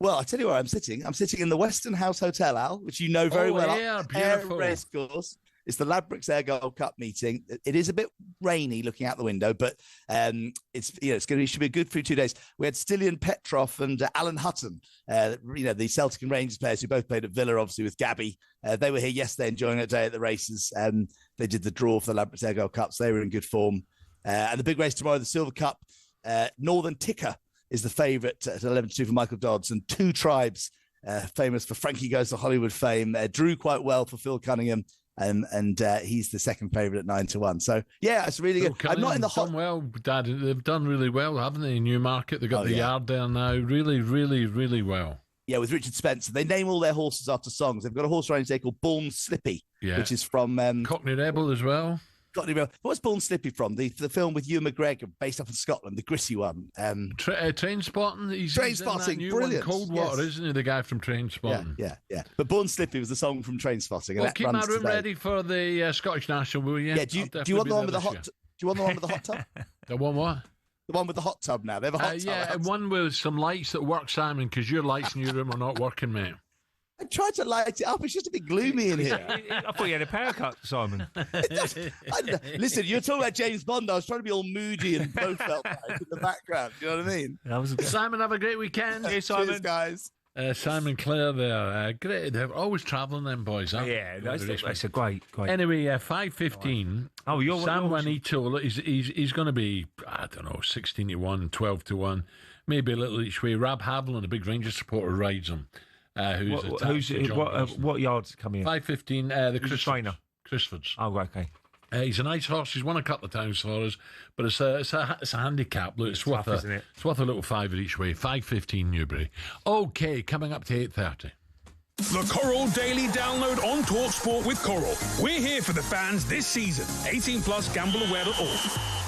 Well, I tell you where I'm sitting. I'm sitting in the Western House Hotel, Al, which you know very well. Yeah, beautiful. Racecourse. It's the Ladbrokes Air Gold Cup meeting. It is a bit rainy looking out the window, but it should be a good 2 days. We had Stilian Petrov and Alan Hutton, the Celtic and Rangers players who both played at Villa, obviously with Gabby. They were here yesterday enjoying a day at the races. They did the draw for the Ladbrokes Air Gold Cup, so they were in good form. And the big race tomorrow, the Silver Cup, Northern Ticker is the favourite at 11-2 for Michael Dodds, and Two Tribes, famous for Frankie Goes to Hollywood fame, drew quite well for Phil Cunningham, and he's the second favourite at 9-1. So yeah, it's really good. I'm not in the hot. Well, Dad, they've done really well, haven't they? In Newmarket, they've got the yard there now. Really, really, really well. Yeah, with Richard Spencer, they name all their horses after songs. They've got a horse riding today called Born Slippy, which is from Cockney Rebel as well. What's Born Slippy from? The film with Ewan McGregor, based up in Scotland, the gritty one. Train Spotting. Train Spotting, brilliant. Coldwater, isn't he? The guy from Train Spotting. Yeah. But Born Slippy was the song from Train Spotting. Well, keep my room ready for the Scottish National, will you? Yeah. Do you want the one with the hot? Do you want the one with the hot tub? The one what? The one with the hot tub now. They have a hot tub. Yeah, and one with some lights that work, Simon, because your lights in your room are not working, mate. I tried to light it up. It's just a bit gloomy in here. I thought you had a power cut, Simon. Listen, you're talking about James Bond. I was trying to be all moody and Blofeld in the background. You know what I mean? Simon, have a great weekend. Hey, Simon. Cheers, guys. Simon Clare there. Great. They're always travelling, them boys. Huh? Yeah, that's a great. Anyway, 5:15. Oh, you're Sam Juanito. He's going to be, I don't know, 16-1, 12-1, maybe a little each way. Rob Haviland, a big Rangers supporter, rides him. What yards coming in? 5:15. The trainer, Chrisfords. Oh, okay. He's a nice horse. He's won a couple of times for us, but it's a handicap. Look, it's worth isn't it? It's worth a little fiver each way. 5:15 Newbury. Okay, coming up to 8:30. The Coral Daily Download on talkSPORT with Coral. We're here for the fans this season. 18 plus, gambleaware.org.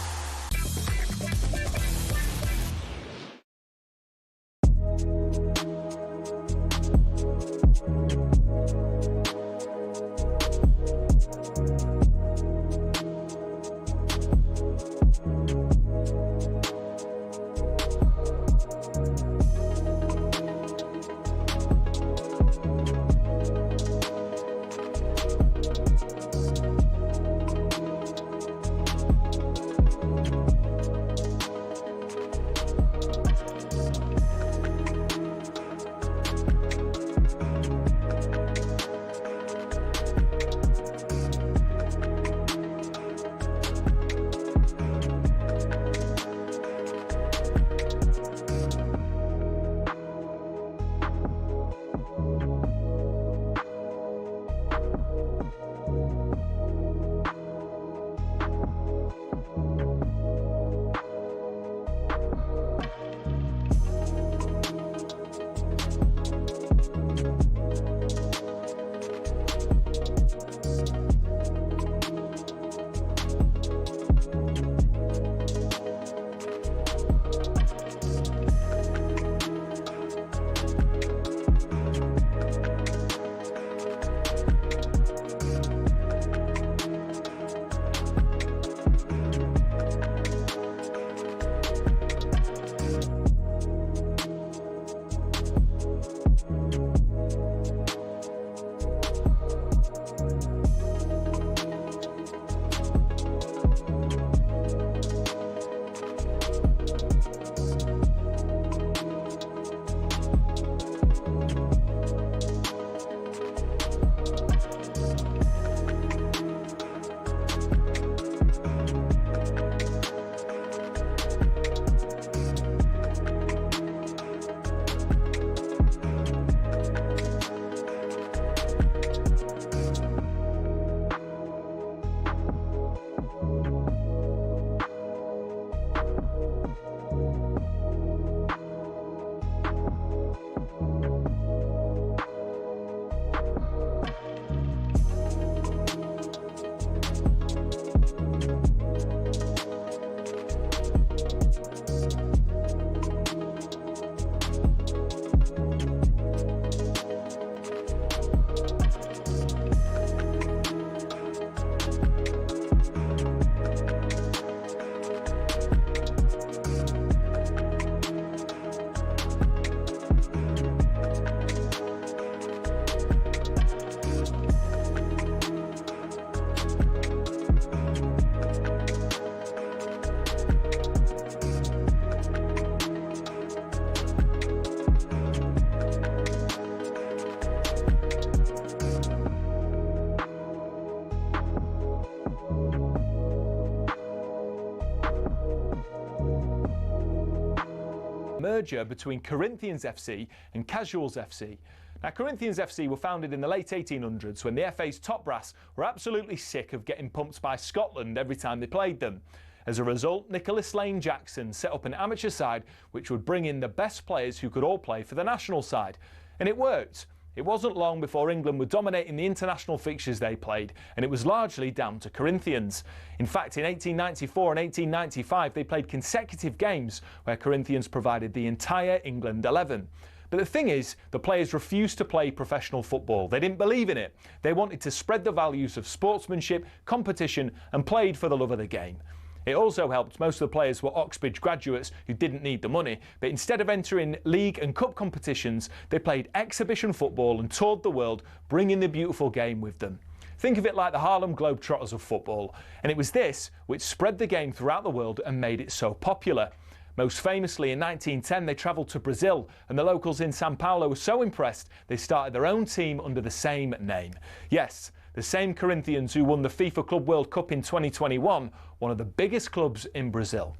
merger between Corinthians FC and Casuals FC. Now, Corinthians FC were founded in the late 1800s when the FA's top brass were absolutely sick of getting pumped by Scotland every time they played them. As a result, Nicholas Lane Jackson set up an amateur side which would bring in the best players who could all play for the national side. And it worked. It wasn't long before England were dominating the international fixtures they played, and it was largely down to Corinthians. In fact, in 1894 and 1895, they played consecutive games where Corinthians provided the entire England 11. But the thing is, the players refused to play professional football. They didn't believe in it. They wanted to spread the values of sportsmanship, competition, and played for the love of the game. It also helped most of the players were Oxbridge graduates who didn't need the money, but instead of entering league and cup competitions, they played exhibition football and toured the world, bringing the beautiful game with them. Think of it like the Harlem Globetrotters of football, and it was this which spread the game throughout the world and made it so popular. Most famously, in 1910, they travelled to Brazil, and the locals in Sao Paulo were so impressed they started their own team under the same name. Yes, the same Corinthians who won the FIFA Club World Cup in 2021, one of the biggest clubs in Brazil.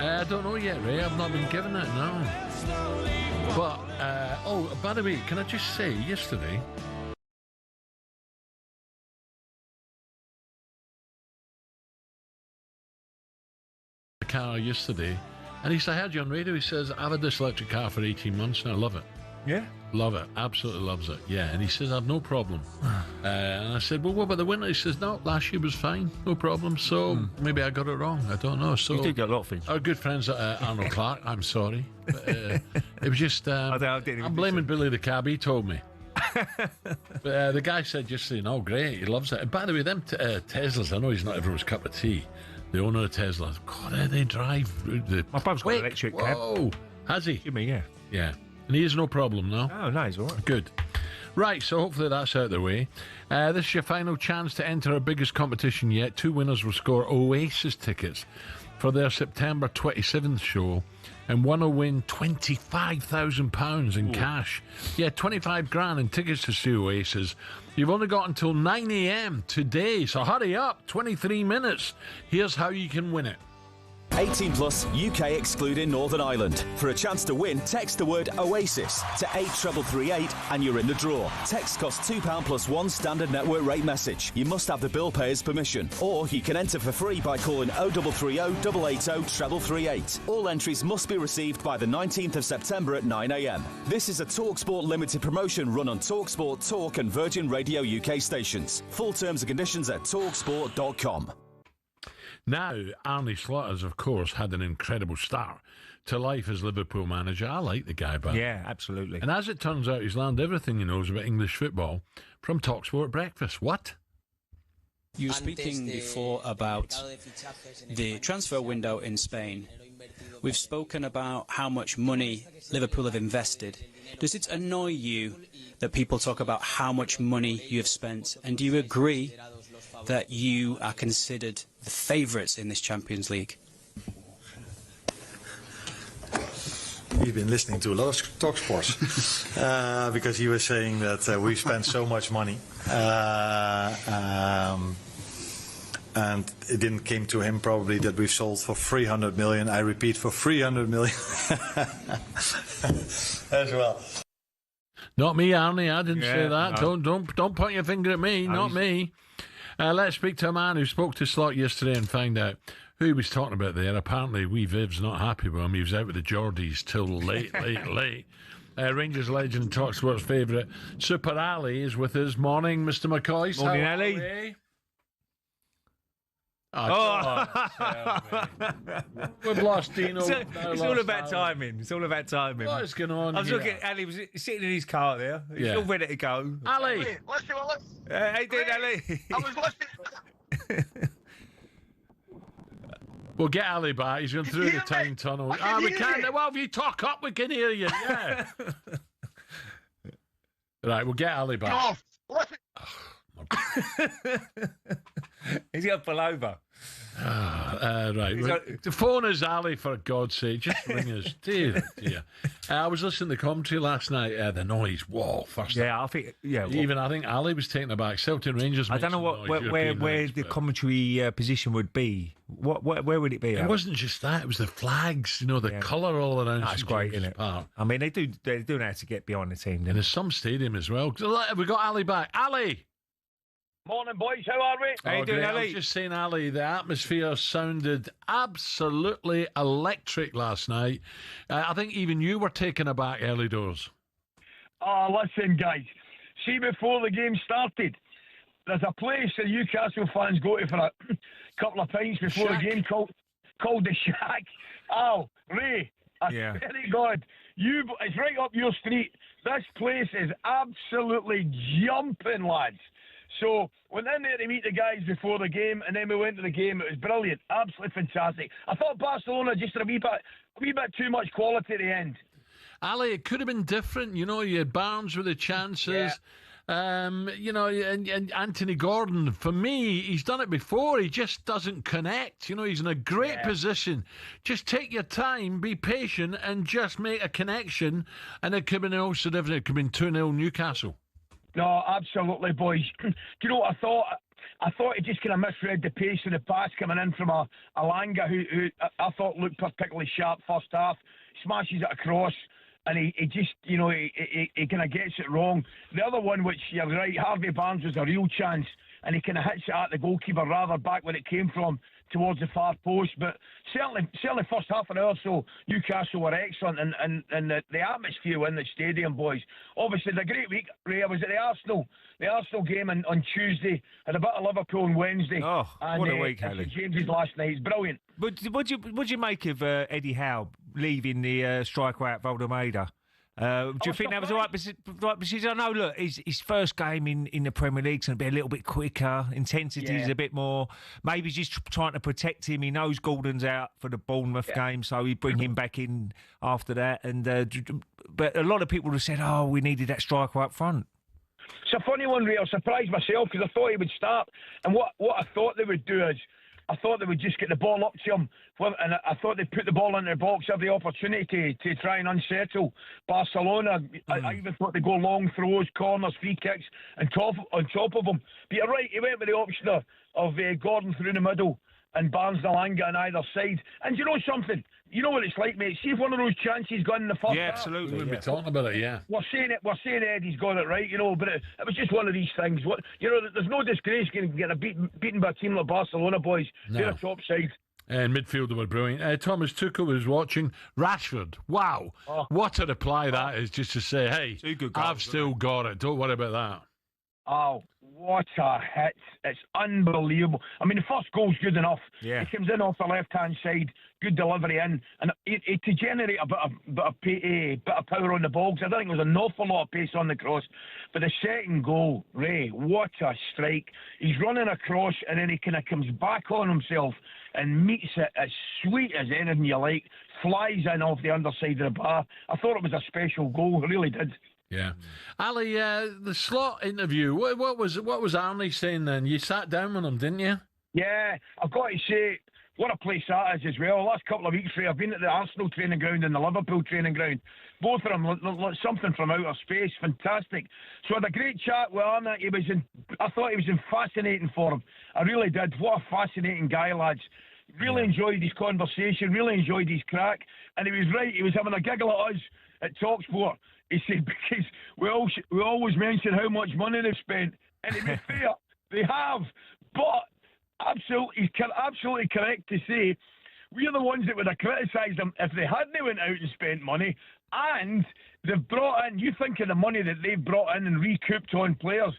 I don't know yet, Ray. I've not been given it, no. But, oh, by the way, can I just say, yesterday, the car yesterday, and he said, I heard you on radio, he says, I've had this electric car for 18 months and I love it. Yeah? Love it. Absolutely loves it. Yeah. And he says, I've no problem. And I said, well, what about the winter? He says, no, last year was fine. No problem. So maybe I got it wrong. I don't know. So you did get a lot of things. Our good friends at Arnold Clark, I'm sorry. But, it was just, I'm blaming Billy the cab. He told me. But the guy said just saying, oh, great. He loves it. And by the way, them Teslas, I know he's not everyone's cup of tea. The owner of Tesla, God, they drive. My brother's got an electric cab. Whoa. Has he? You mean, yeah. Yeah. And he has no problem, no? Oh, no, he's all right. Good. Right, so hopefully that's out of the way. This is your final chance to enter our biggest competition yet. 2 winners will score Oasis tickets for their September 27th show, and one will win £25,000 in cash. Yeah, 25 grand in tickets to see Oasis. You've only got until 9 a.m. today, so hurry up. 23 minutes. Here's how you can win it. 18 plus, UK excluding Northern Ireland. For a chance to win, text the word Oasis to 83338 and you're in the draw. Text costs £2 plus one standard network rate message. You must have the bill payer's permission. Or you can enter for free by calling 0330 880 3338. All entries must be received by the 19th of September at 9 a.m. This is a talkSPORT limited promotion run on talkSPORT, Talk and Virgin Radio UK stations. Full terms and conditions at talksport.com. Now, Arne Slot has, of course, had an incredible start to life as Liverpool manager. I like the guy, but yeah, absolutely. And as it turns out, he's learned everything he knows about English football from talkSPORT Breakfast. What? You were speaking before about the transfer window in Spain. We've spoken about how much money Liverpool have invested. Does it annoy you that people talk about how much money you have spent? And do you agree that you are considered the favourites in this Champions League? You've been listening to a lot of talkSPORT because you were saying that we've spent so much money. and it didn't came to him probably that we've sold for 300 million. I repeat, for 300 million as well. Not me, Arne. I didn't say that. No. Don't point your finger at me. Not me. Let's speak to a man who spoke to Slot yesterday and find out who he was talking about there. Apparently, wee Viv's not happy with him. He was out with the Geordies till late. Rangers legend, talkSPORT's favourite, Super Ali, is with us. Morning, Mr. McCoist. Morning, Ali. We've lost Dino. It's all about timing. It's all about timing. What is going on? I was here? looking at Ali, was sitting in his car there. He's all ready to go. Ali! How you doing, Ali? I was listening. We'll get Ali back. He's going through the time tunnel. We can't. Well, if you talk up, we can hear you. Yeah. Right, we'll get Ali back. He's got to pull over. Right. The phone is Ali, for God's sake. Just ring us. Dear. I was listening to the commentary last night. The noise. Whoa. First. Yeah, I think. Yeah. I think Ali was taken aback. Celtic Rangers. I don't know where the commentary position would be. Where would it be? It wasn't just that. It was the flags. The colour all around. That's great, isn't it? Park. I mean, they do know how to get behind the team. And there's some stadium as well. Have we got Ali back? Ali. Morning, boys. How are we? How you doing, Ali? I was just saying, Ali, the atmosphere sounded absolutely electric last night. I think even you were taken aback early doors. Oh, listen, guys. See, before the game started, there's a place that Newcastle fans go to for a couple of pints before the game called the Shack. Oh, Ray, I swear to God, it's right up your street. This place is absolutely jumping, lads. So, went in there to meet the guys before the game, and then we went to the game. It was brilliant, absolutely fantastic. I thought Barcelona just had a wee bit too much quality at the end. Ali, it could have been different. You had Barnes with the chances. And Anthony Gordon, for me, he's done it before. He just doesn't connect. He's in a great position. Just take your time, be patient, and just make a connection. And it could have been also different. It could have been 2-0 Newcastle. No, absolutely, boys. Do you know what I thought? I thought he just kind of misread the pace of the pass coming in from Alanga, who I thought looked particularly sharp first half. Smashes it across, and he just, he kind of gets it wrong. The other one, which you're right, Harvey Barnes was a real chance, and he kind of hits it at the goalkeeper rather back where it came from, towards the far post. But certainly first half an hour or so, Newcastle were excellent, and the atmosphere in the stadium, boys. Obviously, the great week, Ray, I was at the Arsenal game on Tuesday, had a bit of Liverpool on Wednesday. Oh, what a week, Ally. James's last night. It's brilliant. But what do you make of Eddie Howe leaving the striker out, Valdermeida? Do you think that was the right decision? I know, look, his first game in the Premier League's going to be a little bit quicker, intensity is a bit more. Maybe he's just trying to protect him. He knows Gordon's out for the Bournemouth game, so he'd bring him back in after that. And but a lot of people have said, we needed that striker up front. It's a funny one, Ray. I was surprised myself because I thought he would start. And what I thought they would do is, I thought they would just get the ball up to him, and I thought they'd put the ball in their box every opportunity to try and unsettle Barcelona. I even thought they'd go long throws, corners, free kicks, on top of them. But you're right, he went with the option of Gordon through the middle and Barnes and Alanga on either side. And you know something? You know what it's like, mate. See if one of those chances gone in the first half. Absolutely. We'll be talking about it, We're saying Eddie's got it right, but it was just one of these things. There's no disgrace getting beaten by a team like Barcelona, boys. No. They're a top side. And midfielder were brilliant. Thomas Tuchel was watching. Rashford, wow. What a reply that is, just to say, hey, I've still got it. Don't worry about that. Oh, what a hit. It's unbelievable. I mean, the first goal's good enough. Yeah. He comes in off the left-hand side, good delivery in, and to generate a bit of power on the ball, because I don't think there was an awful lot of pace on the cross. But the second goal, Ray, what a strike. He's running across, and then he kind of comes back on himself and meets it as sweet as anything you like, flies in off the underside of the bar. I thought it was a special goal, I really did. Yeah. Ali, the Slot interview, what was Arne saying then? You sat down with him, didn't you? Yeah, I've got to say, what a place that is as well. The last couple of weeks, Ray, I've been at the Arsenal training ground and the Liverpool training ground. Both of them look something from outer space. Fantastic. So I had a great chat with Arne. I thought he was in fascinating form. I really did. What a fascinating guy, lads. Really enjoyed his conversation, really enjoyed his crack. And he was right. He was having a giggle at us at talkSPORT. He said, because we always mention how much money they've spent. And to be fair, they have. But he's absolutely correct to say we're the ones that would have criticised them if they hadn't went out and spent money. And they've brought in, you think of the money that they've brought in and recouped on players,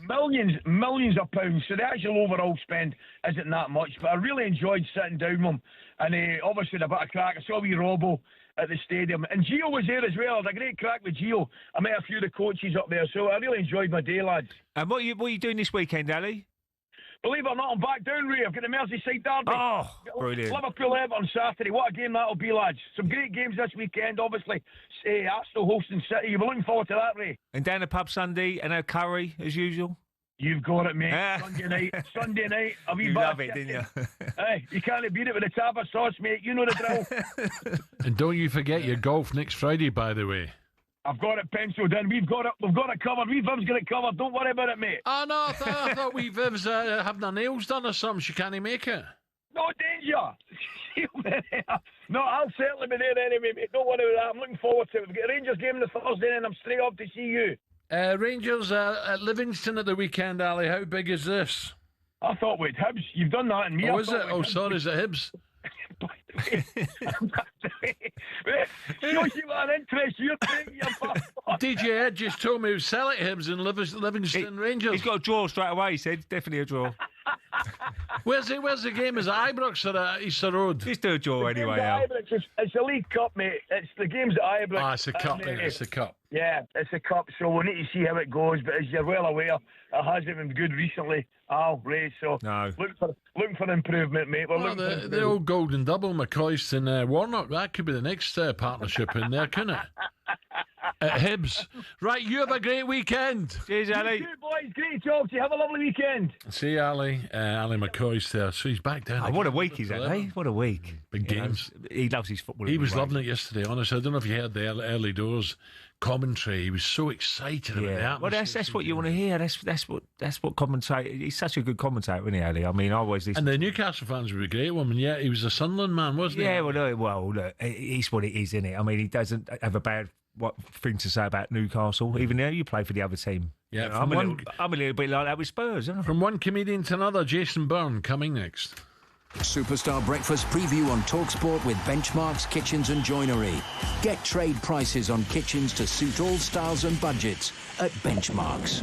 millions of pounds. So the actual overall spend isn't that much. But I really enjoyed sitting down with them. And obviously had a bit of crack. I saw wee Robbo at the stadium. And Gio was there as well. I had a great crack with Gio. I met a few of the coaches up there. So I really enjoyed my day, lads. And what are you doing this weekend, Ali? Believe it or not, I'm back down, Ray. I've got the Merseyside derby. Oh, brilliant. Liverpool Everton on Saturday. What a game that'll be, lads. Some great games this weekend, obviously. Arsenal hosting City. You'll be looking forward to that, Ray. And down the pub Sunday and a curry, as usual? You've got it, mate. Sunday night. A wee you love it, didn't you? Hey, you can't beat it with a tapa sauce, mate. You know the drill. And don't you forget your golf next Friday, by the way. I've got it penciled in. We've got it covered. Wee Viv's got it covered. Don't worry about it, mate. Oh, no, I thought Wee Viv's having her nails done or something. She can't make it. No danger. No, I'll certainly be there anyway, mate. Don't worry about that. I'm looking forward to it. We've got a Rangers game on the Thursday and I'm straight off to see you. Rangers at Livingston at the weekend, Ali. How big is this? I thought we'd Hibs. You've done that in me. Oh, is it? Oh, sorry, is it Hibs? Shows you what an interest you're taking. DJ Ed just told me he was selling Hibs in Livingston Rangers. He's got a draw straight away, he said. Definitely a draw. Where's the game? Is it Ibrox or at Easter Road? Just do a draw anyway, Al. It's a League Cup, mate. It's the game's at Ibrox. Ah, it's a cup, mate. It's a cup. Yeah, it's a cup, so we need to see how it goes. But as you're well aware, it hasn't been good recently, Al, Ray. So looking for improvement, mate. The old golden double, McCoist and Warnock. That could be the next partnership in there, couldn't it? At Hibs. Right, you have a great weekend. Cheers, Ali. You too, boys. Great job to you. Have a lovely weekend. See you, Ali. Ally McCoist there. So he's back down. Oh, what a week he's had, eh? What a week. Big games. He loves his football. He was loving it yesterday, honestly. I don't know if you heard the early doors commentary. He was so excited about the atmosphere. Well, that's what you want to hear. That's what commentator. He's such a good commentator, isn't he, Ali? I mean, I always listen. And the Newcastle fans were a great one. Yeah, he was a Sunderland man, wasn't he? Yeah, well, look, it's what it is, isn't it? I mean, he doesn't have a bad thing to say about Newcastle, even though you play for the other team. Yeah, you know, I'm a little bit like that with Spurs. Isn't I? From one comedian to another, Jason Byrne coming next. Superstar Breakfast preview on talkSPORT with Benchmarks Kitchens and Joinery. Get trade prices on kitchens to suit all styles and budgets at Benchmarks.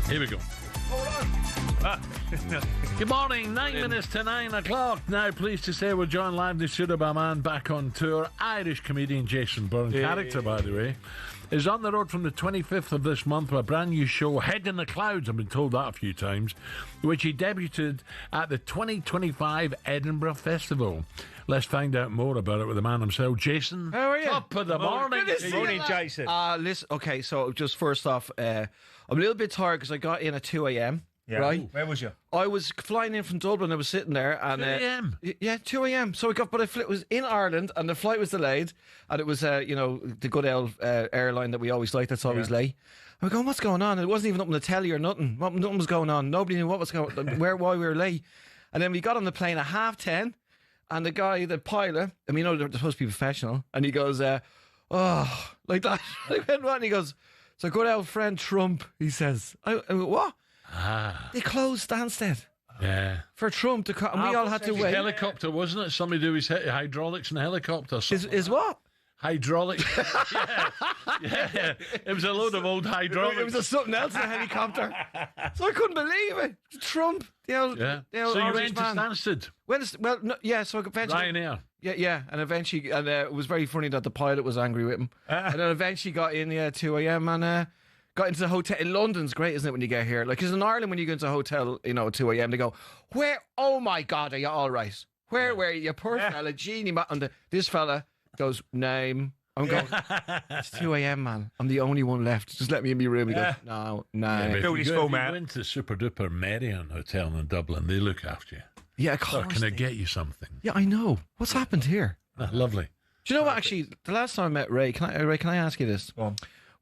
Here we go. Good morning, 9 minutes to 9 o'clock. Now, pleased to say we're joined live this studio by a man back on tour. Irish comedian Jason Byrne, character, by the way, is on the road from the 25th of this month with a brand new show, Head in the Clouds, I've been told that a few times, which he debuted at the 2025 Edinburgh Festival. Let's find out more about it with the man himself, Jason. How are you? Top of the morning. Morning, Jason. Listen, okay, so just first off, I'm a little bit tired because I got in at 2 a.m. Yeah. Right? Where was you? I was flying in from Dublin. I was sitting there, and 2 a.m. Yeah, 2 a.m. So I got, but it was in Ireland, and the flight was delayed, and it was, the good old airline that we always like. That's always late. I'm going, what's going on? And it wasn't even up on the telly or nothing. Nothing was going on. Nobody knew what was going on, why we were late. And then we got on the plane at 10:30, and the guy, the pilot, I mean, they're supposed to be professional, and he goes, like that. I went, what? And he goes, so good old friend Trump, he says. I went, what? They closed Stansted. Yeah. For Trump to come, and we all had to wait. Helicopter, wasn't it? Somebody do his hydraulics and helicopter. Is what? Hydraulics. yeah. It was a load of old hydraulics. It was something else in a helicopter. So I couldn't believe it. Trump, the old so you Irish went to man. Stansted? So eventually. Ryanair. Yeah, and eventually, and it was very funny that the pilot was angry with him. And then eventually got in 2 a.m. and got into the hotel. In London's great, isn't it, when you get here? Like, because in Ireland, when you go into a hotel, 2 a.m., they go, where? Oh my God, are you all right? Where were you? Poor fella, genie. And this fella goes, name. I'm going, it's 2 a.m, man. I'm the only one left. Just let me in my room. He goes, no. Yeah, if you went to Super Duper Marion Hotel in Dublin, they look after you. Yeah, of course. Can I get you something? Yeah, I know. What's happened here? Lovely. Do you know what, actually, the last time I met Ray, can I ask you this?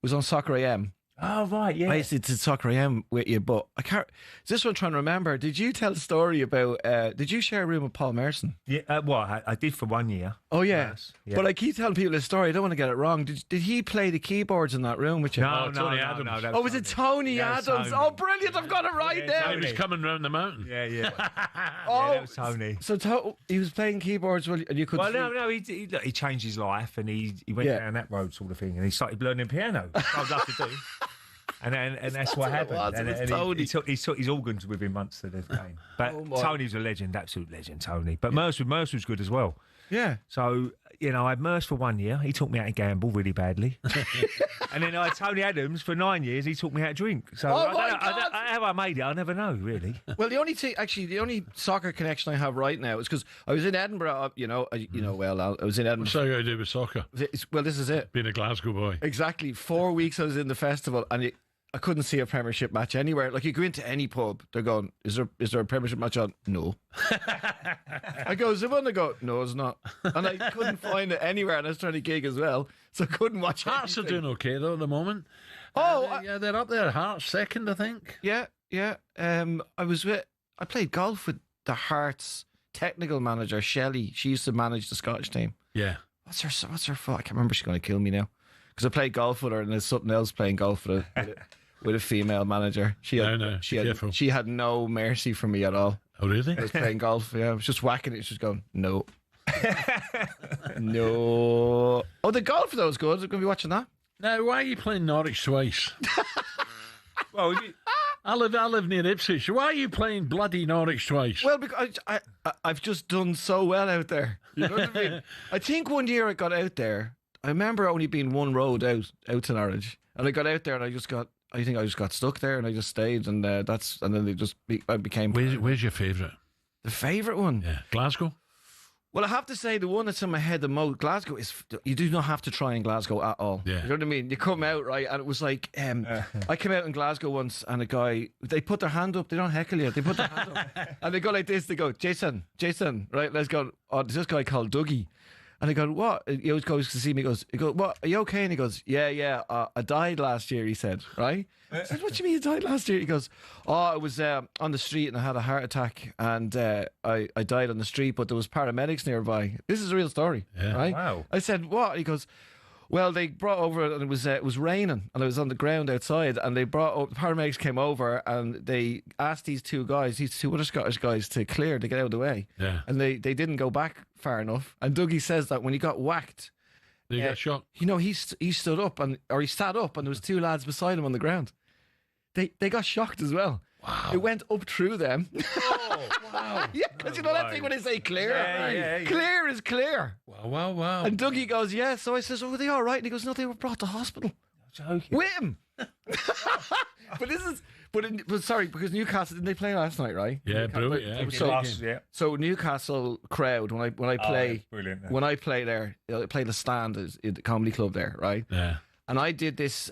Was on Soccer AM. Oh, right, yeah. I used to did Soccer AM with you, but I can't. Is this one I'm trying to remember? Did you tell a story about? Did you share a room with Paul Merson? Yeah, I did for 1 year. Oh yeah. Yes, yeah. But I keep telling people this story. I don't want to get it wrong. Did he play the keyboards in that room with you? No, Tony Adams. Adams. Was it Tony Adams? Oh, brilliant! I've got it right now. He was coming round the mountain. Yeah. Oh, that was Tony. So he was playing keyboards, and you could. Well, no, he changed his life, and he went down that road, sort of thing, and he started learning piano. I would love to do. And that's what happened. And he took his organs with him once to the game. But Tony's a legend, absolute legend, Tony. But Merce was good as well. Yeah. So, I had Merce for 1 year. He taught me how to gamble really badly. And then I had Tony Adams for 9 years. He taught me how to drink. So how I made it, I never know, really. Well, the only soccer connection I have right now is because I was in Edinburgh. I was in Edinburgh. What's that got to do with soccer? Well, this is it. Being a Glasgow boy. Exactly. 4 weeks I was in the festival, and I couldn't see a Premiership match anywhere. Like, you go into any pub, they're going, is there a Premiership match on? No. I go, is there one? They go, no, it's not. And I couldn't find it anywhere, and I was trying to gig as well, so I couldn't watch it. Hearts are doing okay, though, at the moment. They're up there. Hearts second, I think. Yeah. I played golf with the Hearts technical manager, Shelley. She used to manage the Scottish team. Yeah. What's her fault? I can't remember. She's going to kill me now. Because I played golf with her, and there's something else playing golf with a female manager. She had no mercy for me at all. Oh, really? I was playing golf. Yeah, I was just whacking it. She was going, no. No. Oh, the golf, though, was good. I'm going to be watching that. Now, why are you playing Norwich twice? Well, I live near Ipswich. Why are you playing bloody Norwich twice? Well, because I've just done so well out there. You know what I mean? I think one year I got out there. I remember only being one road out to Norwich, and I got out there, and I think I just got stuck there, and I just stayed, and then I became. Where's your favourite? The favourite one? Yeah, Glasgow. Well, I have to say the one that's in my head the most, Glasgow, is you do not have to try in Glasgow at all. Yeah. You know what I mean? You come out, right, and it was like, I came out in Glasgow once, and a guy, they put their hand up, they don't heckle you, they put their hand up, and they go like this, they go, Jason, right, let's go, there's this guy called Dougie. And I go, what? He always goes to see me. He goes, what? Are you okay? And he goes, yeah. I died last year, he said, right? I said, what do you mean you died last year? He goes, I was on the street and I had a heart attack, and I died on the street, but there was paramedics nearby. This is a real story, right? Wow. I said, what? He goes, well, they brought over, and it was raining, and I was on the ground outside, and they brought over, the paramedics came over, and they asked these two other Scottish guys to clear, to get out of the way. Yeah. And they didn't go back far enough. And Dougie says that when he got whacked, he got shot. he stood up, or he sat up, and there was two lads beside him on the ground. they got shocked as well. Wow. It went up through them. Oh, wow. Yeah, because you know that thing when they say clear? Yeah. Clear is clear. Wow. And Dougie goes, yeah. So I says, were they all right? And he goes, no, they were brought to hospital. Joking. With him. But sorry, because Newcastle, didn't they play last night, right? Yeah, brilliant. So Newcastle crowd, when I play, brilliant. when I play there, I play the stand at the comedy club there, right? Yeah. And I did this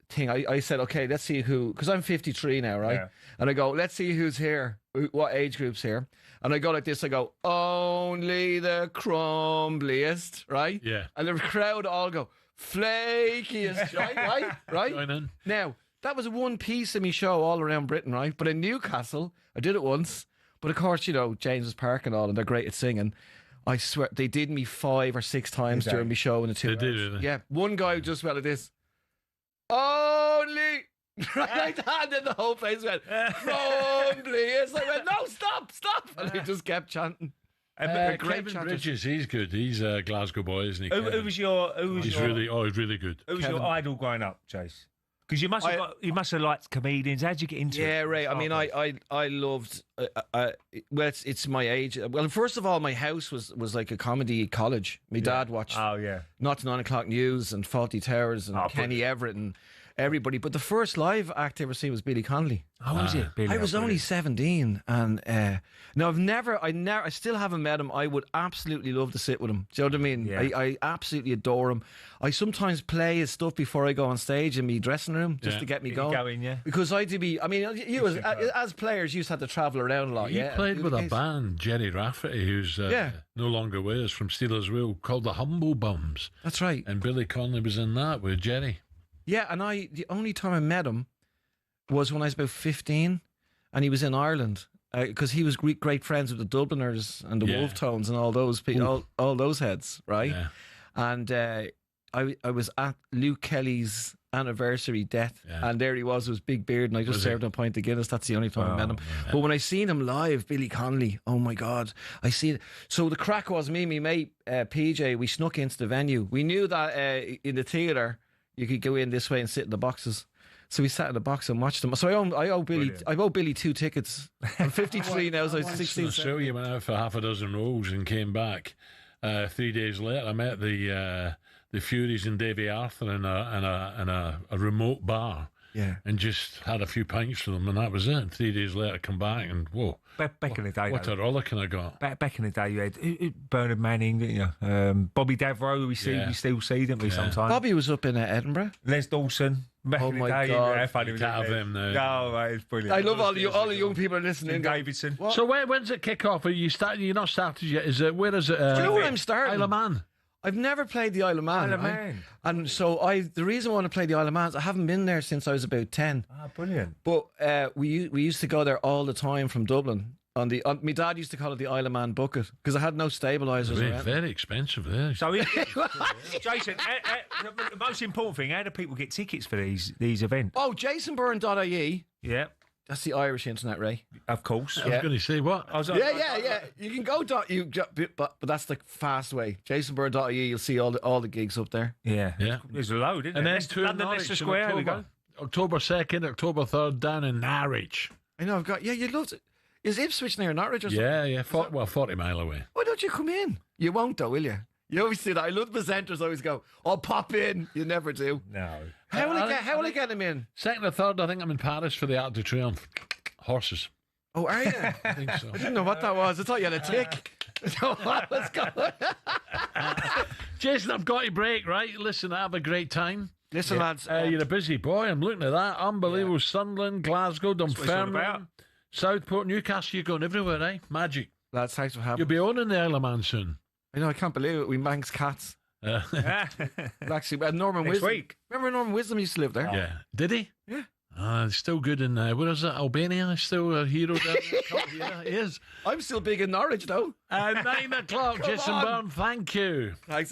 thing. I said, okay, let's see who, because I'm 53 now, right? Yeah. And I go, let's see who's here, what age group's here. And I go like this, I go, only the crumbliest, right? Yeah. And the crowd all go, flakiest, right? Join in. Now, that was one piece of me show all around Britain, right? But in Newcastle, I did it once. But of course, you know, James's Park and all, and they're great at singing. I swear, they did me 5 or 6 times during my show in the 2 hours. They did, really? Yeah. One guy just went like this. Only... Right, and then the whole place went, crumbliest. I went, no, stop. And he just kept chanting. Kevin Bridges, he's good. He's a Glasgow boy, isn't he? He's really good. Who was your idol growing up, Chase? Because you must have liked comedians. How'd you get into it? Yeah, Ray. I mean, I loved. Well, it's my age. Well, first of all, my house was like a comedy college. My dad watched. Oh yeah. Not to 9 o'clock news and Fawlty Towers and Kenny Everett and everybody. But the first live act I ever seen was Billy Connolly. How was it? I was only 17, and no, I still haven't met him. I would absolutely love to sit with him. Do you know what I mean? Yeah. I absolutely adore him. I sometimes play his stuff before I go on stage in my dressing room just to get me going. Yeah. Because you as players, you used to have to travel around a lot. He played with a band, Jerry Rafferty, who's no longer with us, from Steelers Wheel, called the Humble Bums. That's right. And Billy Connolly was in that with Jerry. Yeah, and the only time I met him was when I was about 15, and he was in Ireland because he was great friends with the Dubliners and the Wolf Tones and all those people, all those heads, right? Yeah. And I was at Luke Kelly's anniversary death, and there he was with his big beard, and I just served him a pint of Guinness. That's the only time I met him. Yeah. But when I seen him live, Billy Connolly, oh my God, I seen it. So the crack was me mate PJ, we snuck into the venue. We knew that in the theatre you could go in this way and sit in the boxes. So we sat in the box and watched them. So I owe Billy 2 tickets. I'm 53 now, so I was 16. So you went out for half a dozen rolls and came back 3 days later. I met the Furies and Davy Arthur in a remote bar. Yeah. And just had a few pints with them, and that was it. And 3 days later, come back and whoa. Back in the day, what a rollicking I got. Back in the day, you had Byrne Manning, didn't you? Bobby Davro, we still see, didn't we? Sometimes. Bobby was up in Edinburgh. Les Dawson. Back in the day, God! How funny you can't have him now. No, mate, it's brilliant. I love all the young people are listening. Davidson. What? So when's it kick off? Are you starting? You're not started yet. Is it? Where is it? Do you know where I'm starting? Isle of Man. I've never played the Isle of Man. And so the reason I want to play the Isle of Man is I haven't been there since I was about 10. Ah, brilliant. But we used to go there all the time from Dublin. My dad used to call it the Isle of Man bucket because I had no stabilisers. Very expensive there. So, Jason, the most important thing, how do people get tickets for these events? Oh, jasonbyrne.ie. Yeah. That's the Irish internet, Ray. Of course. I was going to say what? Yeah. You can go but that's the fast way. jasonbyrne.ie. You'll see all the gigs up there. Yeah. There's a load, isn't there? And then London Leicester Square. We go. October 2nd, October 3rd, down in Norwich. I know. you'd love to. Is Ipswich near Norwich or something? Yeah. 40 mile away. Why don't you come in? You won't though, will you? You always say that. I love the presenters always go, "I'll pop in." You never do. No. How will I get them in? 2nd or 3rd, I think I'm in Paris for the Arc de Triomphe. Horses. Oh, are you? I think so. I didn't know what that was. I thought you had a tick. Let's go. Jason, I've got to break, right? Listen, have a great time. Listen, lads. You're a busy boy. I'm looking at that. Unbelievable. Sunderland, Glasgow, Dunfermline, Southport, Newcastle. You're going everywhere, eh? Magic. Lads, thanks for having me. You'll be owning the Isle of Man soon. I know, I can't believe it. We Manx cats. Actually, Norman Next Wisdom. week. Remember Norman Wisdom used to live there? Yeah. Did he? Yeah. Still good in, where is it, Albania? Still a hero down there. Yeah, he is. I'm still big in Norwich, though. 9 o'clock, Jason Byrne, thank you. Thanks,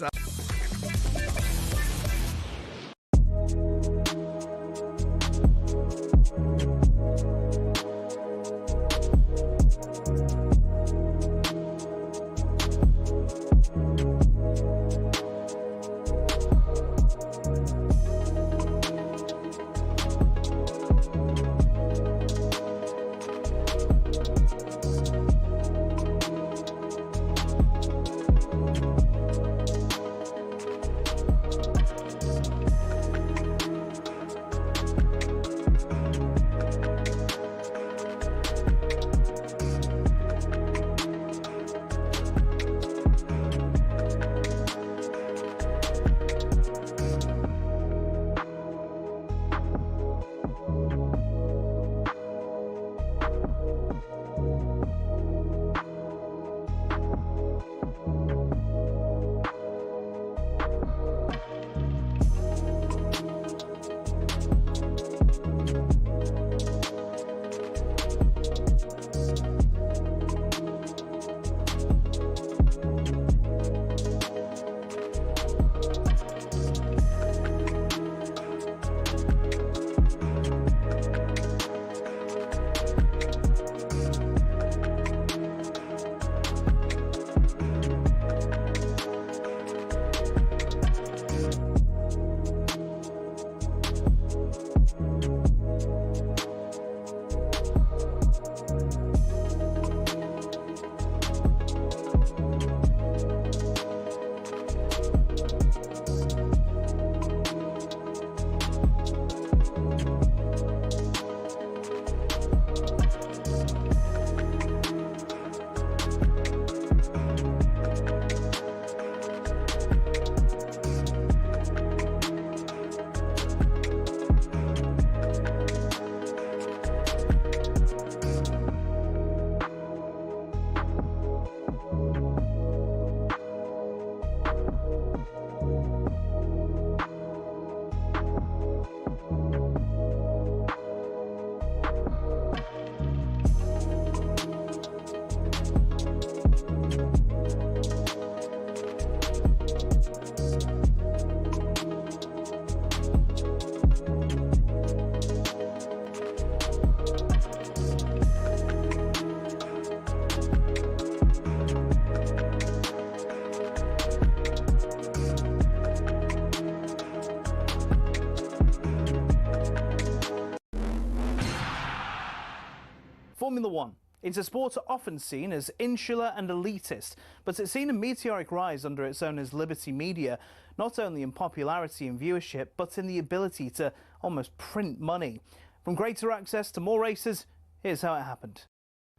Formula One. It's a sport often seen as insular and elitist, but it's seen a meteoric rise under its owners Liberty Media, not only in popularity and viewership, but in the ability to almost print money. From greater access to more races, here's how it happened.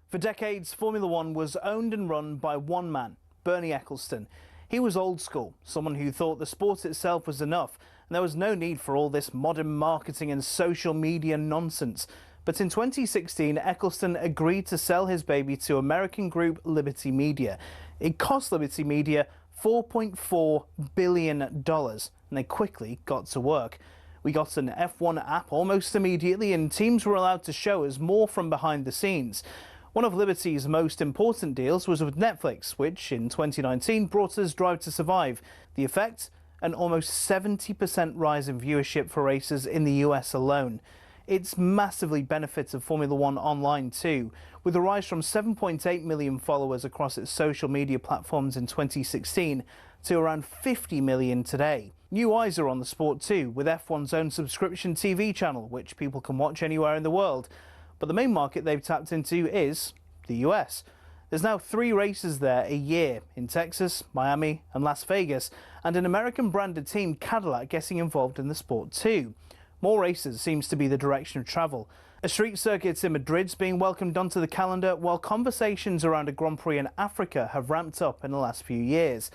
For decades, Formula One was owned and run by one man, Byrne Eccleston. He was old school, someone who thought the sport itself was enough, and there was no need for all this modern marketing and social media nonsense. But in 2016, Eccleston agreed to sell his baby to American group Liberty Media. It cost Liberty Media $4.4 billion, and they quickly got to work. We got an F1 app almost immediately, and teams were allowed to show us more from behind the scenes. One of Liberty's most important deals was with Netflix, which in 2019 brought us Drive to Survive. The effect? An almost 70% rise in viewership for races in the US alone. It's massively benefited Formula One online too, with a rise from 7.8 million followers across its social media platforms in 2016 to around 50 million today. New eyes are on the sport too, with F1's own subscription TV channel, which people can watch anywhere in the world. But the main market they've tapped into is the US. There's now 3 races there a year, in Texas, Miami and Las Vegas, and an American-branded team, Cadillac, getting involved in the sport too. More races seems to be the direction of travel. A street circuit in Madrid's being welcomed onto the calendar, while conversations around a Grand Prix in Africa have ramped up in the last few years.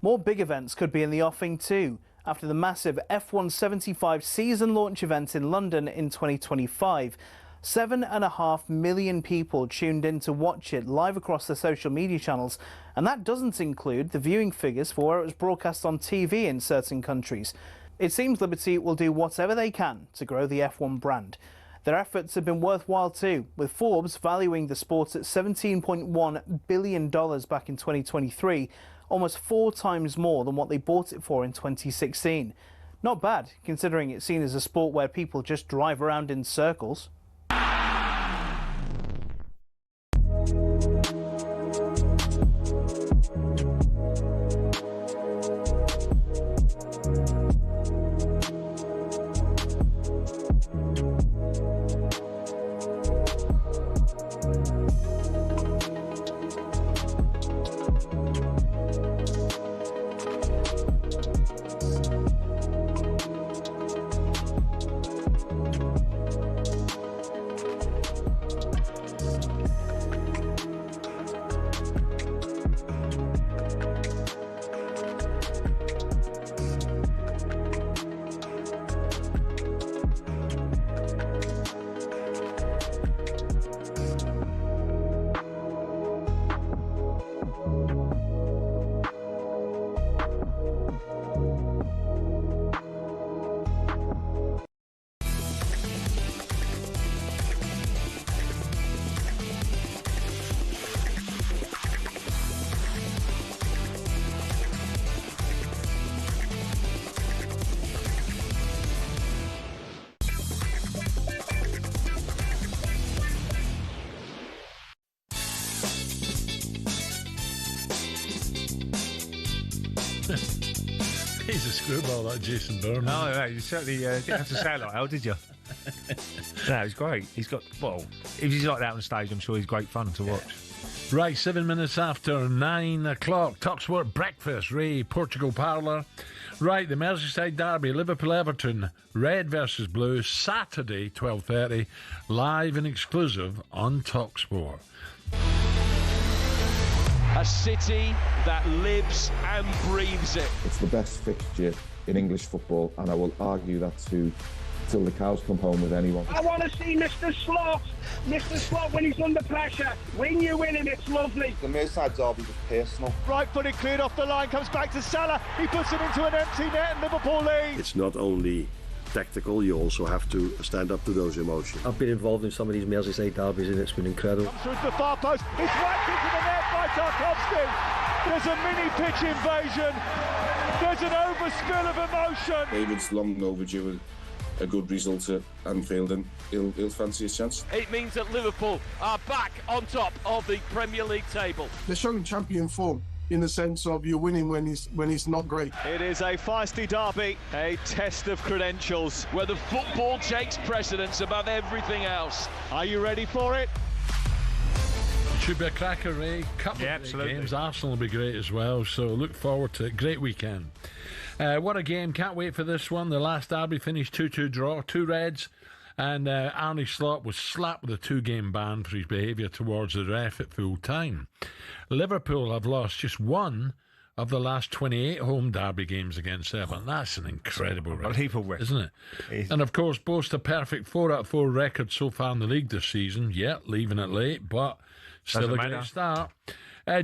More big events could be in the offing too, after the massive F1 75 season launch event in London in 2025. 7.5 million people tuned in to watch it live across the social media channels, and that doesn't include the viewing figures for where it was broadcast on TV in certain countries. It seems Liberty will do whatever they can to grow the F1 brand. Their efforts have been worthwhile too, with Forbes valuing the sport at $17.1 billion back in 2023, almost 4 times more than what they bought it for in 2016. Not bad, considering it's seen as a sport where people just drive around in circles. He's a screwball, that Jason Byrne. Oh, right. You certainly didn't have to say it like that, did you? No, he's great. He's got, well, if he's like that on stage, I'm sure he's great fun to watch. Right, 7 minutes after 9 o'clock. talkSPORT breakfast. Ray, Portugal Parlour. Right, the Merseyside derby, Liverpool-Everton, red versus blue, Saturday, 12:30, live and exclusive on talkSPORT. A city that lives and breathes it. It's the best fixture in English football, and I will argue that till the cows come home with anyone. I want to see Mr. Slot. Mr. Slot when he's under pressure. When you win him, it's lovely. The Merseyside derby was personal. Right footed, cleared off the line, comes back to Salah. He puts it into an empty net and Liverpool lead. It's not only tactical, you also have to stand up to those emotions. I've been involved in some of these Merseyside derbies and it's been incredible. Comes through to the far post, it's whacked into the net by Tarkowski. There's a mini pitch invasion. There's an overspill of emotion. David's long overdue a good result at Anfield, and he'll fancy his chance. It means that Liverpool are back on top of the Premier League table. They're showing champion form in the sense of you're winning when he's not great. It is a feisty derby, a test of credentials where the football takes precedence above everything else. Are you ready for it? Should be a cracker, Ray. Couple of absolutely. games. Arsenal will be great as well, so look forward to it. Great weekend. What a game. Can't wait for this one. The last derby finished 2-2 draw, 2 reds, and Arne Slot was slapped with a 2-game ban for his behaviour towards the ref at full time. Liverpool have lost just one of the last 28 home derby games against Everton. That's an incredible record, isn't it? And of course, boast a perfect 4 out of 4 record so far in the league this season. Yeah, leaving it late, but still a great start.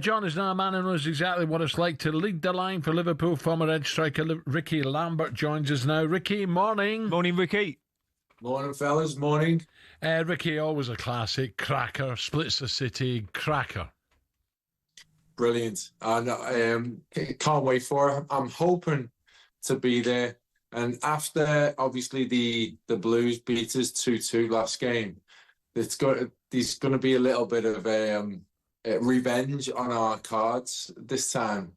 John is now a man who knows exactly what it's like to lead the line for Liverpool. Former edge striker Ricky Lambert joins us now. Ricky, morning. Morning, Ricky. Morning, fellas. Morning. Ricky, always a classic. Cracker. Splits the city. Cracker. Brilliant. And can't wait for it. I'm hoping to be there. And after, obviously, the Blues beat us 2-2 last game, there's going to be a little bit of revenge on our cards this time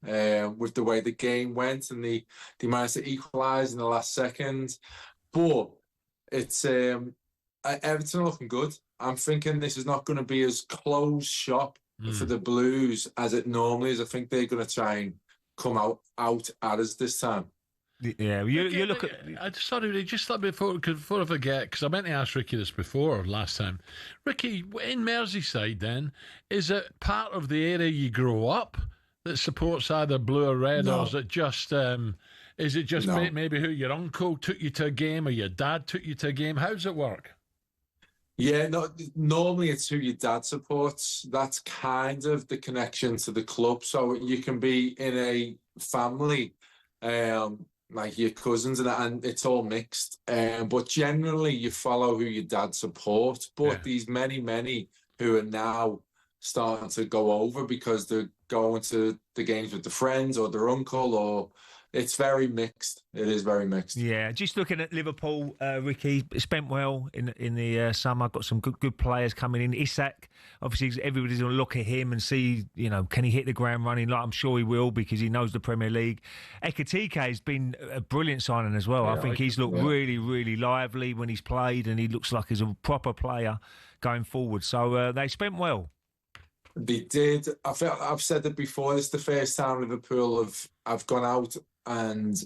with the way the game went, and they managed to equalise in the last second. But it's Everton looking good. I'm thinking this is not going to be as close shop for the Blues as it normally is. I think they're going to try and come out at us this time. Yeah, you look at... Sorry, just let me, before I forget, because I meant to ask Ricky this before last time. Ricky, in Merseyside then, is it part of the area you grow up that supports either blue or red, or is it just maybe who your uncle took you to a game or your dad took you to a game? How does it work? Yeah, no, normally it's who your dad supports. That's kind of the connection to the club. So you can be in a family, like your cousins, and it's all mixed. But generally, you follow who your dad supports. But these many who are now starting to go over because they're going to the games with the friends or their uncle, or it's very mixed. It is very mixed. Yeah, just looking at Liverpool, Ricky, spent well in the summer. Got some good players coming in. Isak, obviously, everybody's going to look at him and see, can he hit the ground running? Like, I'm sure he will, because he knows the Premier League. Ekitike has been a brilliant signing as well. Yeah, I think he's looked really, really lively when he's played, and he looks like he's a proper player going forward. So they spent well. They did. I've said it before. This is the first time Liverpool have gone out and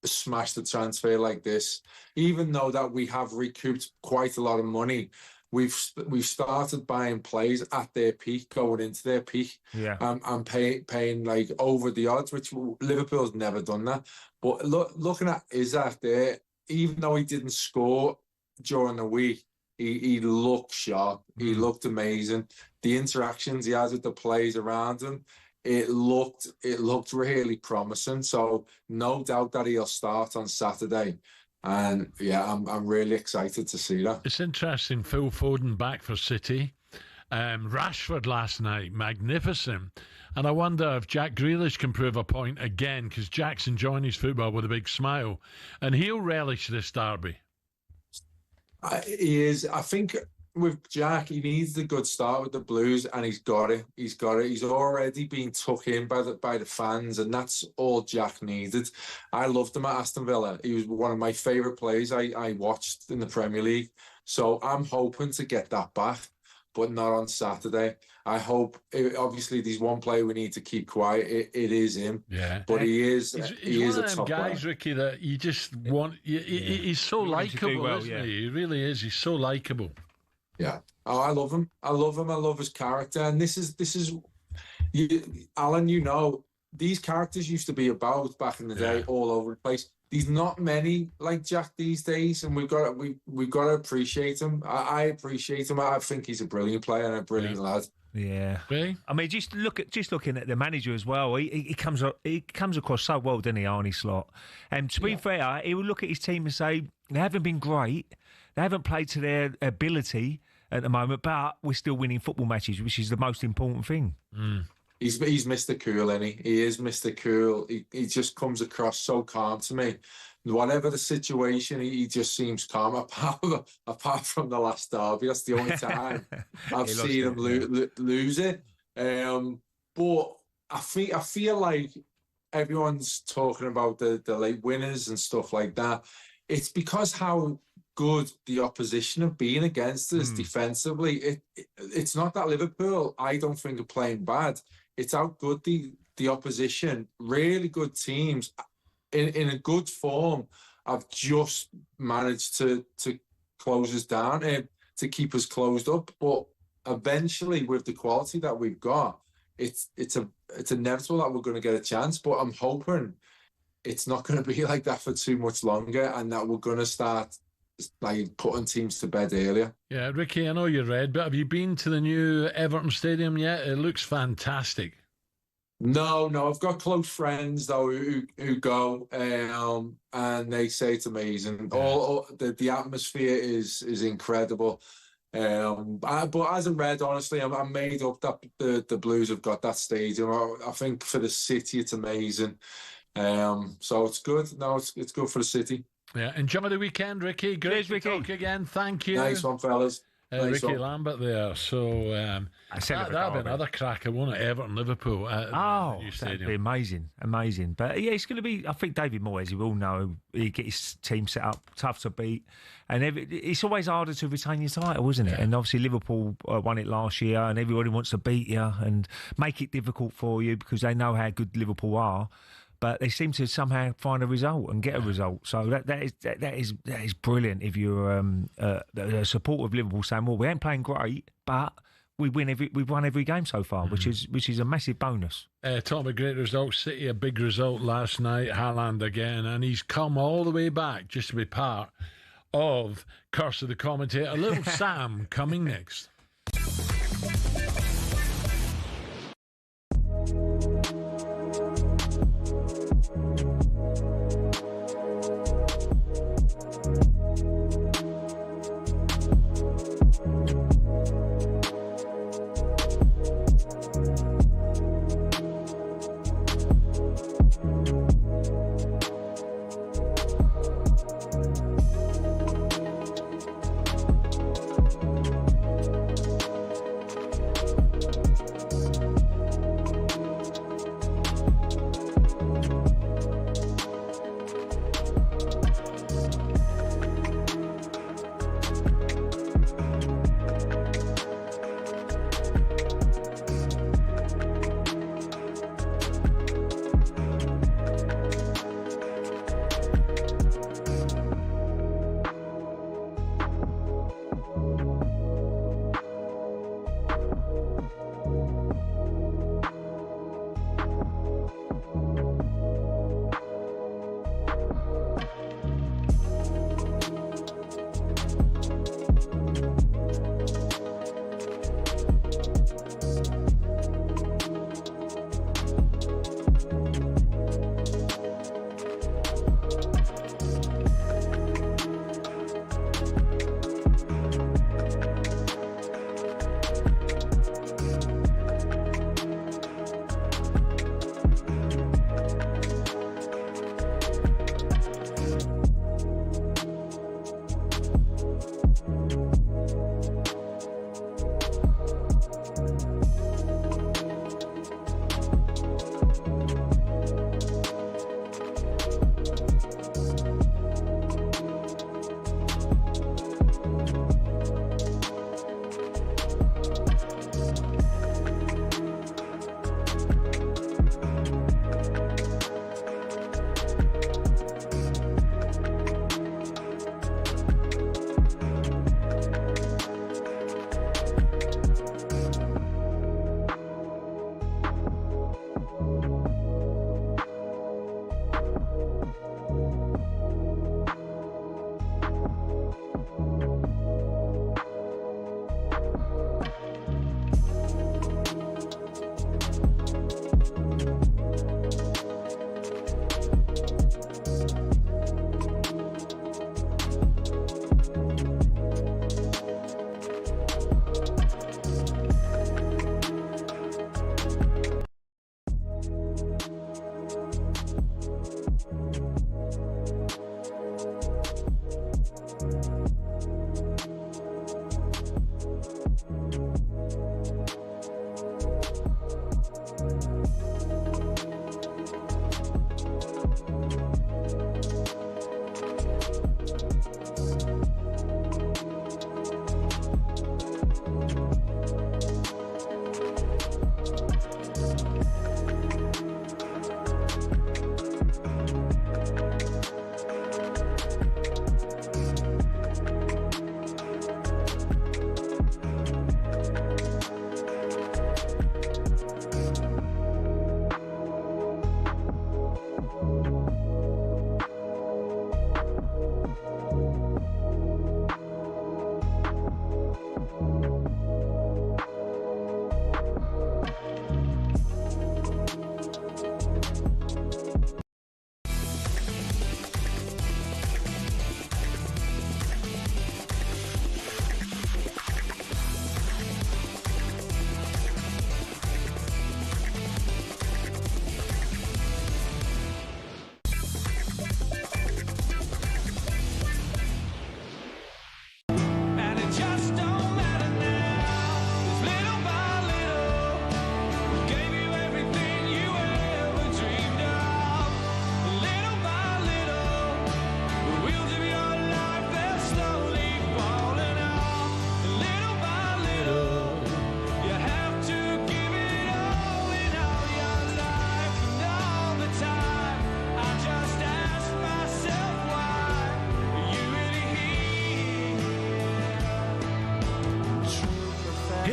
smashed the transfer like this. Even though that we have recouped quite a lot of money, we've started buying players at their peak, going into their peak. Yeah. And paying like over the odds, which Liverpool's never done that. But looking at Isak there, even though he didn't score during the week, he looked sharp. He looked amazing. The interactions he has with the players around him, it looked really promising. So no doubt that he'll start on Saturday. And yeah, I'm really excited to see that. It's interesting. Phil Foden back for City. Rashford last night, magnificent. And I wonder if Jack Grealish can prove a point again, because Jack's enjoying his football with a big smile, and he'll relish this derby. He is. I think with Jack, he needs the good start with the Blues, and he's got it. He's already been took in by the fans, and that's all Jack needed. I loved him at Aston Villa. He was one of my favourite players I watched in the Premier League. So I'm hoping to get that back, but not on Saturday. I hope. Obviously, there's one player we need to keep quiet. It is him. Yeah, but he is. He is one a of them top guys, player. Ricky, that you just want. He's so likeable, isn't he? He really is. He's so likeable. Yeah. Oh, I love him. I love his character. And this is Alan, these characters used to be about back in the day all over the place. There's not many like Jack these days, and we've got to appreciate him. I appreciate him. I think he's a brilliant player and a brilliant lad. Yeah, really? I mean, just looking at the manager as well. He comes across so well, doesn't he, Arne Slot? And to be fair, he would look at his team and say they haven't been great, they haven't played to their ability at the moment, but we're still winning football matches, which is the most important thing. He's Mr. Cool, isn't he? He is Mr. Cool. He just comes across so calm to me. Whatever the situation, he just seems calm. Apart from the last derby, that's the only time I've seen him lose it. But I feel like everyone's talking about the late winners and stuff like that. It's because how good the opposition have been against us defensively. It's not that Liverpool, I don't think, are playing bad. It's how good the opposition, really good teams in a good form, have just managed to close us down, to keep us closed up. But eventually, with the quality that we've got, it's inevitable that we're going to get a chance. But I'm hoping it's not going to be like that for too much longer, and that we're going to start like putting teams to bed earlier. Yeah, Ricky, I know you're red, but have you been to the new Everton Stadium yet? It looks fantastic. No, I've got close friends though who go, and they say it's amazing. Yeah. All the atmosphere is incredible. But as a red, honestly, I'm made up that the Blues have got that stadium. I think for the city, it's amazing. So it's good. No, it's good for the city. Yeah, enjoy the weekend, Ricky. Great to talk again. Thank you. Nice one, fellas. Ricky Lambert there. So that'll be another cracker, won't it? Everton, Liverpool. That'd be amazing. But yeah, it's going to be. I think David Moyes, you all know, he get his team set up, tough to beat, and it's always harder to retain your title, isn't it? Yeah. And obviously Liverpool won it last year, and everybody wants to beat you and make it difficult for you because they know how good Liverpool are. But they seem to somehow find a result and get a result. So that is brilliant. If you're a supporter of Liverpool, saying, "Well, we ain't playing great, but we've won every game so far," which is a massive bonus. Talking about great results, City a big result last night. Haaland again, and he's come all the way back just to be part of Curse of the Commentator. Little Sam coming next.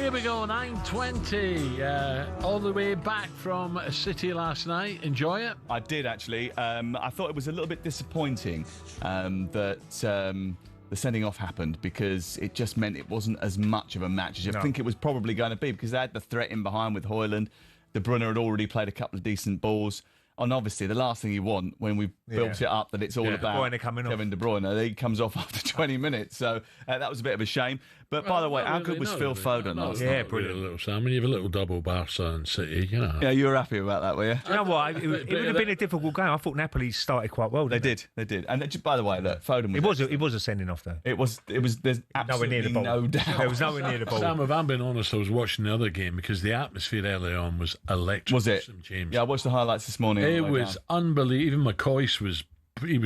Here we go, 9:20. All the way back from City last night. Enjoy it? I did, actually. I thought it was a little bit disappointing that the sending off happened, because it just meant it wasn't as much of a match as I think it was probably going to be, because they had the threat in behind with Haaland. De Bruyne had already played a couple of decent balls. And obviously, the last thing you want when we've built it up that it's all about Kevin De Bruyne. He comes off after 20 minutes. So that was a bit of a shame. But by the way, how good was Phil Foden last night? Brilliant. Little Sam. When you have a little double Barca and City, you know. Yeah, you were happy about that, were you? Do you know what? It would have been a difficult game. I thought Napoli started quite well. They did. And by the way, look, Foden was... It was a sending off, though. It was. There's absolutely no doubt. There was nowhere near the ball. Sam, if I'm being honest, I was watching the other game because the atmosphere early on was electric. Was it? James. Yeah, I watched the highlights this morning. It was unbelievable. Even McCoist was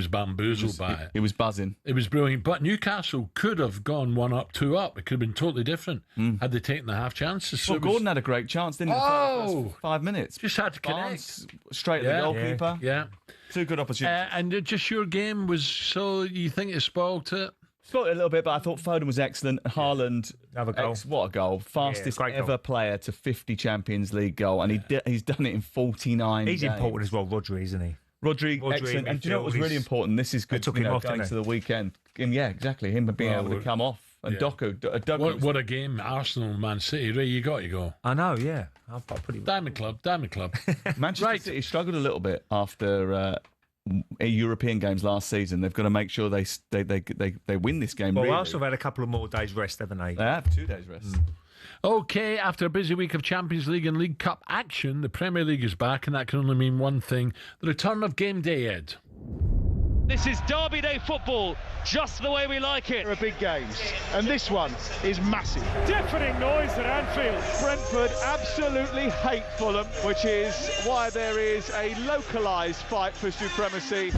bamboozled by it. He was buzzing. It was brilliant. But Newcastle could have gone 1 up, 2 up. It could have been totally different had they taken the half chances. Well, Gordon had a great chance, didn't he? Oh! The first 5 minutes. Just had to connect. Straight at the goalkeeper. Yeah. 2 good opportunities. And just your game was, so you think it spoilt it? Spoilt it a little bit, but I thought Foden was excellent. Haaland, another goal. What a goal. Fastest ever player to 50 Champions League goal. And he's done it in 49 He's games. important as well, Rodri, isn't he? Rodri, excellent. And do you know what was really important? This is good, took him off, going to the weekend. Yeah, exactly. Him being able to come off. And Doku. What a game. Arsenal, Man City. Ray, you got to go. I know, yeah. I'll put him. Diamond Club. Manchester City struggled a little bit after European games last season. They've got to make sure they win this game. Well, really. Arsenal have had a couple of more days rest, haven't they? They have 2 days rest. Okay, after a busy week of Champions League and League Cup action, the Premier League is back, and that can only mean one thing: the return of game day, Ed. This is Derby Day football, just the way we like it. There are big games, and this one is massive. Deafening noise at Anfield. Brentford absolutely hate Fulham, which is why there is a localised fight for supremacy.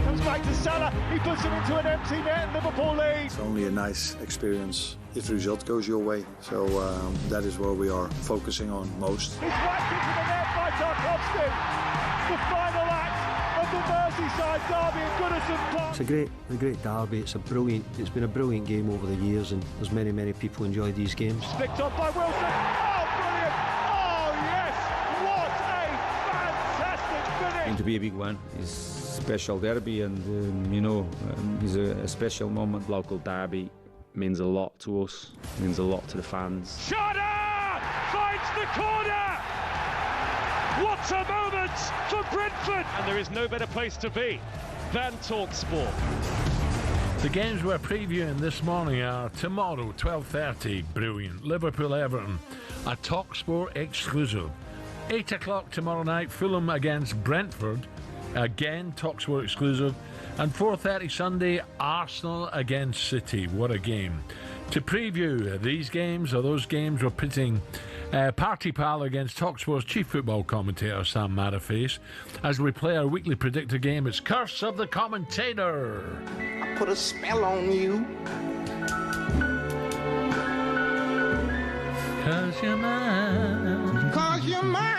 Comes back to Salah, he puts it into an empty net, and Liverpool lead. It's only a nice experience if the result goes your way. So that is what we are focusing on most. It's whacked into the net by Tarkowski. The final act of the Merseyside derby at Goodison Park. It's a great derby. It's been a brilliant game over the years, and there's many people enjoy these games. Flicked on by Wilson. Oh, brilliant! Oh, yes! What a fantastic finish! To be a big one is special derby, and it's a special moment. Local derby means a lot to us, means a lot to the fans. Shada finds the corner! What a moment for Brentford! And there is no better place to be than talkSPORT. The games we're previewing this morning are tomorrow, 12:30, brilliant. Liverpool-Everton, a talkSPORT exclusive. 8 o'clock tomorrow night, Fulham against Brentford, again talkSPORT exclusive. And 4:30 Sunday, Arsenal against City. What a game. To preview these games, or those games, we're pitting Party Pal against talkSPORT's chief football commentator, Sam Matterface. As we play our weekly Predictor game, it's Curse of the Commentator. I put a spell on you. 'Cause you're mine. 'Cause you're mine.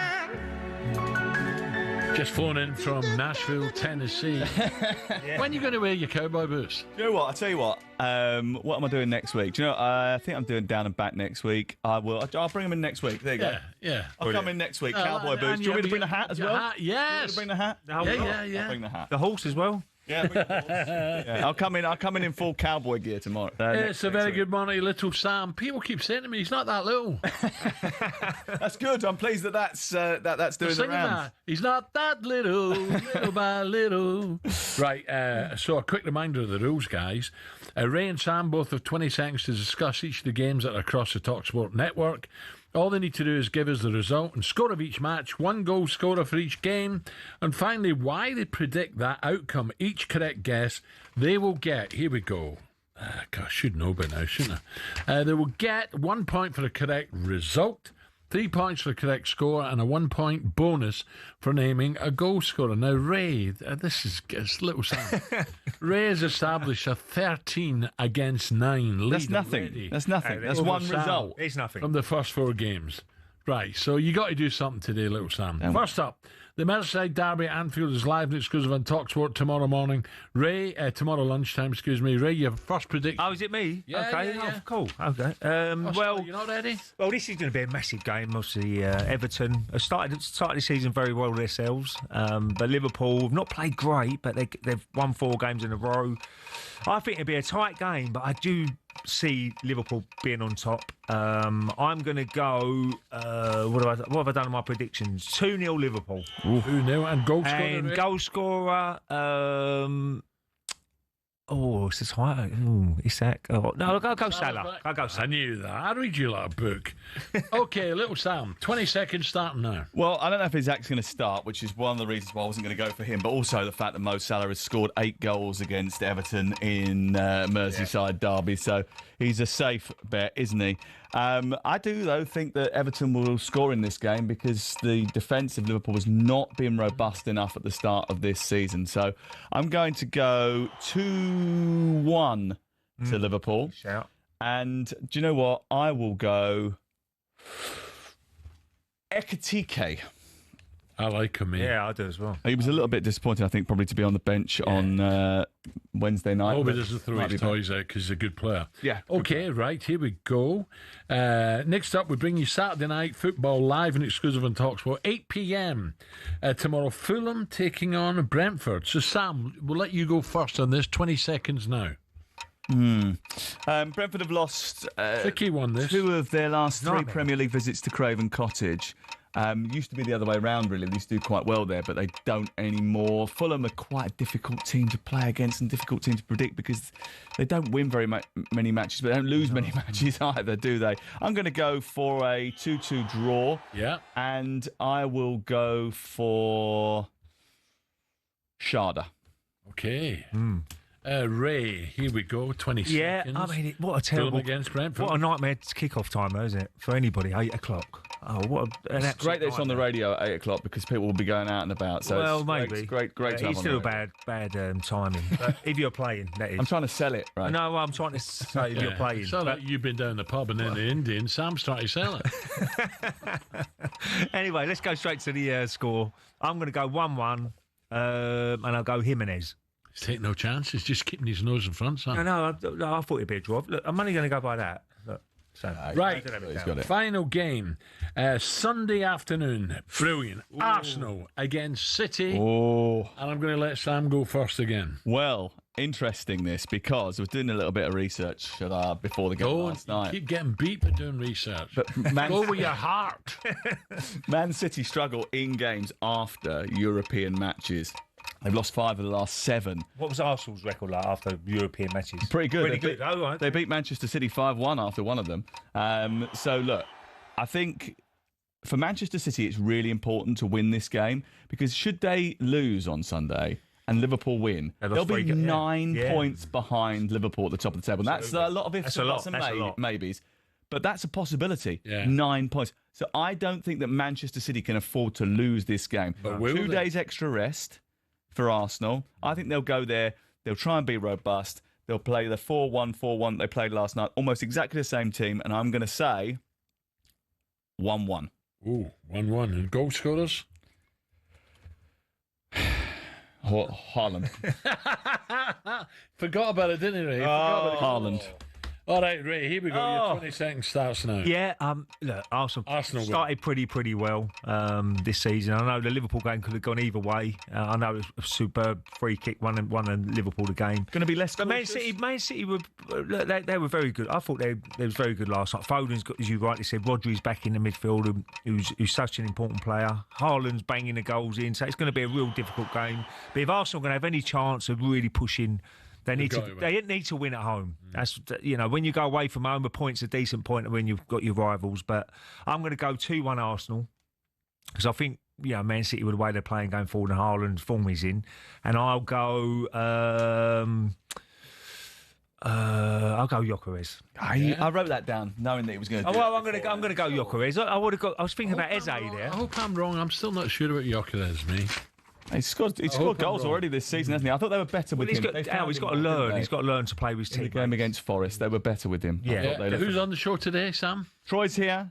Just flown in from Nashville, Tennessee. When are you going to wear your cowboy boots? Do you know what? I'll tell you what. What am I doing next week? Do you know? I think I'm doing down and back next week. I'll bring them in next week. There you go. Yeah. I'll come in next week. Cowboy boots. Do you want me to bring the hat as well? Hat, yes. Do you want me to bring the hat? Yeah. I'll bring the hat. The horse as well. Yeah, I'll come in in full cowboy gear tomorrow. It's a very good morning, little Sam. People keep saying to me, he's not that little. That's good. I'm pleased that's doing the rounds. He's not that little, little by little. Right, so a quick reminder of the rules, guys. Ray and Sam both have 20 seconds to discuss each of the games that are across the talkSPORT network. All they need to do is give us the result and score of each match, 1 goal scorer for each game, and finally why they predict that outcome. Each correct guess they will get. Here we go. I should know by now, shouldn't I? They will get 1 point for the correct result, 3 points for the correct score, and a 1 point bonus for naming a goal scorer. Now, Ray, this is little Sam. Ray has established a 13-9 lead. That's nothing. Already. That's nothing. That's one result. It's nothing. From the first 4 games. Right, so you got to do something today, little Sam. First up, the Merseyside Derby at Anfield is live and exclusive on talkSPORT tomorrow morning. Ray, tomorrow lunchtime, excuse me. Ray, your first prediction. Oh, is it me? Yeah, okay, yeah. Oh, cool. Okay. Well, you're not ready? Well, this is going to be a massive game. Obviously, Everton started the season very well themselves. But Liverpool have not played great, but they've won 4 games in a row. I think it'll be a tight game, but I do see Liverpool being on top. I'm going to go. What have I done in my predictions? 2-0 Liverpool. 2-0 and goal scorer. And goal scorer. It's a tight. Isak. Oh, no, I'll go Salah. I knew that. I read you like a book. Okay, little Sam. 20 seconds starting now. Well, I don't know if Isak's going to start, which is one of the reasons why I wasn't going to go for him, but also the fact that Mo Salah has scored 8 goals against Everton in Merseyside derby, so he's a safe bet, isn't he? I do, though, think that Everton will score in this game because the defence of Liverpool has not been robust enough at the start of this season. So I'm going to go 2-1 to Liverpool. Shout. And do you know what? I will go Ekitike. I like him, mate. Yeah, I do as well. He was a little bit disappointed, I think, probably to be on the bench on Wednesday night. Oh, but doesn't throw his toys out because he's a good player. Yeah. Okay, right, here we go. Next up, we bring you Saturday night football live and exclusive on talkSPORT, 8 p.m. Tomorrow, Fulham taking on Brentford. So, Sam, we'll let you go first on this. 20 seconds now. Brentford have lost tricky one, this. 2 of their last 3 Premier League visits to Craven Cottage. Used to be the other way around, really. They used to do quite well there, but they don't anymore. Fulham are quite a difficult team to play against and difficult team to predict because they don't win very many matches, but they don't lose many matches either, do they? I'm going to go for a 2-2 draw. Yeah. And I will go for Sharda. Okay. Ray, here we go. 20 seconds. Yeah, I mean, what a terrible against Brentford. What a nightmare kick-off time, though, isn't it? For anybody, 8 o'clock. Oh, what an It's great that it's on the radio at 8 o'clock because people will be going out and about. So well, it's maybe. Great to have it's on still there. bad timing. But if you're playing, that is. I'm trying to sell it, right? No, I'm trying to say if you're playing. So like you've been down the pub and then the Indian, Sam's trying to sell it. Anyway, let's go straight to the score. I'm going to go 1-1, and I'll go Jimenez. He's taking no chances, just keeping his nose in front, Sam. No, I thought it'd be a draw. Look, I'm only going to go by that. Look, so, right, he's got it. Final game, Sunday afternoon. Brilliant. Ooh. Arsenal against City. Oh. And I'm going to let Sam go first again. Well, interesting this because I was doing a little bit of research before the game last night. Keep getting beat by doing research. But go with your heart. Man City struggle in games after European matches. They've lost 5 of the last 7. What was Arsenal's record like after European matches? Pretty good. Pretty good. Oh, right. They beat Manchester City 5-1 after one of them. So, look, I think for Manchester City, it's really important to win this game because should they lose on Sunday and Liverpool win, they'll be 9 points behind Liverpool at the top of the table. And that's a lot of ifs and maybes. But that's a possibility. Yeah. 9 points. So I don't think that Manchester City can afford to lose this game. But 2 days extra rest for Arsenal. I think they'll go there. They'll try and be robust. They'll play the 4-1-4-1 they played last night. Almost exactly the same team. And I'm going to say 1-1. Ooh, 1-1. And goal scorers? Haaland. Forgot about it, didn't he, Ray? Haaland. All right, Ray, here we go. Your 20 seconds starts now. Yeah, look, Arsenal started pretty well this season. I know the Liverpool game could have gone either way. I know it was a superb free kick, won Liverpool the game. Going to be less. But Man City were they were very good. I thought they was very good last night. Foden's got, as you rightly said, Rodri's back in the midfield, who's such an important player. Haaland's banging the goals in, so it's going to be a real difficult game. But if Arsenal are going to have any chance of really pushing, they need to win at home. That's when you go away from home, a point's a decent point when you've got your rivals. But I'm going to go 2-1 Arsenal because I think Man City with the way they're playing going forward and Haaland's form is in, and I'll go Gyökeres. I wrote that down knowing that he was going to do I'm going to go Gyökeres. I was thinking about Eze there. I hope I'm wrong. I'm still not sure about Gyökeres, me. He's scored goals already this season, hasn't he? I thought they were better with him. He's got to learn. He's got to learn to play with his team. In the game against Forest, they were better with him. Yeah. Who's on the show today, Sam? Troy's here.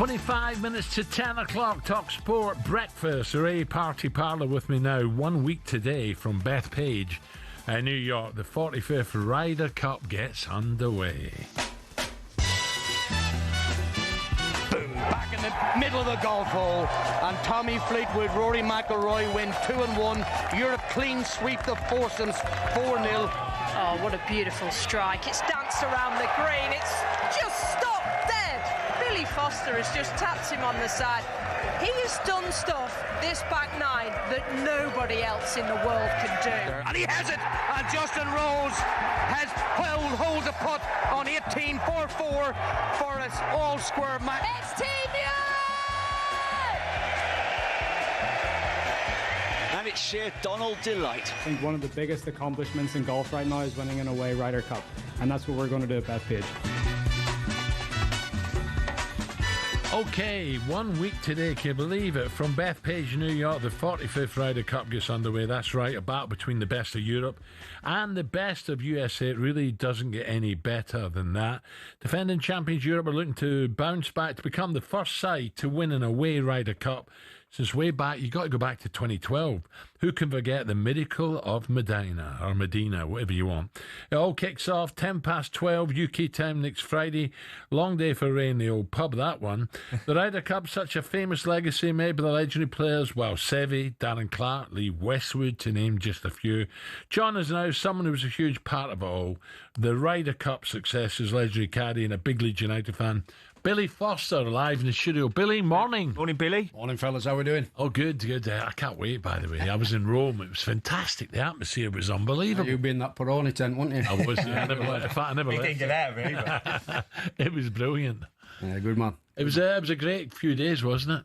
25 minutes to 10 o'clock, talkSPORT breakfast. Ray Parlour with me now. 1 week today from Bethpage, New York. The 45th Ryder Cup gets underway. Boom, back in the middle of the golf hole, and Tommy Fleetwood, Rory McIlroy win 2-1. Europe clean sweep the foursomes 4-0. Oh, what a beautiful strike. It's danced around the green. It's just stopped dead. Billy Foster has just tapped him on the side. He has done stuff, this back nine, that nobody else in the world can do. And he has it. And Justin Rose has holds a putt on 18-4-4 for us all-square match. It's Team And it's sheer Donald delight. I think one of the biggest accomplishments in golf right now is winning an away Ryder Cup, and that's what we're going to do at Bethpage. Okay, 1 week today, can you believe it? From Bethpage, New York, the 45th Ryder Cup gets underway. That's right, a battle between the best of Europe and the best of USA. It really doesn't get any better than that. Defending champions Europe are looking to bounce back to become the first side to win an away Ryder Cup since way back. You got to go back to 2012. Who can forget the miracle of Medina, or Medina, whatever you want? It all kicks off 12 UK time next Friday. Long day for Ray in the old pub, that one. The Ryder Cup, such a famous legacy made by the legendary players, well, Seve, Darren Clarke, Lee Westwood, to name just a few. John is now someone who was a huge part of it all. The Ryder Cup success is legendary caddy and a big Leeds United fan. Billy Foster live in the studio. Billy, morning. Morning, Billy. Morning, fellas. How are we doing? Oh, good. I can't wait, by the way. I was in Rome. It was fantastic. The atmosphere was unbelievable. You'd be in that Peroni tent, wouldn't you? I was. I never left. I never left. He didn't get out of it either. It was brilliant. Yeah, good man. It was a great few days, wasn't it?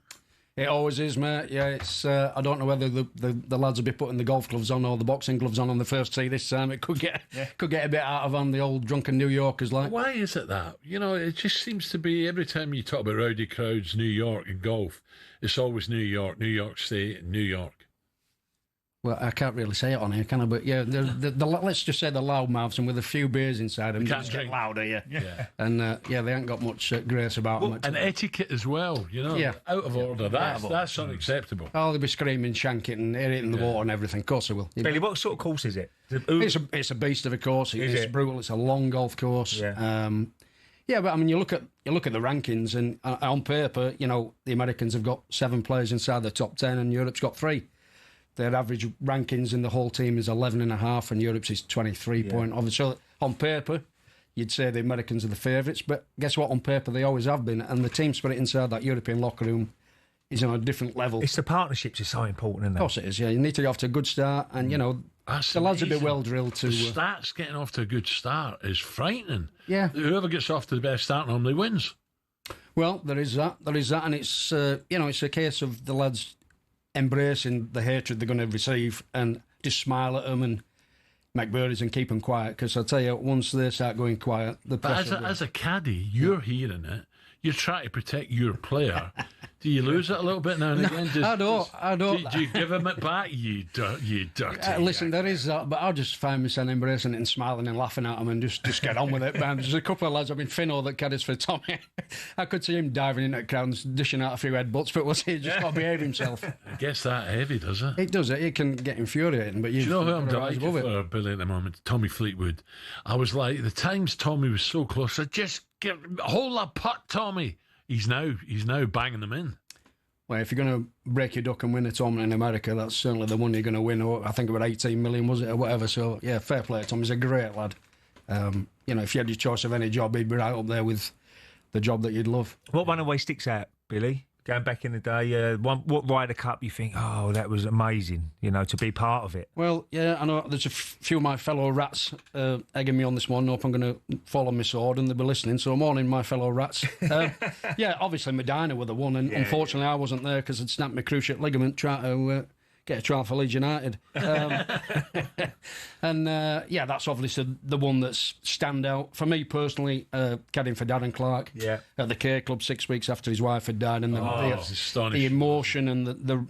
It always is, mate. Yeah, it's. I don't know whether the lads will be putting the golf gloves on or the boxing gloves on the first tee this time. It could get a bit out of hand, the old drunken New Yorkers like. Why is it that? You know, it just seems to be every time you talk about rowdy crowds, New York and golf, it's always New York State, and New York. Well, I can't really say it on here, can I? But yeah, let's just say the loudmouths, and with a few beers inside them, can't just drink. get louder, yeah. Yeah. And they ain't got much grace about them. And etiquette as well, you know. Yeah. Out of order. That's unacceptable. Oh, they'll be screaming, shanking, and hitting the water and everything. Of course they will. Billy, what sort of course is it? It's a beast of a course. It's brutal. It's a long golf course. Yeah. Yeah, but I mean, you look at the rankings, and on paper, you know, the Americans have got 7 players inside the top 10, and Europe's got 3. Their average rankings in the whole team is 11.5, and Europe's is 23 point. Obviously, so on paper, you'd say the Americans are the favourites, but guess what? On paper, they always have been, and the team spirit inside that European locker room is on a different level. It's the partnerships is so important, isn't it? Of course it is, yeah. You need to get off to a good start, and, you know, the lads will be well drilled to... The stats getting off to a good start is frightening. Yeah. Whoever gets off to the best start normally wins. Well, there is that, and it's, you know, it's a case of the lads embracing the hatred they're going to receive and just smile at them and make birdies and keep them quiet, because I'll tell you, once they start going quiet, the pressure... But as a caddy, you're hearing it. You're trying to protect your player. Do you lose it a little bit now and again? I don't. Do you give him it back? You dirty. Listen, there is that, but I'll just find myself embracing it and smiling and laughing at them and just get on with it, man. There's a couple of lads, I mean, Finno that caddies for Tommy. I could see him diving into the crowd and dishing out a few headbutts, but he just got to behave himself. It gets that heavy, does it? It does. It can get infuriating, but do you know who I'm delighted for, Billy, at the moment? Tommy Fleetwood. I was like, the times Tommy was so close, I just hold that putt, Tommy. He's now banging them in. Well, if you're going to break your duck and win a tournament in America, that's certainly the one you're going to win. Or I think about 18 million, was it, or whatever. So, yeah, fair play to Tom. He's a great lad. You know, if you had your choice of any job, he'd be right up there with the job that you'd love. What one always sticks out, Billy? Going back in the day, what Ryder Cup you think, oh, that was amazing, you know, to be part of it? Well, yeah, I know there's a few of my fellow rats egging me on this one. Hope I'm going to fall on my sword and they'll be listening. So morning, my fellow rats. Yeah, obviously Medina were the one, and unfortunately I wasn't there because I'd snapped my cruciate ligament trying to get a trial for Leeds United. And yeah, that's obviously the one that's stand out. For me personally, caddying for Darren Clarke at the K Club 6 weeks after his wife had died, and the emotion and the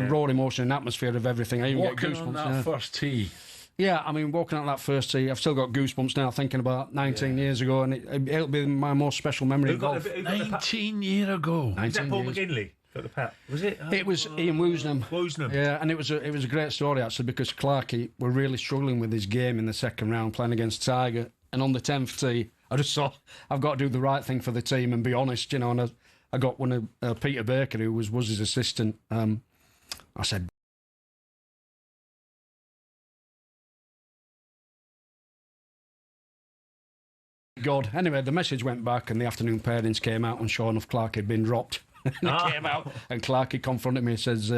raw emotion and atmosphere of everything. I even get goosebumps. On that first tee Yeah, I mean, walking out that first tee, I've still got goosebumps now thinking about 19 years ago, and it'll be my most special memory of golf. 19 years ago. Was that Paul McGinley? Got the pat. Was it? It was Ian Woosnam. Woosnam. Yeah, and it was a great story actually, because Clarkey were really struggling with his game in the second round, playing against Tiger, and on the 10th tee, I just thought I've got to do the right thing for the team and be honest, you know. And I got one of Peter Baker, who was his assistant. I said, God. Anyway, the message went back and the afternoon pairings came out, and sure enough, Clark had been dropped. And it came out, and Clarkey confronted me and says,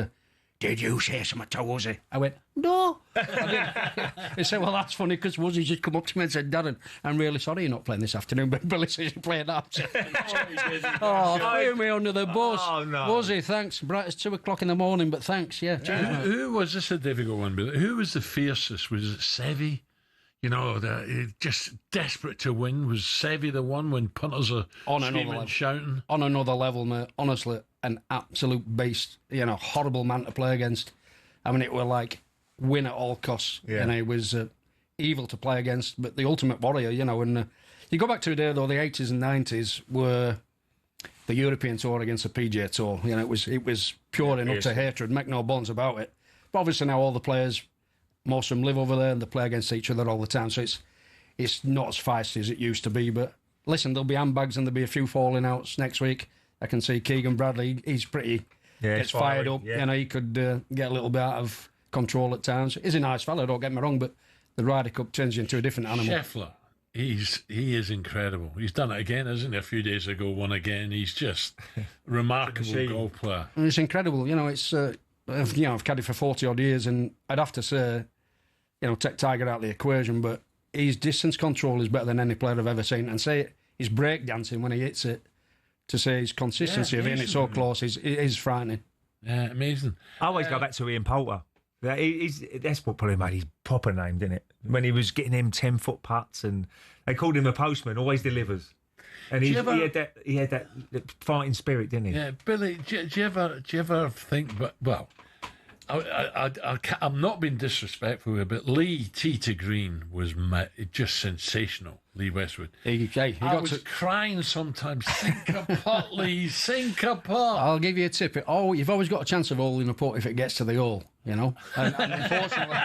did you say something to Wuzzy? I went, no. He said, well, that's funny, because Wuzzy just come up to me and said, Darren, I'm really sorry you're not playing this afternoon, but Billy says you're playing that. Threw me under the bus. Oh, no. Wuzzy, thanks. Bright as 2 o'clock in the morning, but thanks, yeah. Who was this a difficult one, Billy? Who was the fiercest? Was it Seve? You know, just desperate to win. Was Seve the one when punters are screaming and shouting? On another level, mate. Honestly, an absolute beast. You know, horrible man to play against. I mean, it were like win at all costs. Yeah. And he was evil to play against, but the ultimate warrior, you know. And you go back to a day, though, the 80s and 90s were the European Tour against the PGA Tour. You know, it was pure and utter hatred. Make no bones about it. But obviously now all the players, most of them live over there and they play against each other all the time. So it's not as feisty as it used to be. But listen, there'll be handbags and there'll be a few falling outs next week. I can see Keegan Bradley, he's pretty, gets fired up. Yeah. You know, he could get a little bit out of control at times. He's a nice fella, don't get me wrong, but the Ryder Cup turns you into a different animal. Scheffler, he is incredible. He's done it again, hasn't he? A few days ago, won again. He's just remarkable golf player. And it's incredible. You know, it's I've caddied for 40 odd years, and I'd have to say, you know, take Tiger out of the equation, but his distance control is better than any player I've ever seen. And say his breakdancing when he hits it, to say his consistency of hitting it so close is frightening. Yeah, amazing. I always go back to Ian Poulter. That's what probably made his proper name, didn't it? When he was getting them 10-foot putts, and they called him a postman, always delivers. And he had that fighting spirit, didn't he? Yeah, Billy. Do you ever think? Well, I'm not being disrespectful here, but Lee tee to green was just sensational. Lee Westwood. I was crying sometimes. Sink a putt, Lee. Sink a putt. I'll give you a tip. You've always got a chance of holding a putt if it gets to the hole, you know. And unfortunately,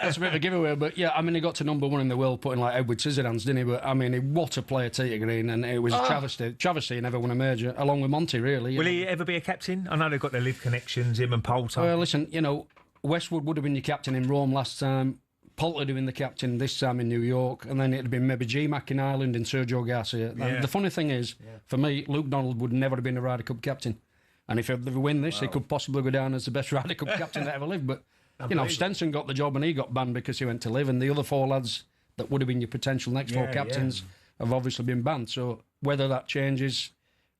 that's a bit of a giveaway. But yeah, I mean, he got to number 1 in the world putting like Edward Scissorhands, didn't he? But I mean, what a player, tee to green, and it was a travesty. Travesty he never won a major, along with Monty, really. Will he ever be a captain? I know they've got the live connections, him and Poulter. Well, listen, you know, Westwood would have been your captain in Rome last time. Poulter would have been the captain this time in New York, and then it'd have been maybe G-Mac in Ireland and Sergio Garcia. Yeah. The funny thing is, for me, Luke Donald would never have been a Ryder Cup captain. And if they win this, he could possibly go down as the best Ryder Cup captain that ever lived. But, you know, Stenson got the job and he got banned because he went to live, and the other 4 lads that would have been your potential next 4 captains have obviously been banned. So whether that changes,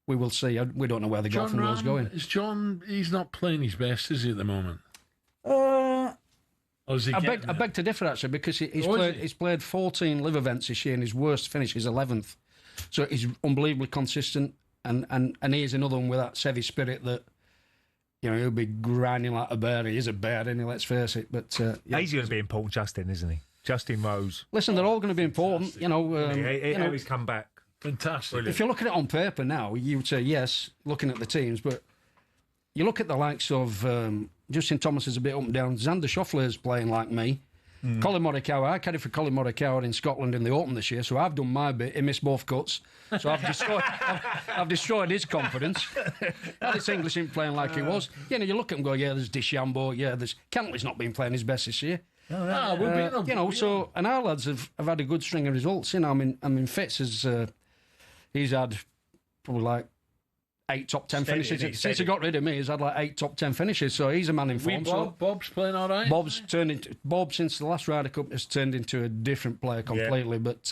we will see. We don't know where the golfing world's going. Is John, he's not playing his best, is he, at the moment? I beg to differ, actually, because he's played 14 live events this year, and his worst finish is 11th. So he's unbelievably consistent, and he is another one with that Seve spirit that, you know, he'll be grinding like a bear. He is a bear, isn't he? Let's face it. But he's going to be important, Justin, isn't he? Justin Rose. Listen, they're all going to be important. You know, how he's come back. Fantastic. Brilliant. If you look at it on paper now, you would say yes, looking at the teams, but you look at the likes of Justin Thomas is a bit up and down. Xander Schauffele's playing like me. Colin Morikawa, I caddied for Colin Morikawa in Scotland in the Open this year, so I've done my bit. He missed both cuts, so I've destroyed his confidence. Alex English isn't playing like he was. You know, you look at him and go, yeah, there's DeChambeau, yeah, there's Cantley's not been playing his best this year. You know, so, and our lads have had a good string of results. You know, I mean, Fitz has he's had probably like 8 top 10 finishes. Since he got rid of me, he's had like 8 top 10 finishes, so he's a man in form. Bob's playing all right? Bob, since the last Ryder Cup, has turned into a different player completely. Yeah. But,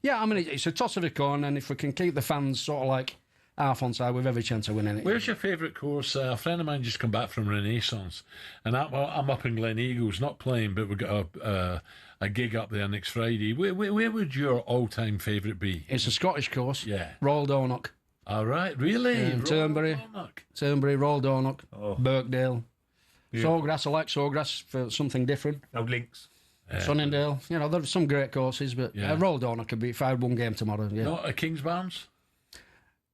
yeah, I mean, it's a toss of a coin, and if we can keep the fans sort of like half on side, we've every chance of winning it. Where's your favourite course? A friend of mine just come back from Renaissance, and I'm up in Glen Eagles, not playing, but we've got a gig up there next Friday. Where would your all-time favourite be? It's a Scottish course. Yeah. Royal Dornoch. All right, really? Turnberry, Royal Dornoch, Birkdale. Yeah. Sawgrass, I like Sawgrass for something different. No links. Sunningdale. You know, there's some great courses, but Roldorn I could be if I had one game tomorrow. Yeah. Not a Kingsbarns?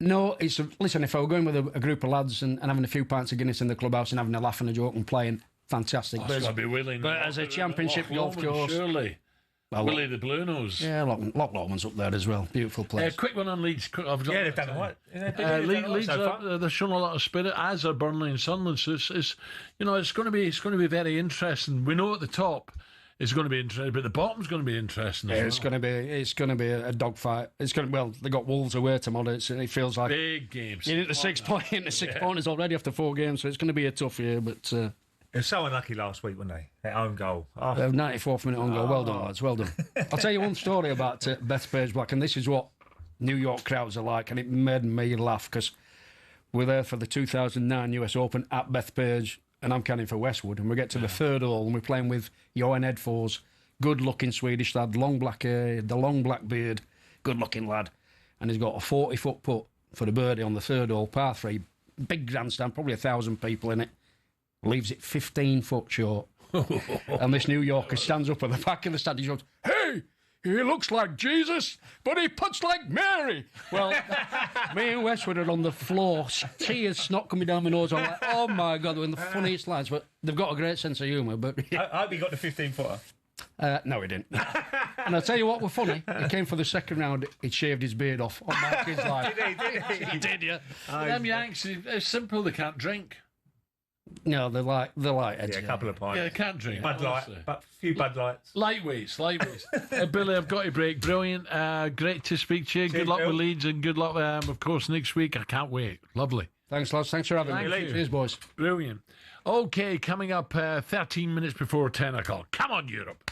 No, listen, if I were going with a group of lads and having a few pints of Guinness in the clubhouse and having a laugh and a joke and playing, fantastic. I've got to be willing. But as a championship golf course... Surely. Well, Willie the Blue Nose. Yeah, Loch Lomond's up there as well. Beautiful place. Quick one on Leeds. They've done all right. Leeds they're showing a lot of spirit, as are Burnley and Sunderland. So it's going to be very interesting. We know at the top it's going to be interesting, but the bottom's going to be interesting. It's going to be a dogfight. They got Wolves away tomorrow. It feels like big games. You need the 6 pointers already after 4 games, so it's going to be a tough year. But they were so unlucky last week, weren't they? That own goal. 94th minute own goal. Well done, lads. Well done. I'll tell you one story about Bethpage Black, and this is what New York crowds are like, and it made me laugh because we're there for the 2009 US Open at Bethpage. And I'm canning for Westwood, and we get to the third hole, and we're playing with Johan Edfors, good-looking Swedish lad, long black hair, the long black beard, good-looking lad, and he's got a 40-foot putt for the birdie on the third hole, par 3, big grandstand, probably 1,000 people in it, leaves it 15 foot short, and this New Yorker stands up at the back of the stand, he goes, "Hey! He looks like Jesus, but he puts like Mary." Well, me and Westwood are on the floor, tears, snot coming down my nose. I'm like, oh my God, they're the funniest lads. But they've got a great sense of humour. But I hope he got the 15-footer. No, he didn't. And I'll tell you what were funny. He came for the second round, he'd shaved his beard off on Marky's life. Did he? He did, yeah. Them Yanks, it's simple, they can't drink. No, they're like a couple of pints. Yeah, they can't drink. Bud Light, a few Bud Lights. Lightweights. Billy, I've got to break. Brilliant. Great to speak to you. Cheers, good luck Bill. with Leeds and good luck, of course, next week. I can't wait. Lovely. Thanks, lads. Thanks for having me. Cheers, boys. Brilliant. Okay, coming up 13 minutes before 10 o'clock. Come on, Europe.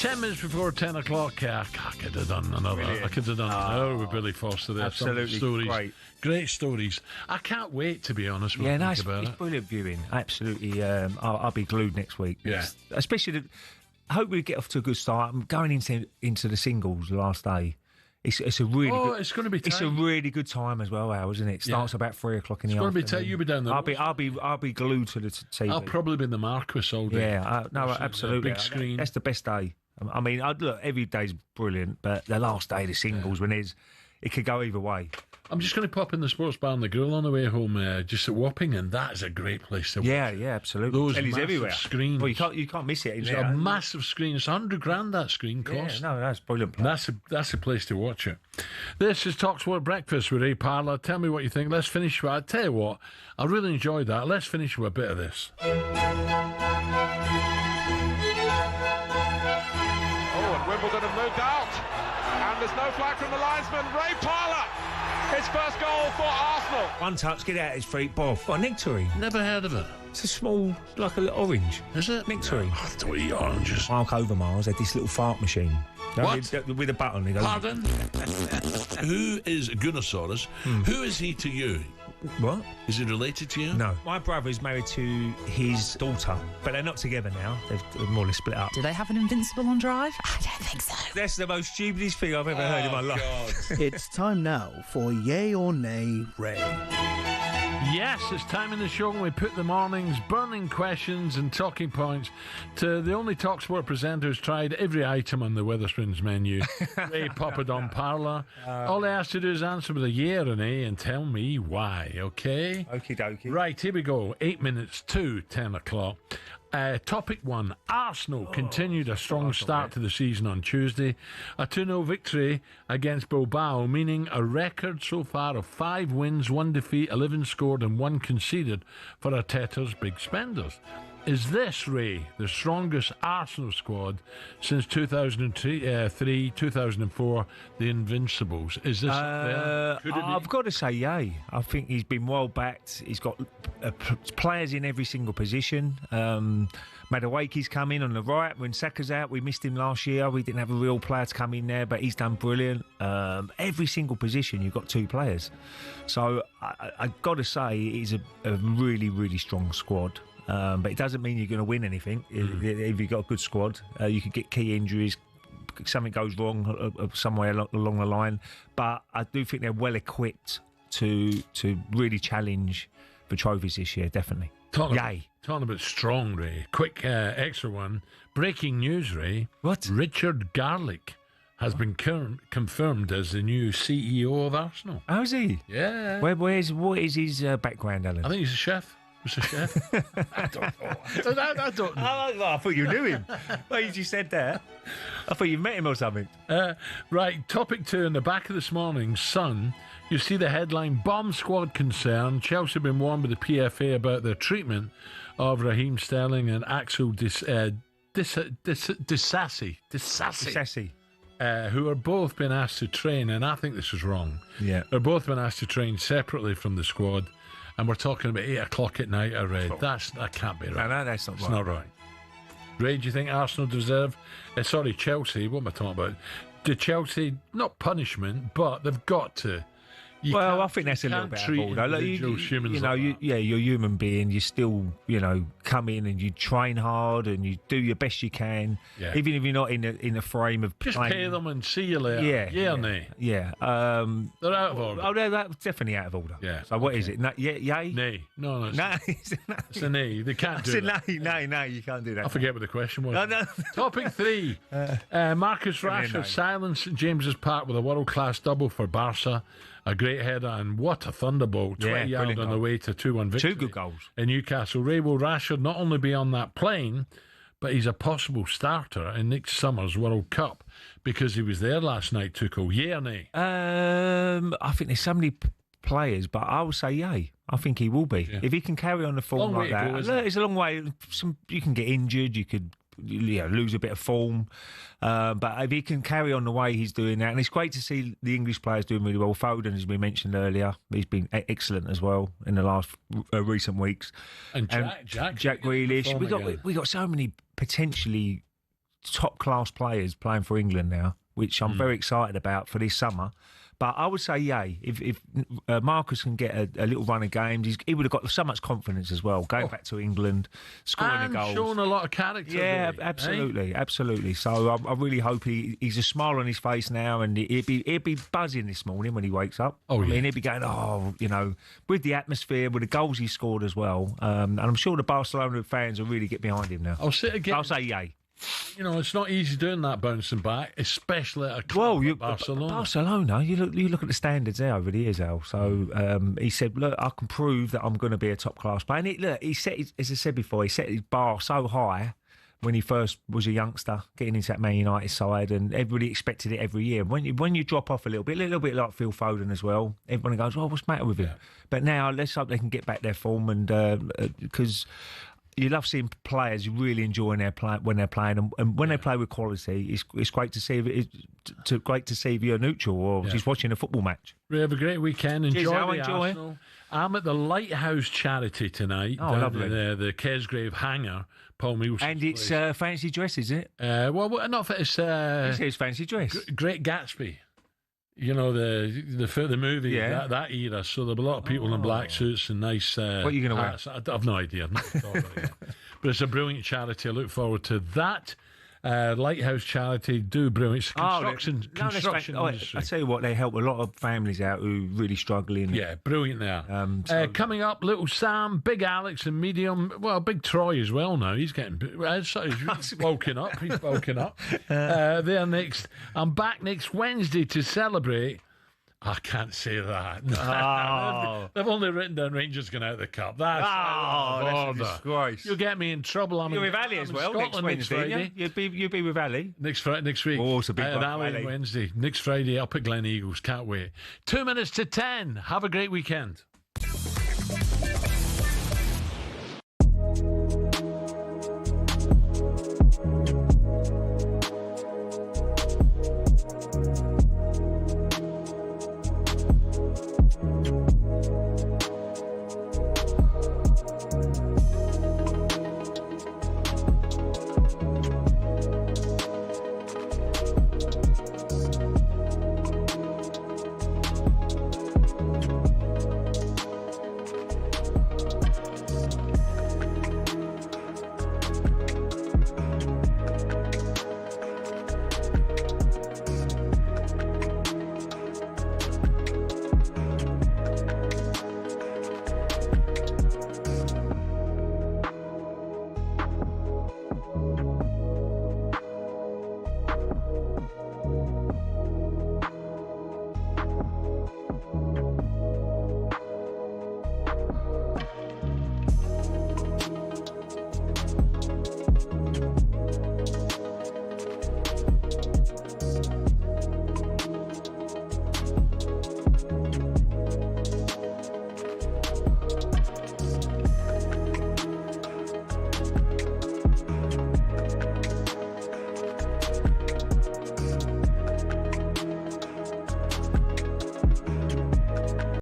10 minutes before 10 o'clock. I could have done another. Brilliant. I could have done another with Billy Foster there. Absolutely Stories. Great stories. I can't wait, to be honest with you. Yeah, Think about it's it. brilliant viewing. Absolutely. I'll be glued next week. Yeah. Especially, I hope we get off to a good start. I'm going into the singles the last day. It's a really good, it's going to be tight. It's a really good time as well, Al, isn't it? It starts about 3 o'clock in the afternoon. It's going to be tight. You'll be down there. I'll be glued to the TV. I'll probably be in the Marquis all day. Yeah, absolutely. Big screen. That's the best day. I mean, look, every day's brilliant, but the last day, the singles, when it could go either way. I'm just going to pop in the sports bar and the grill on the way home, just at Wapping, and that is a great place to watch. Yeah, absolutely. Those Telly's massive everywhere. screens. Well, you can't miss it. It's a massive screen. It's $100,000 that screen cost. Yeah, no, that's brilliant. That's a place to watch it. This is talkSPORT Breakfast with Ray Parlour. Tell me what you think. Let's finish with. I tell you what, I really enjoyed that. Let's finish with a bit of this. Oh, and Wimbledon have moved out, and there's no flag from the linesman. Ray Parlour, his first goal for Arsenal. One touch, get out his feet, Bob. What, a nectarine? Never heard of it. It's a small, like a little orange. Is it? Nectarine. I don't eat oranges. Mark Overmars had this little fart machine. What? With a button. He goes, Pardon? Who is Gunosaurus? Who is he to you? What? Is he related to you? No. My brother is married to his daughter, but they're not together now. They've more or less split up. Do they have an Invincible on Drive? I don't think so. That's the most stupidest thing I've ever heard in my life. It's time now for Yay or Nay, Ray. Yes, it's time in the show when we put the morning's burning questions and talking points to the only talkSPORT presenter who's tried every item on the Wetherspoons menu, Ray Parlour. All he has to do is answer with a yeah or an A and tell me why, okay? Okie dokie. Right, here we go. 8 minutes to 10 o'clock. Topic 1. Arsenal continued a strong start to the season on Tuesday. A 2-0 victory against Bilbao, meaning a record so far of 5 wins, 1 defeat, 11 scored and 1 conceded for Arteta's big spenders. Is this, Ray, the strongest Arsenal squad since 2003, 2004, the Invincibles? Is this there? I've got to say yay. I think he's been well backed. He's got players in every single position. Madueke's come in on the right. When Saka's out, we missed him last year. We didn't have a real player to come in there, but he's done brilliant. Every single position, you've got 2 players. So I've got to say it's a really, really strong squad. But it doesn't mean you're going to win anything. If you've got a good squad, you could get key injuries, something goes wrong somewhere along the line. But I do think they're well equipped to really challenge for trophies this year, definitely. Yay. Talking about strong, Ray. Quick extra one. Breaking news, Ray. What? Richard Garlick has been confirmed as the new CEO of Arsenal. Oh, is he? Yeah. What is his background, Alan? I think he's a chef. Was a chef? I don't know. I thought you knew him. Well, you just said that. I thought you met him or something. Right, topic 2 in the back of this morning's Sun. You see the headline, Bomb Squad concerned. Chelsea have been warned by the PFA about their treatment of Raheem Sterling and Axel Disasi, who are both been asked to train, and I think this is wrong. Yeah. They're both been asked to train separately from the squad. And we're talking about 8 o'clock at night, I read. That can't be right. No, that's not right. It's not right. Ray, do you think Arsenal deserve... Chelsea, what am I talking about? Do Chelsea, not punishment, but they've got to... I think that's a little bit out of order. Like, you're a human being. You still, come in and you train hard and you do your best you can, even if you're not in the frame of just playing. pay them and see you later. Yeah, nay. Yeah. They're out of order. Oh, they're definitely out of order. Yeah. So what is it? Yay? Nay. No. It's a nay. They can't do that. No, you can't do that. I forget what the question was. No. Topic 3. Marcus Rashford silenced St James's Park with a world-class double for Barca. A great header, and what a thunderbolt. 20 yards on the way to 2-1 victory. 2 good goals. In Newcastle. Ray, will Rashford not only be on that plane, but he's a possible starter in next summer's World Cup because he was there last night, Tuchel. Yeah or nay? I think there's so many players, but I will say yay. I think he will be. Yeah. If he can carry on the form like that. It's a long way. You can get injured, you could lose a bit of form. But if he can carry on the way he's doing that, and it's great to see the English players doing really well. Foden, as we mentioned earlier, he's been excellent as well in the last recent weeks. And Jack Grealish. We got so many potentially top-class players playing for England now, which I'm very excited about for this summer. But I would say, if Marcus can get a little run of games, he would have got so much confidence as well, going back to England, scoring the goals. Showing a lot of character. Yeah, really, absolutely, absolutely. So I really hope he's a smile on his face now, and he'll be buzzing this morning when he wakes up. I mean, he'll be going, with the atmosphere, with the goals he scored as well. And I'm sure the Barcelona fans will really get behind him now. I'll say yay. It's not easy doing that bouncing back, especially at a club like Barcelona. Barcelona, you look at the standards there over the years, Al. So he said, look, I can prove that I'm going to be a top-class player. And he set, as I said before, he set his bar so high when he first was a youngster, getting into that Man United side, and everybody expected it every year. When you drop off a little bit like Phil Foden as well, everyone goes, what's the matter with him? Yeah. But now, let's hope they can get back their form, and because... You love seeing players really enjoying their play when they're playing, and when they play with quality, it's great to see. Great to see if you're neutral or just watching a football match. We have a great weekend. Enjoy Arsenal. I'm at the Lighthouse charity tonight. Oh, lovely! The Kesgrave hangar. Paul Milson's and it's fancy dress, is it? Well, not for it's. It says fancy dress. Great Gatsby. The movie, that era. So there'll be a lot of people in black suits and nice what are you going to wear? I have no idea. I've not thought about it yet. But it's a brilliant charity. I look forward to that. Lighthouse charity do brilliant. Construction industry. I tell you what, they help a lot of families out who are really struggling. Yeah, brilliant there. Coming up, Little Sam, Big Alex and Medium. Well, Big Troy as well now. He's getting he's woken up. He's woken up. They're next. I'm back next Wednesday to celebrate. I can't say that. They've only written down Rangers going out of the Cup. That's a disgrace. You'll get me in trouble. You're with Ali as well next Wednesday. You'll be with Ali next week. Oh, it's a big and Ali Wednesday. Next Friday, up at Glen Eagles. Can't wait. 2 minutes to 10. Have a great weekend.